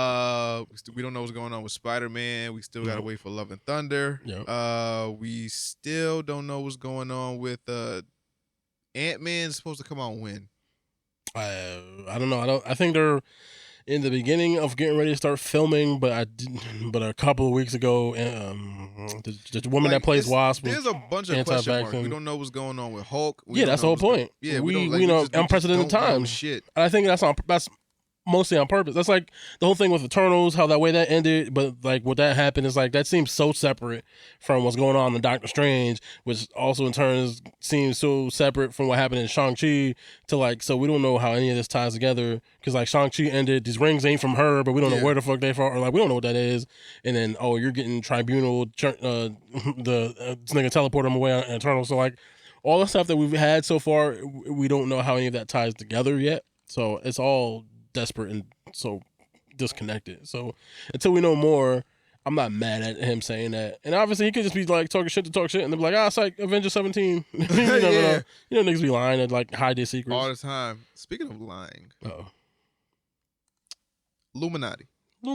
A: don't know what's going on with Spider-Man. We still gotta wait for Love and Thunder.
B: Yep.
A: We still don't know what's going on with Ant-Man's supposed to come out when?
B: I don't know. I think they're in the beginning of getting ready to start filming, but a couple of weeks ago, the woman that plays Wasp.
A: There's a bunch of question marks. We don't know what's going on with Hulk.
B: That's the whole point.
A: Yeah,
B: we know unprecedented times.
A: Shit.
B: And I think that's mostly on purpose. That's like the whole thing with Eternals, how that way that ended, but like what that happened is like that seems so separate from what's going on in Doctor Strange, which also in turn seems so separate from what happened in Shang-Chi to like, so we don't know how any of this ties together because like Shang-Chi ended, these rings ain't from her, but we don't know where the fuck they from, or like we don't know what that is, and then you're getting Tribunal, this nigga teleport him away on Eternal, so like all the stuff that we've had so far, we don't know how any of that ties together yet, so it's all desperate and so disconnected. So until we know more, I'm not mad at him saying that. And obviously he could just be like talking shit to talk shit and they'll be like, it's like Avengers 17. You never know. You know niggas be lying and like hide their secrets.
A: All the time. Speaking of lying. Illuminati.
B: So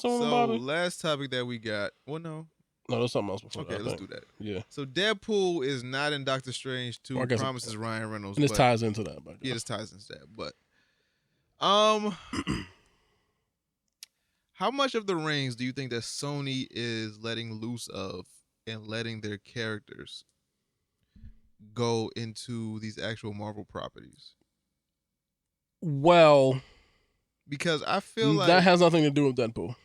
A: last topic that we got. Well, no,
B: there's something else before.
A: Okay, let's do that.
B: Yeah.
A: So Deadpool is not in Doctor Strange 2. Promises Ryan Reynolds.
B: And this ties into that.
A: Yeah, this ties into that. But how much of the rings do you think that Sony is letting loose of and letting their characters go into these actual Marvel properties?
B: Well,
A: because I feel like
B: that has nothing to do with Deadpool.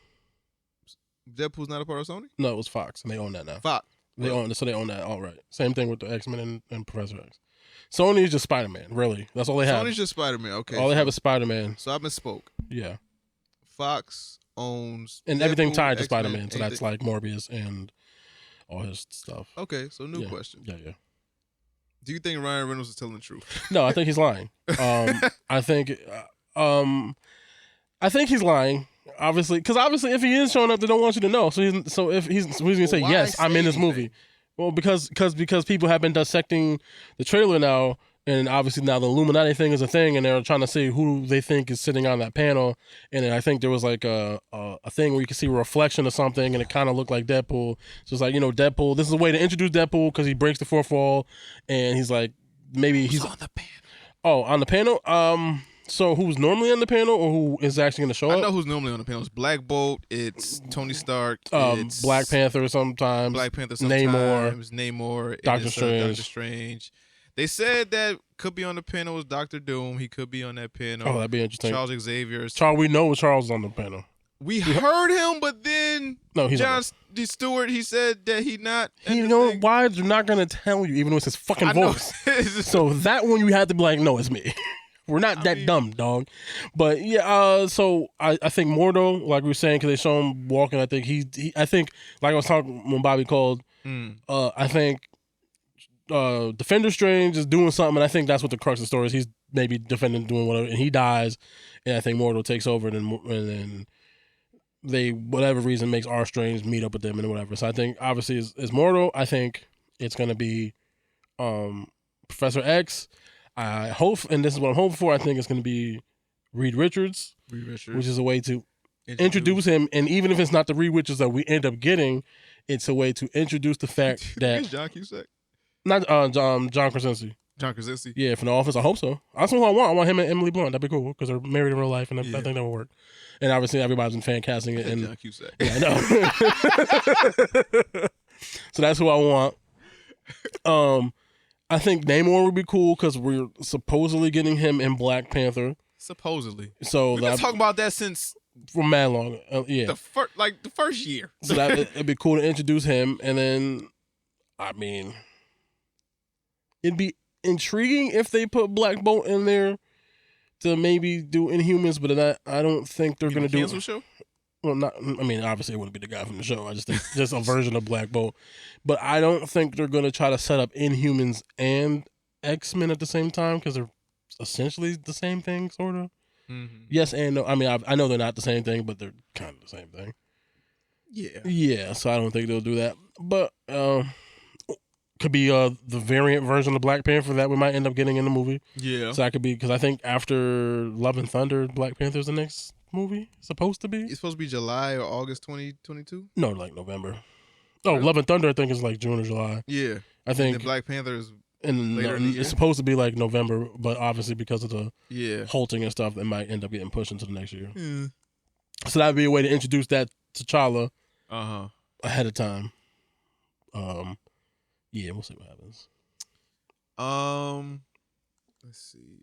A: Deadpool's not a part of Sony?
B: No, it was Fox, and they own that now.
A: Fox.
B: They own that. All right. Same thing with the X-Men and Professor X. Sony is just Spider-Man, really. That's all they have.
A: Sony's just Spider-Man, okay.
B: All they have is Spider-Man.
A: So I misspoke.
B: Yeah.
A: Fox owns
B: and
A: Deadpool,
B: everything tied to
A: X-Men,
B: Spider-Man, so that's like Morbius and all his stuff.
A: Okay, so new question.
B: Yeah.
A: Do you think Ryan Reynolds is telling the truth?
B: No, I think he's lying. I think he's lying. Obviously, because if he is showing up, they don't want you to know. So if he's gonna say yes, I'm in this movie. Well, because people have been dissecting the trailer now, and obviously now the Illuminati thing is a thing, and they're trying to see who they think is sitting on that panel. And then I think there was like a thing where you can see a reflection of something, and it kind of looked like Deadpool. So it's like, Deadpool. This is a way to introduce Deadpool because he breaks the fourth wall, and he's like, maybe he's
A: on the panel.
B: Oh, on the panel. So who's normally on the panel, or who is actually going to show up?
A: I know who's normally on the panel. It's Black Bolt. It's Tony Stark.
B: It's Black Panther sometimes.
A: Namor.
B: Doctor
A: Strange. They said that could be on the panel was Doctor Doom. He could be on that panel.
B: Oh, that'd be interesting.
A: Charles Xavier.
B: We know Charles is on the panel.
A: We heard him, but then
B: no, he's
A: John D. Stewart, he said that he not.
B: You know why they're not gonna tell you, even though it's his fucking voice. So that one you have to be like, no, it's me. We're not that dumb, dog. But yeah, so I think Mordo, like we were saying, because they show him walking. I think he I think like I was talking when Bobby called. I think Defender Strange is doing something, and I think that's what the crux of the story is. He's maybe defending, doing whatever, and he dies, and I think Mordo takes over, and then they, whatever reason, makes R Strange meet up with them and whatever. So I think obviously it's Mordo. I think it's gonna be Professor X. I hope, and this is what I'm hoping for, I think it's gonna be Reed Richards, which is a way to introduce him, and even if it's not the Reed Richards that we end up getting, it's a way to introduce the fact that
A: John Cusack,
B: not John Krasinski.
A: John Krasinski.
B: Yeah, from The Office. I hope so. That's what I want. I want him and Emily Blunt. That'd be cool because they're married in real life, and I think that would work. And obviously, everybody's been fan casting it. And
A: John Cusack.
B: Yeah, I know. So that's who I want. I think Namor would be cool because we're supposedly getting him in Black Panther.
A: Supposedly.
B: So
A: we've been talking about that since
B: from mad long. Yeah,
A: the first year.
B: So that it'd be cool to introduce him, and then, I mean, it'd be intriguing if they put Black Bolt in there to maybe do Inhumans, but I don't think they're going to do
A: cancel show.
B: Well, not. I mean, obviously it wouldn't be the guy from the show. I just think just a version of Black Bolt, but I don't think they're going to try to set up Inhumans and X-Men at the same time because they're essentially the same thing, sort of. Mm-hmm. Yes and no. I mean, I know they're not the same thing, but they're kind of the same thing.
A: Yeah.
B: Yeah. So I don't think they'll do that, but could be the variant version of Black Panther that we might end up getting in the movie.
A: Yeah.
B: So that could be, because I think after Love and Thunder, Black Panther's the next movie supposed to be.
A: It's supposed to be July or August 2022.
B: No, like November. Oh, really? Love and Thunder I think is like June or July.
A: Yeah.
B: I think
A: Black Panther is
B: later in the year. It's supposed to be like November, but obviously because of the halting and stuff, it might end up getting pushed into the next year. Yeah. So that would be a way to introduce that T'Challa ahead of time. Yeah, we'll see what happens.
A: Let's see.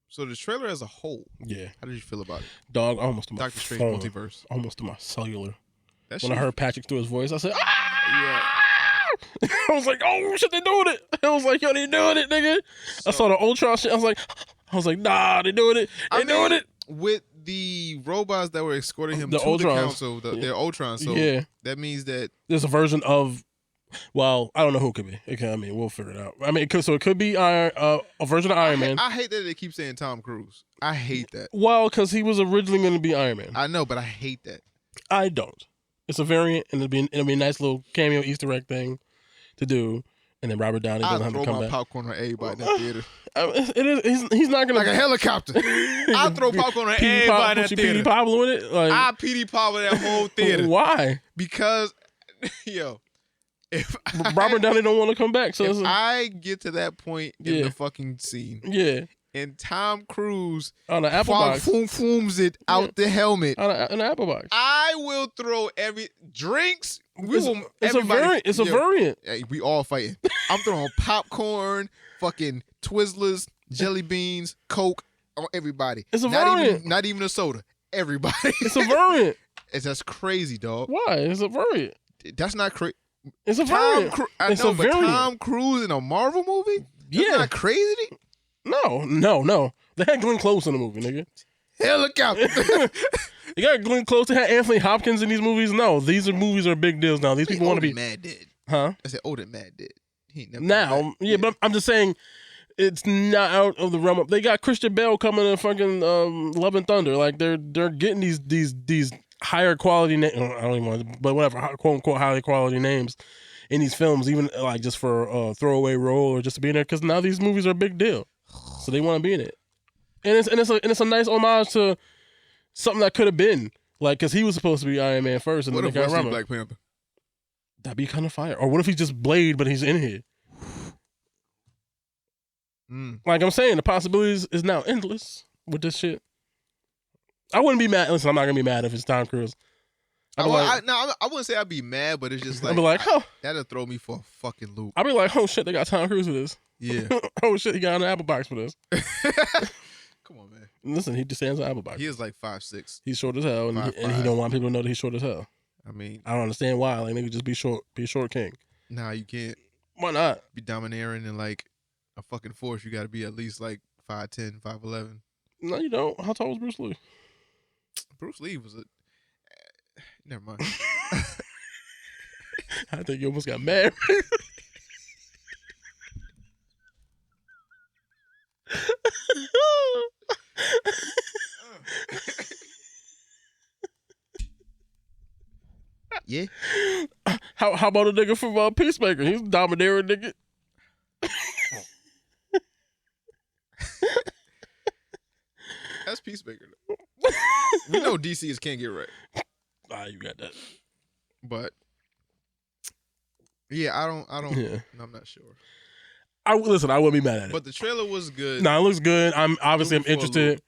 A: So the trailer as a whole.
B: Yeah.
A: How did you feel about it?
B: Dog, almost to my
A: Doctor Strange
B: phone,
A: multiverse.
B: Almost to my cellular. When I heard Patrick through his voice, I said, ah! Yeah. I was like, oh shit, they doing it. I was like, yo, they doing it, nigga. So, I saw the Ultron shit. I was like, nah, they doing it. Doing it.
A: With the robots that were escorting him
B: the
A: to
B: Ultrons.
A: the council, they're Ultron. So that means that
B: there's a version of, well, I don't know who it could be. I mean, we'll figure it out. I mean, it could be a version of Iron Man.
A: I hate that they keep saying Tom Cruise. I hate that.
B: Well, because he was originally going to be Iron Man.
A: I know, but I hate that.
B: I don't. It's a variant, and it'll be a nice little cameo Easter egg thing to do. And then Robert Downey doesn't have to come back.
A: I'll throw my popcorn on everybody in that theater.
B: He's not gonna
A: like a helicopter. I'll throw popcorn on everybody in that theater.
B: PD Pablo in it? Like,
A: I PD Pablo that whole theater.
B: Why?
A: Because, yo, if
B: Robert Downey don't want to come back, so
A: if I get to that point in the fucking scene, and Tom Cruise
B: on an Apple box
A: fooms it out the helmet
B: on an Apple box,
A: I will throw every drinks.
B: It's a variant. It's a variant.
A: Hey, we all fighting. I'm throwing popcorn, fucking Twizzlers, jelly beans, Coke on everybody.
B: It's a variant.
A: Not even a soda. Everybody.
B: It's a variant.
A: That's crazy, dog.
B: Why? It's a variant.
A: That's not crazy.
B: It's a variant.
A: Tom Cruise in a Marvel movie? That's not crazy?
B: No. They had Glenn Close in the movie, nigga.
A: Helicopter.
B: You got Glenn Close. They had Anthony Hopkins in these movies. No, movies are big deals now. These people want to be
A: mad dead.
B: Huh?
A: I said Mad dead. He ain't never
B: now, but I'm just saying it's not out of the realm of. They got Christian Bale coming in fucking Love and Thunder. Like they're getting these higher quality names. I don't even want to, but whatever, quote unquote high quality names in these films, even like just for a throwaway role or just to be in there, because now these movies are a big deal, so they want to be in it, and it's a nice homage to something that could have been like, because he was supposed to be Iron Man first, and
A: what
B: then
A: if
B: they got
A: Wesley Black Panther?
B: That'd be kind of fire. Or what if he's just Blade, but he's in here? Like I'm saying, the possibilities is now endless with this shit. I wouldn't be mad. Listen, I'm not gonna be mad if it's Tom Cruise.
A: I wouldn't say I'd be mad, but it's just like,
B: I'd be like,
A: that'll throw me for a fucking loop.
B: I'd be like, oh shit, they got Tom Cruise for this.
A: Yeah.
B: Oh shit, he got an Apple box for this.
A: Come on, man.
B: Listen, he just stands on Apple
A: He is like 5'6".
B: He's short as hell, and,
A: 5'5".
B: and he don't want people to know that he's short as hell.
A: I mean,
B: I don't understand why. Like, nigga, just be short king.
A: nah, you can't
B: Why not?
A: be domineering in like a fucking force. You got to be at least like 5'10", 5'11".
B: No, you don't. How tall was Bruce Lee?
A: Bruce Lee was a. Never mind.
B: I think you almost got married.
A: Yeah.
B: How about a nigga from Peacemaker? He's a domineering nigga.
A: That's Peacemaker. We know DC is can't get right.
B: Ah, you got that.
A: But yeah, I don't.
B: Yeah.
A: I'm not sure.
B: I wouldn't be mad at it.
A: But the trailer was good.
B: No, it looks good. I'm
A: Moving for a
B: interested.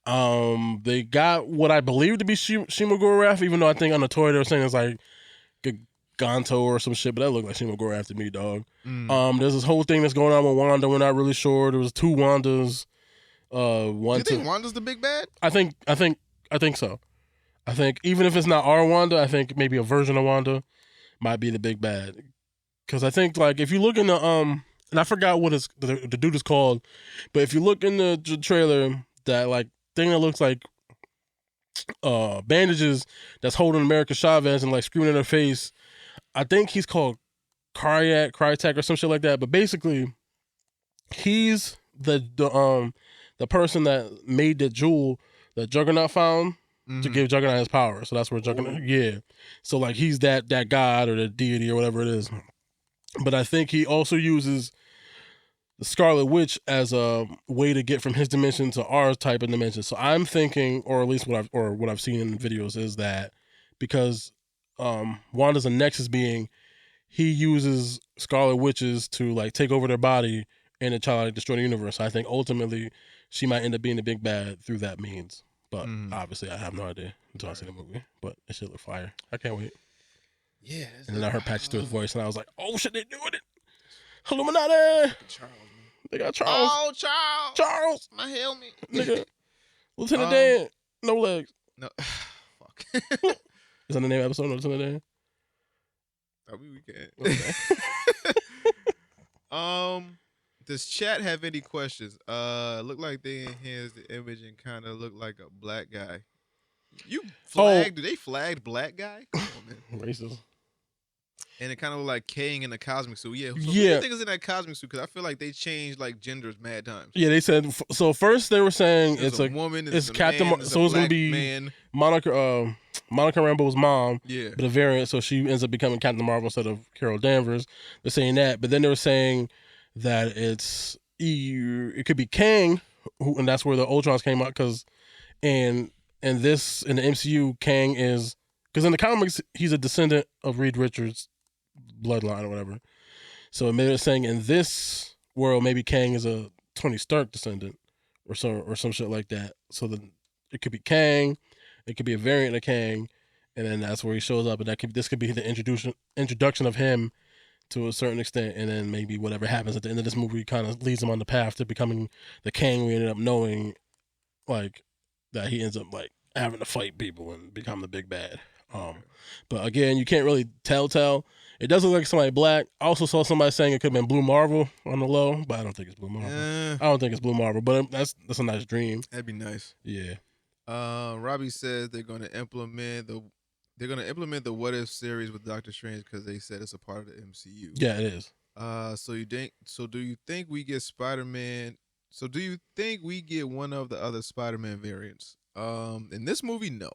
B: They got what I believe to be Shima Gorath, even though I think on the toy they were saying it's like Gonto or some shit, but that looked like Shima Gorath to me, dog. There's this whole thing that's going on with Wanda. We're not really sure. There was 2 Wandas.
A: Do you think Wanda's the big bad?
B: I think so. I think even if it's not our Wanda, I think maybe a version of Wanda might be the big bad. Because I think like if you look in the and I forgot what the dude is called, but if you look in the trailer, that like thing that looks like bandages that's holding America Chavez and like screaming in her face, I think he's called Krytek or some shit like that. But basically, he's the person that made the jewel that Juggernaut found to give Juggernaut his power. So that's where Juggernaut, yeah. So like he's that god or the deity or whatever it is. But I think he also uses the Scarlet Witch as a way to get from his dimension to our type of dimension. So I'm thinking, or at least what I've seen in the videos is that because Wanda's a Nexus being, he uses Scarlet Witches to like take over their body and to try to like, destroy the universe. So I think ultimately she might end up being the big bad through that means. But obviously I have no idea until I see the movie. But it should look fire. I can't wait.
A: Yeah.
B: And then I heard Patchy through his voice and I was like, oh shit, they're doing it. Illuminati.
A: Charles, man.
B: They got Charles.
A: Oh, Charles.
B: Charles.
A: My helmet.
B: Nigga. Lieutenant Dan. No legs.
A: No. Fuck.
B: Is that the name of the episode? No, Lieutenant Dan?
A: I mean, we can. Does chat have any questions? Look like they enhanced the image and kind of look like a black guy. You flagged? Do they flagged black guy? Come on, man.
B: Racist.
A: And it kind of looked like Kang in the cosmic suit. Yeah. So
B: Yeah.
A: Who do you think is in that cosmic suit? Because I feel like they changed like genders mad times.
B: Yeah, they said so. First, they were saying
A: It's a woman.
B: It's
A: a
B: Captain.
A: man,
B: So it's gonna be
A: man.
B: Monica Rambeau's mom.
A: Yeah.
B: But a variant, so she ends up becoming Captain Marvel instead of Carol Danvers. They're saying that, but then they were saying that it could be Kang, and that's where the Ultrons came out. Because in the MCU, Kang is because in the comics he's a descendant of Reed Richards' bloodline or whatever. So maybe they're saying in this world maybe Kang is a Tony Stark descendant or some shit like that. So then it could be Kang, it could be a variant of Kang, and then that's where he shows up, and this could be the introduction of him to a certain extent, and then maybe whatever happens at the end of this movie kind of leads him on the path to becoming the Kang we ended up knowing, like that he ends up like having to fight people and become the big bad. But again, you can't really tell. It does look like somebody black. I also saw somebody saying it could have been Blue Marvel on the low, but I don't think it's Blue Marvel. I don't think it's Blue Marvel, but that's a nice dream.
A: That'd be nice.
B: Yeah.
A: Robbie says they're going to implement the What If series with Doctor Strange because they said it's a part of the MCU.
B: Yeah, it is.
A: Do you think we get Spider-Man? So do you think we get one of the other Spider-Man variants? In this movie, no.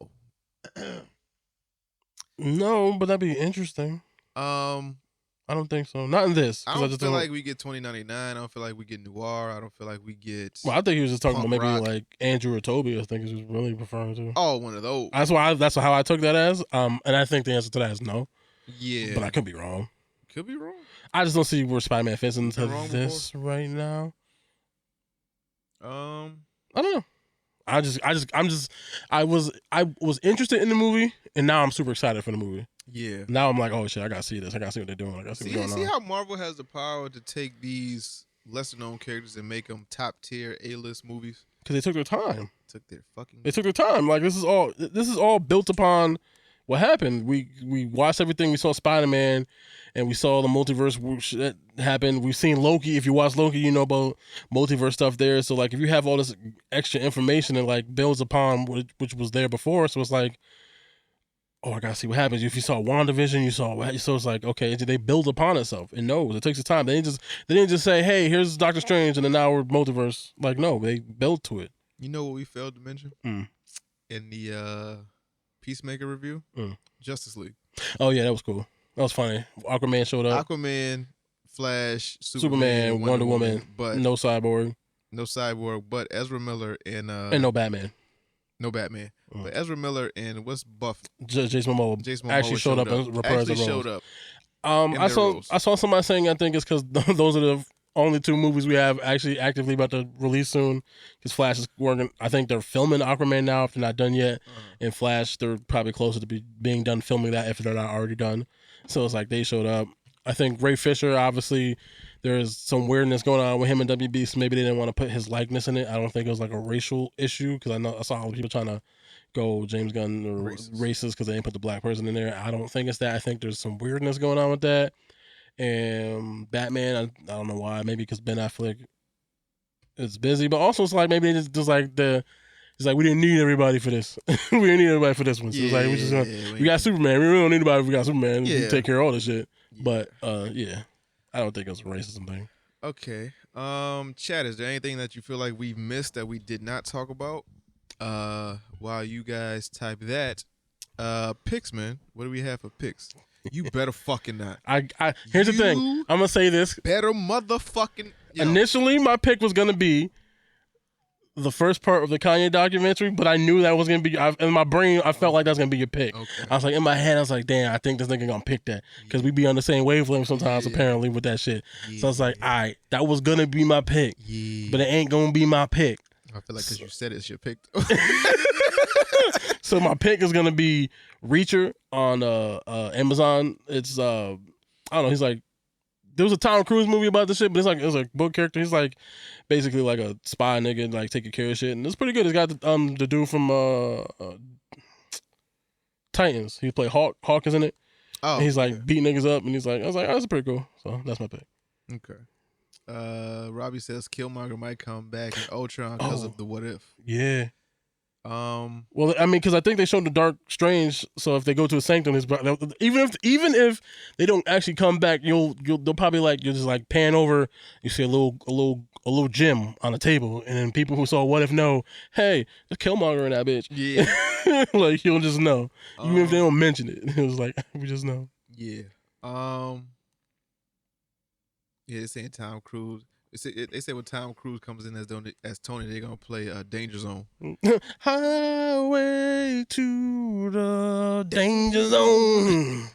B: No, but that'd be interesting. I don't think so. Not in this.
A: I don't feel like we get 2099. I don't feel like we get Noir. I don't feel like we get.
B: Well, I think he was just talking about maybe
A: Rock.
B: like Andrew or Toby. I think he was really referring to.
A: Oh, one of those.
B: That's how I took that as. And I think the answer to that is no.
A: Yeah,
B: but I could be wrong.
A: Could be wrong.
B: I just don't see where Spider-Man fits into this right now. I don't know. I was interested in the movie, and now I'm super excited for the movie.
A: Yeah.
B: Now I'm like, oh shit, I gotta see this. I gotta see what they're doing. I gotta see what's going on.
A: See how Marvel has the power to take these lesser known characters and make them top tier A-list movies.
B: Because they took their time.
A: They
B: took their time. Like this is all built upon what happened. We watched everything. We saw Spider-Man, and we saw the multiverse that happened. We've seen Loki. If you watch Loki, you know about multiverse stuff there. So like, if you have all this extra information, it like builds upon which was there before. So it's like, oh, I gotta see what happens. If you saw WandaVision, so it's like, okay, they build upon itself. It knows it takes the time. They didn't just say, hey, here's Doctor Strange, and then now we're multiverse. Like, no, they built to it.
A: You know what we failed to mention in the Peacemaker review? Justice League.
B: Oh yeah, that was cool. That was funny. Aquaman showed up.
A: Aquaman, Flash,
B: Superman, Wonder Woman,
A: but
B: no Cyborg,
A: but Ezra Miller and
B: no Batman.
A: No Batman. But Ezra Miller and what's Buff?
B: Jason Momoa actually showed up and reprised the roles. I saw somebody saying I think it's because those are the only two movies we have actually actively about to release soon. Because Flash is working. I think they're filming Aquaman now if they're not done yet. And Flash, they're probably closer to being done filming that if they're not already done. So it's like they showed up. I think Ray Fisher, obviously, there's some weirdness going on with him and WB, so maybe they didn't want to put his likeness in it. I don't think it was like a racial issue because I saw people trying to go James Gunn or racist because they didn't put the black person in there. I don't think it's that. I think there's some weirdness going on with that. And Batman, I don't know why. Maybe because Ben Affleck is busy, but also it's like maybe they just like it's like we didn't need everybody for this. We didn't need everybody for this one. So it's like we got Superman. We really don't need anybody if we got Superman. We take care of all this shit. But I don't think it was a racism thing.
A: Okay. Chad, is there anything that you feel like we missed that we did not talk about? While you guys type that, picks, man. What do we have for picks? You better fucking not.
B: Here's the thing. I'm gonna say this.
A: Better motherfucking.
B: Initially, my pick was gonna be the first part of the Kanye documentary, but I knew that was gonna be. In my brain, I felt like that's gonna be your pick. Okay. I was like, in my head, I was like, damn, I think this nigga gonna pick that because we be on the same wavelength sometimes, apparently, with that shit. So I was like, all right, that was gonna be my pick, but it ain't gonna be my pick.
A: I feel like because you said it's your pick.
B: So my pick is gonna be Reacher on Amazon. It's I don't know. He's like, there was a Tom Cruise movie about this shit, but it's a book character. He's like basically like a spy nigga, like taking care of shit, and it's pretty good. It's got the dude from Titans. He played Hawk. Hawk is in it. Oh, and he's like beating niggas up, and he's like, I was like, oh, that's pretty cool. So that's my pick.
A: Okay. Robbie says Killmonger might come back in Ultron because of the what if.
B: Yeah. Well, I mean, because I think they showed the Dark Strange. So if they go to a sanctum, even if they don't actually come back, they'll probably you'll just like pan over. You see a little gem on the table, and then people who saw what if know, hey, there's Killmonger in that bitch. Yeah, like you'll just know, even if they don't mention it. It was like we just know.
A: Yeah. Yeah, they're saying Tom Cruise. They say when Tom Cruise comes in as Tony, they're gonna play Danger Zone.
B: Highway to the Danger Zone.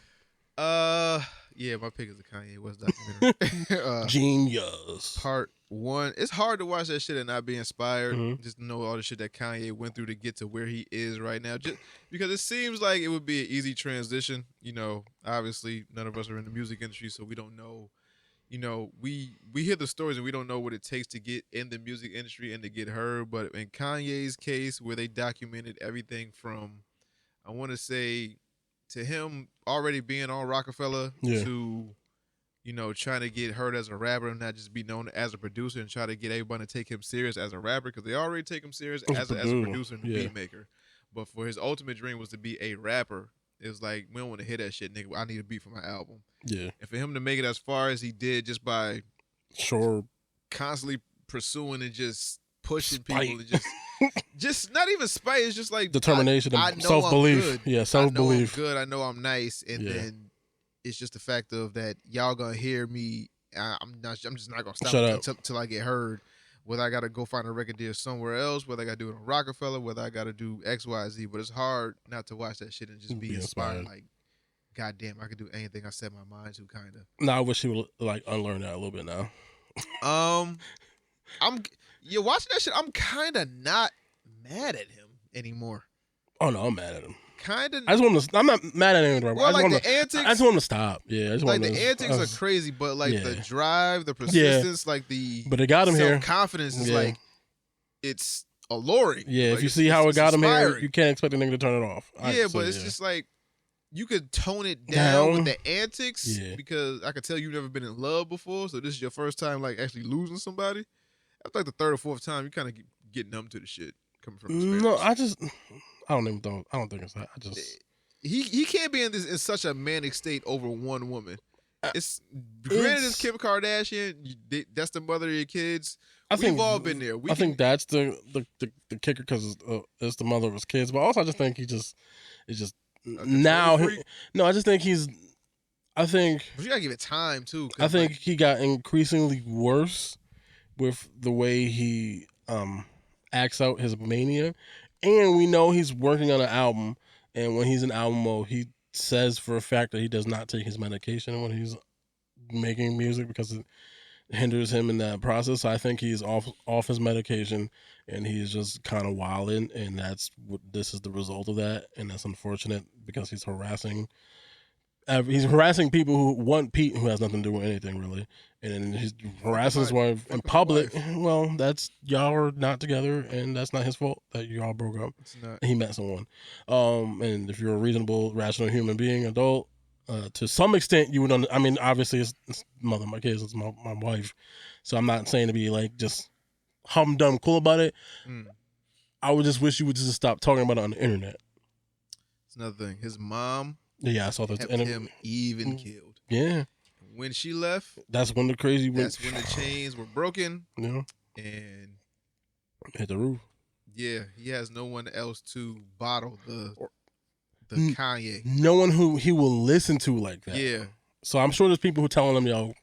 A: Yeah, my pick is the Kanye West documentary.
B: Genius.
A: Part 1. It's hard to watch that shit and not be inspired. Just to know all the shit that Kanye went through to get to where he is right now. Just because it seems like it would be an easy transition. You know, obviously none of us are in the music industry, so we don't know. You know, we hear the stories and we don't know what it takes to get in the music industry and to get heard. But in Kanye's case, where they documented everything from, I want to say, to him already being on Rockefeller to, you know, trying to get heard as a rapper and not just be known as a producer and try to get everybody to take him serious as a rapper because they already take him serious as a producer and a beat maker. But for his ultimate dream was to be a rapper. It was like, we don't want to hear that shit, nigga. I need a beat for my album. Yeah. And for him to make it as far as he did just by constantly pursuing and just pushing people and just not even spite. It's just like
B: determination and self-belief. Yeah, self-belief.
A: I know I'm good. I know I'm nice. And then it's just the fact of that y'all gonna hear me. I'm just not gonna stop till I get heard. Whether I got to go find a record deal somewhere else, whether I got to do it on Rockefeller, whether I got to do X, Y, Z. But it's hard not to watch that shit and just be inspired. Like, goddamn, I could do anything I set my mind to, kind of.
B: No, I wish he would like unlearn that a little bit now.
A: You're watching that shit. I'm kind of not mad at him anymore.
B: Oh no, I'm mad at him.
A: Kind of.
B: I'm not mad at him.
A: Well, the antics.
B: I just want him to stop. Yeah,
A: the antics are crazy, but the drive, the persistence,
B: but it got him here.
A: Self-confidence is like, it's alluring.
B: Yeah,
A: Like,
B: if you see how it got him here,
A: inspiring.
B: you can't expect a nigga to turn it off.
A: But it's just like you could tone it down with the antics because I could tell you've never been in love before, so this is your first time like actually losing somebody. After like the third or fourth time, you kind of get numb to the shit coming from the Spanish.
B: I don't think it's that.
A: He can't be in such a manic state over one woman. It's granted it's Kim Kardashian. That's the mother of your kids. We've all been there.
B: I think that's the kicker because it's the mother of his kids. But also, I just think I just think he's. I think.
A: But you gotta give it time too.
B: I think he got increasingly worse with the way he acts out his mania, and we know he's working on an album. And when he's in album mode, he says for a fact that he does not take his medication when he's making music because it hinders him in that process. So I think he's off his medication and he's just kind of wilding, and this is the result of that, and that's unfortunate because he's harassing people who want Pete, who has nothing to do with anything really, and then he's harassing his wife in public. Well, that's y'all are not together, and that's not his fault that y'all broke up.
A: It's not.
B: He met someone, and if you're a reasonable, rational human being, adult, to some extent, you would. I mean, obviously, it's mother of my kids, it's my wife, so I'm not saying to be like just humdum cool about it. I would just wish you would just stop talking about it on the internet.
A: It's another thing. His mom.
B: Yeah, I saw that.
A: Kept him even killed.
B: Yeah.
A: When she left,
B: that's when the crazy went.
A: That's when the chains were broken.
B: Yeah.
A: And
B: hit the roof.
A: Yeah, he has no one else to bottle the Kanye.
B: No one who he will listen to like that.
A: Yeah.
B: So I'm sure there's people who telling him, yo,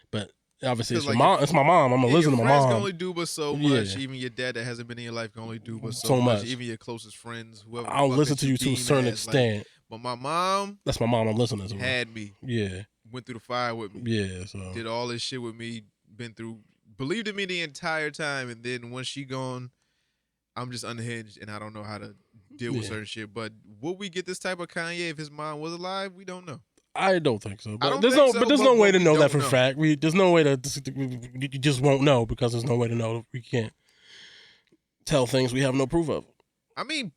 B: but obviously it's your mom. It's my mom. I'm gonna listen to my mom.
A: Can only do but so much. Even your dad that hasn't been in your life can only do but so much. Even your closest friends, whoever.
B: I'll listen to you to a certain extent.
A: Like, but my mom.
B: That's my mom. I'm listening to.
A: Had me.
B: Yeah.
A: Went through the fire with me.
B: Yeah. So
A: did all this shit with me. Been through. Believed in me the entire time, and then once she gone, I'm just unhinged, and I don't know how to deal with certain shit. But would we get this type of Kanye if his mom was alive? We don't know.
B: I don't think so. But there's no way to know that for a fact. There's no way you just won't know because there's no way to know. We can't tell things we have no proof of.
A: I mean,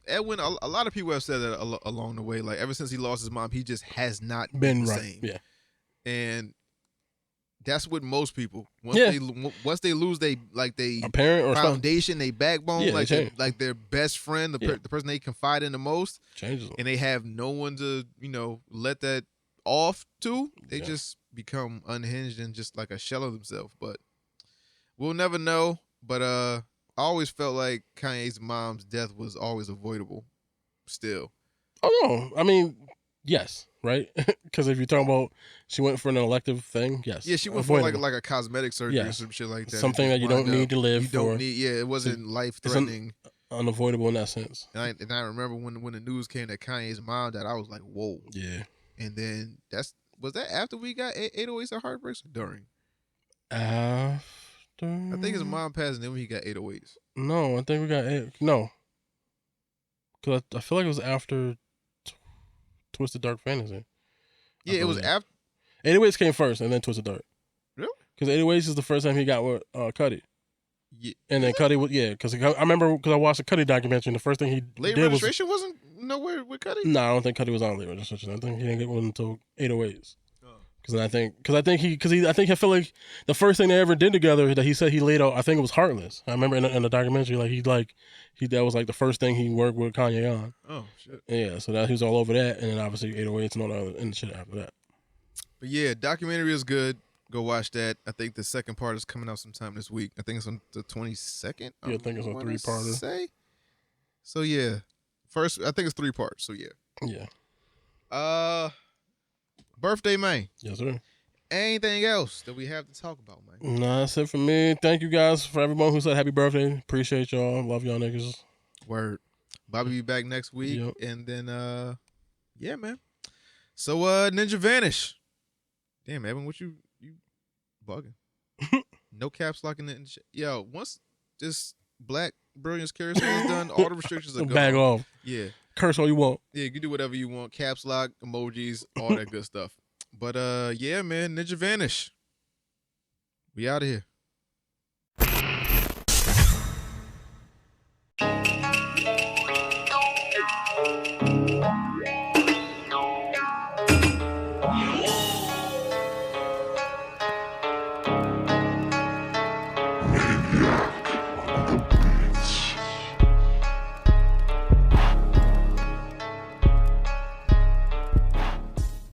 A: Edwin, a lot of people have said that along the way. Like ever since he lost his mom, he just has not been the same.
B: Yeah,
A: and that's with most people. Once they lose a
B: parent or
A: foundation, they backbone, like their best friend, the person they confide in the most,
B: changes them.
A: And they have no one to let that off to. They just become unhinged and just like a shell of themselves. But we'll never know. But I always felt like Kanye's mom's death was always avoidable. Still.
B: Oh no, I mean, yes. Right? Because if you're talking about she went for an elective thing, yes.
A: Yeah, she went for like a cosmetic surgery or some shit like that.
B: Something that you don't need to live for.
A: You don't need, it wasn't life-threatening.
B: Unavoidable in that sense.
A: And I remember when the news came that Kanye's mom died, I was like, whoa.
B: Yeah.
A: And then was that after we got 808s and Heartbreaks or during?
B: After?
A: I think his mom passed and then he got 808s.
B: No, I think we got no. Because I feel like it was after Twisted Dark Fantasy.
A: Yeah, it was after.
B: 808s came first, and then Twisted Dark.
A: Really?
B: Because 808s is the first time he got with Cudi.
A: Yeah.
B: And then Cudi was because I remember because I watched a Cudi documentary, and the first thing he
A: Late
B: did
A: Registration wasn't nowhere with Cudi.
B: No, I don't think Cudi was on Late Registration. I think he didn't get one until 808s. I feel like the first thing they ever did together that he said he laid out, I think it was Heartless. I remember in the documentary, that was like the first thing he worked with Kanye on.
A: Oh shit.
B: Yeah, so that he was all over that, and then obviously 808s and all the other and shit after that.
A: But yeah, documentary is good. Go watch that. I think the second part is coming out sometime this week. I think it's on the 22nd.
B: Yeah, I think it's on 3-parter.
A: So yeah, first I think it's 3 parts. So
B: yeah.
A: Birthday, man.
B: Yes, sir.
A: Anything else that we have to talk about, man?
B: Nah, that's it for me. Thank you guys for everyone who said happy birthday. Appreciate y'all. Love y'all niggas.
A: Word. Bobby be back next week.
B: Yep.
A: And then yeah, man. So Ninja Vanish. Damn, Evan, what you bugging? No caps locking it. Yo, once this Black Brilliance Carousel is done, all the restrictions are gone.
B: Bag off.
A: Yeah.
B: Curse all you want.
A: Yeah, you can do whatever you want. Caps lock, emojis, all that good stuff. But yeah, man, Ninja Vanish. We out of here.